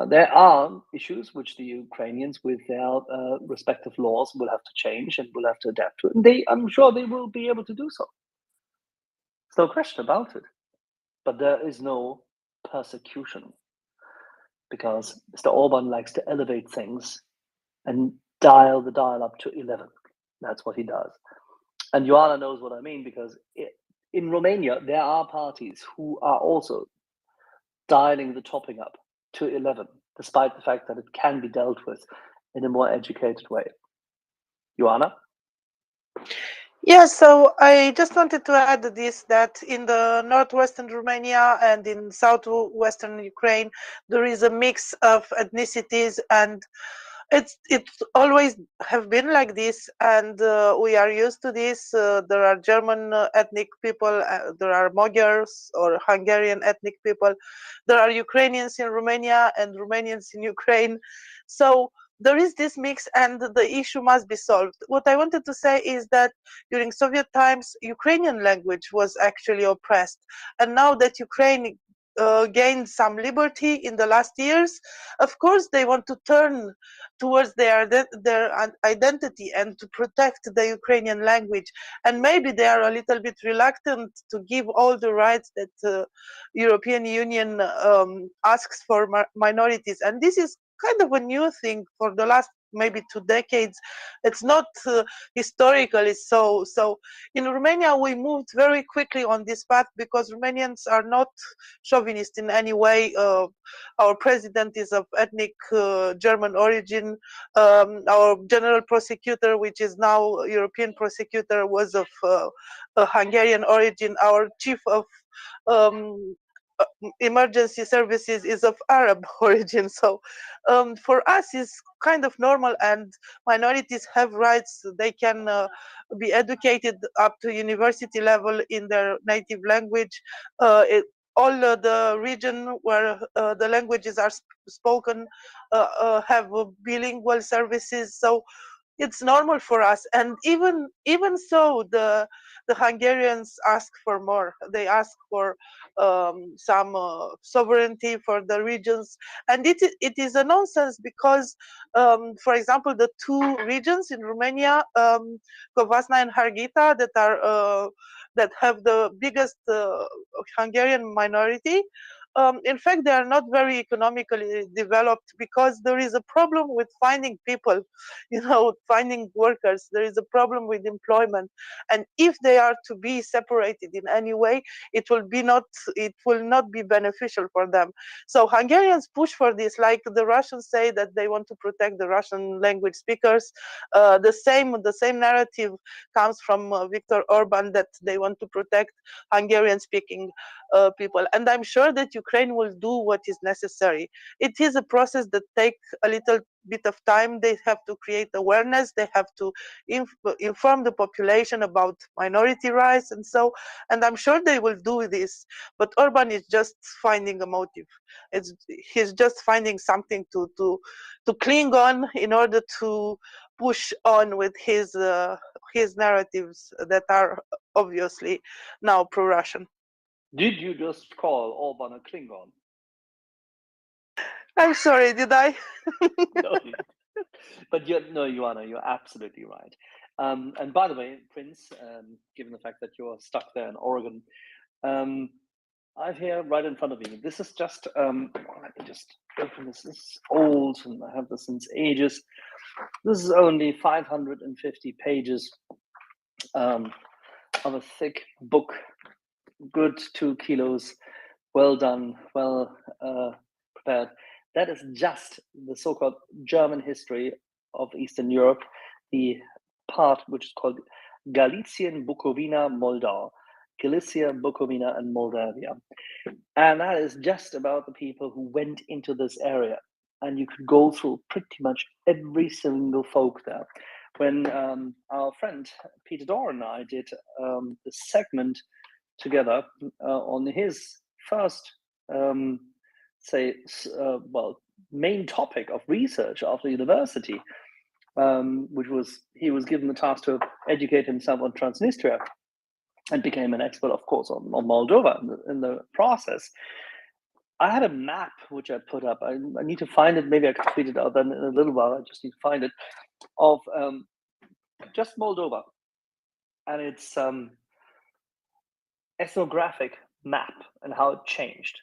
There are issues which the Ukrainians, with their respective laws, will have to change and will have to adapt to. And I'm sure they will be able to do so. There's no question about it. But there is no persecution, because Mr. Orban likes to elevate things and dial the dial up to 11. That's what he does. And Joanna knows what I mean, because in Romania, there are parties who are also dialing the topping up to 11, despite the fact that it can be dealt with in a more educated way. Joanna? Yeah, so I just wanted to add this, that in the northwestern Romania and in southwestern Ukraine, there is a mix of ethnicities, and it's always have been like this, and we are used to this. There are German ethnic people, there are Magyars or Hungarian ethnic people, there are Ukrainians in Romania and Romanians in Ukraine. So there is this mix, and the issue must be solved. What I wanted to say is that during Soviet times, Ukrainian language was actually oppressed, and now that Ukraine gained some liberty in the last years, of course they want to turn towards their identity and to protect the Ukrainian language. And maybe they are a little bit reluctant to give all the rights that European Union asks for minorities. And this is kind of a new thing for the last maybe 2 decades. It's not historically so. So in Romania, we moved very quickly on this path because Romanians are not chauvinist in any way. Our president is of ethnic German origin. Our general prosecutor, which is now European prosecutor, was of a Hungarian origin. Our chief of emergency services is of Arab origin. So for us is kind of normal, and minorities have rights. They can be educated up to university level in their native language. All the region where the languages are spoken have bilingual services. So it's normal for us. And even so, the Hungarians ask for more. They ask for some sovereignty for the regions, and it is a nonsense because for example, the 2 regions in Romania, Covasna and Harghita, that are that have the biggest Hungarian minority, in fact, they are not very economically developed because there is a problem with finding people, finding workers. There is a problem with employment, and if they are to be separated in any way, it will not be beneficial for them. So Hungarians push for this, like the Russians say that they want to protect the Russian language speakers. The same narrative comes from Viktor Orban, that they want to protect Hungarian speaking people. And I'm sure that Ukraine will do what is necessary. It is a process that takes a little bit of time. They have to create awareness. They have to inform the population about minority rights and I'm sure they will do this. But Orban is just finding a motive. He's just finding something to cling on in order to push on with his narratives that are obviously now pro-Russian. Did you just call Orban a Klingon? I'm sorry, did I? No, but Joanna, you're absolutely right. And by the way, Prince, given the fact that you're stuck there in Oregon, I've here right in front of me. This is just let me just open this. This is old, and I have this since ages. This is only 550 pages of a thick book, good 2 kilos, well done, well prepared. That is just the so-called German history of Eastern Europe, the part which is called Galician, Bukovina, Moldau. Galicia, Bukovina, and Moldavia. And that is just about the people who went into this area. And you could go through pretty much every single folk there. When our friend Peter Dorr and I did the segment together on his first, main topic of research after university, which was he was given the task to educate himself on Transnistria, and became an expert, of course, on Moldova in the process. I had a map which I put up. I need to find it. Maybe I could tweet it out then in a little while. I just need to find it, of just Moldova, and its ethnographic map and how it changed.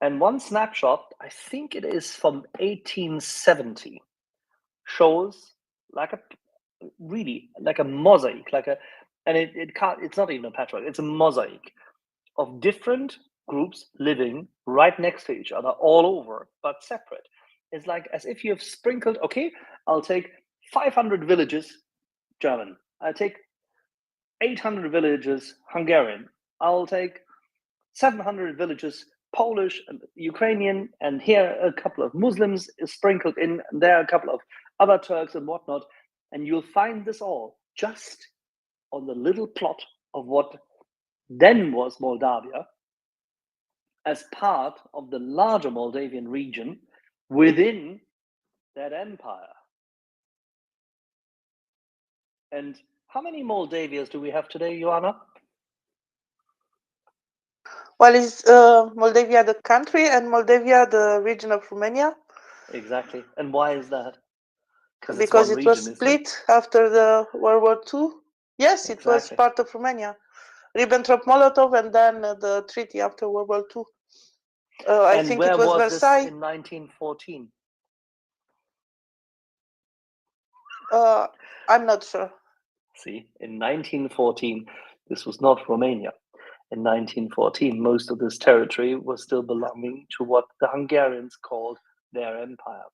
And one snapshot, I think it is from 1870, shows really like a mosaic, and it's not even a patchwork, it's a mosaic of different groups living right next to each other all over, but separate. It's like as if you have sprinkled, okay, I'll take 500 villages German, I'll take 800 villages Hungarian, I'll take 700 villages Polish and Ukrainian, and here a couple of Muslims is sprinkled in, and there are a couple of other Turks and whatnot, and you'll find this all just on the little plot of what then was Moldavia, as part of the larger Moldavian region within that empire. And how many Moldavias do we have today, Joanna? Well, is Moldavia the country and Moldavia the region of Romania? Exactly. And why is that? Because it was split after the World War II. Yes, exactly. It was part of Romania. Ribbentrop-Molotov, and then the treaty after World War II. I think it was Versailles. This in 1914? I'm not sure. See, in 1914, this was not Romania. In 1914, most of this territory was still belonging to what the Hungarians called their empire.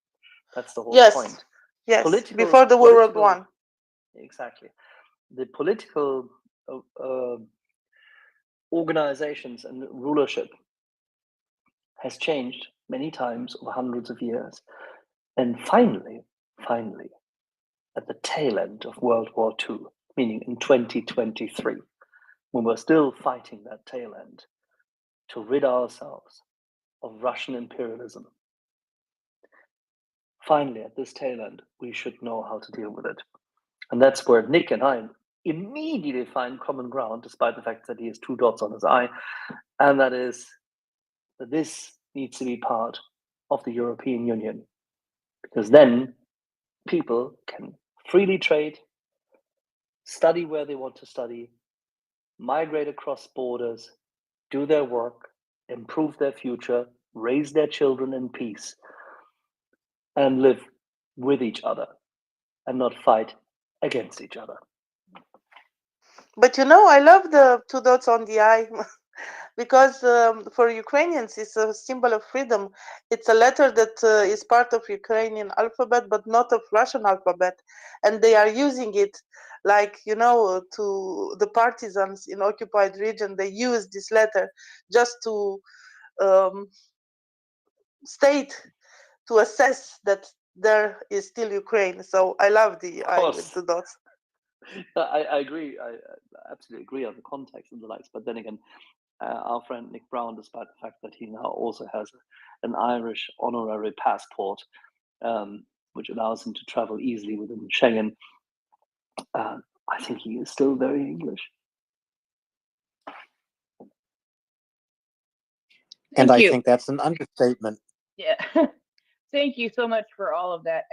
That's the whole point. Yes, before the World War I. Exactly. The political organizations and rulership has changed many times over hundreds of years. And finally, at the tail end of World War II, meaning in 2023, when we're still fighting that tail end to rid ourselves of Russian imperialism, finally, at this tail end, we should know how to deal with it. And that's where Nick and I immediately find common ground, despite the fact that he has 2 dots on his eye, and that is that this needs to be part of the European Union, because then people can freely trade, study where they want to study, migrate across borders, do their work, improve their future, raise their children in peace, and live with each other and not fight against each other. But I love the two dots on the I because for Ukrainians it's a symbol of freedom. It's a letter that is part of Ukrainian alphabet but not of Russian alphabet, and they are using it like to the partisans in occupied region. They use this letter just to um, state, to assess that there is still Ukraine. So I love the I with the dots. I agree. I absolutely agree on the context and the likes. But then again, our friend Nick Brown, despite the fact that he now also has an Irish honorary passport, which allows him to travel easily within Schengen, I think he is still very English. And Thank I you. think that's an understatement. Yeah. Thank you so much for all of that,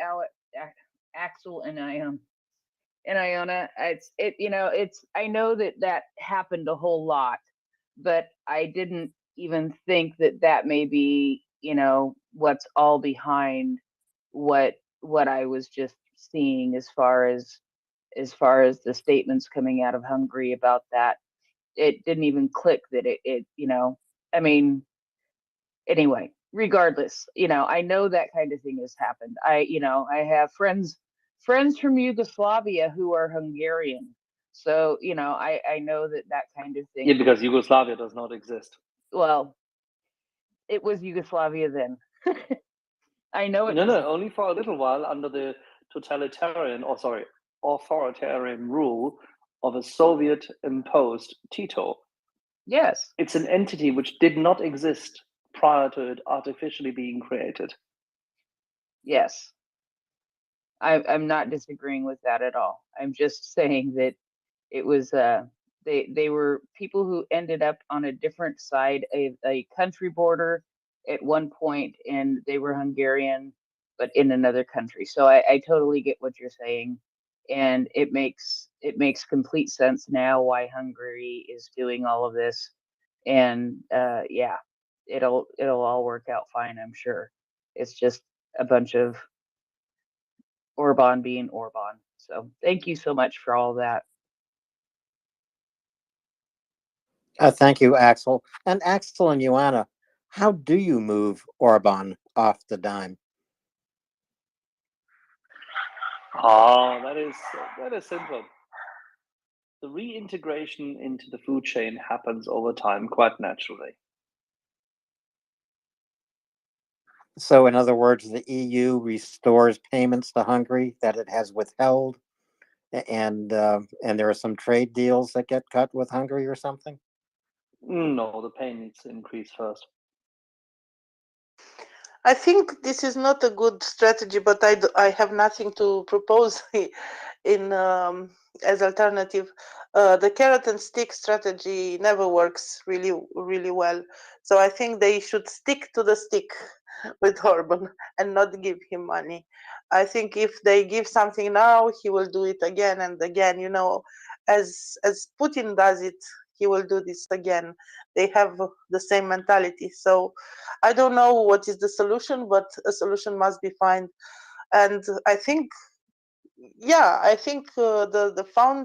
Axel and Iona. I know that happened a whole lot, but I didn't even think that may be, what's all behind what I was just seeing as far as the statements coming out of Hungary about that. It didn't even click that I mean, anyway, regardless, I know that kind of thing has happened. I have friends from Yugoslavia who are Hungarian. So, I know that kind of thing. Yeah, because Yugoslavia does not exist. Well, it was Yugoslavia then. I know it. No, only for a little while under the authoritarian rule of a Soviet-imposed Tito. Yes. It's an entity which did not exist prior to it artificially being created. Yes. I'm not disagreeing with that at all. I'm just saying that it was they were people who ended up on a different side of a country border at one point, and they were Hungarian, but in another country. So I totally get what you're saying, and it makes complete sense now why Hungary is doing all of this, and yeah, it'll all work out fine, I'm sure. It's just a bunch of Orban being Orban. So thank you so much for all that. Thank you, Axel. And Axel and Joanna, how do you move Orban off the dime? Oh, that is simple. The reintegration into the food chain happens over time quite naturally. So, in other words, the EU restores payments to Hungary that it has withheld, and there are some trade deals that get cut with Hungary or something. No, the pay needs to increase first. I think this is not a good strategy, but I have nothing to propose in as alternative. The carrot and stick strategy never works really well. So I think they should stick to the stick with Orban and not give him money. I think if they give something now, he will do it again and again. As Putin does it, he will do this again. They have the same mentality. So I don't know what is the solution, but a solution must be found. And I think the founding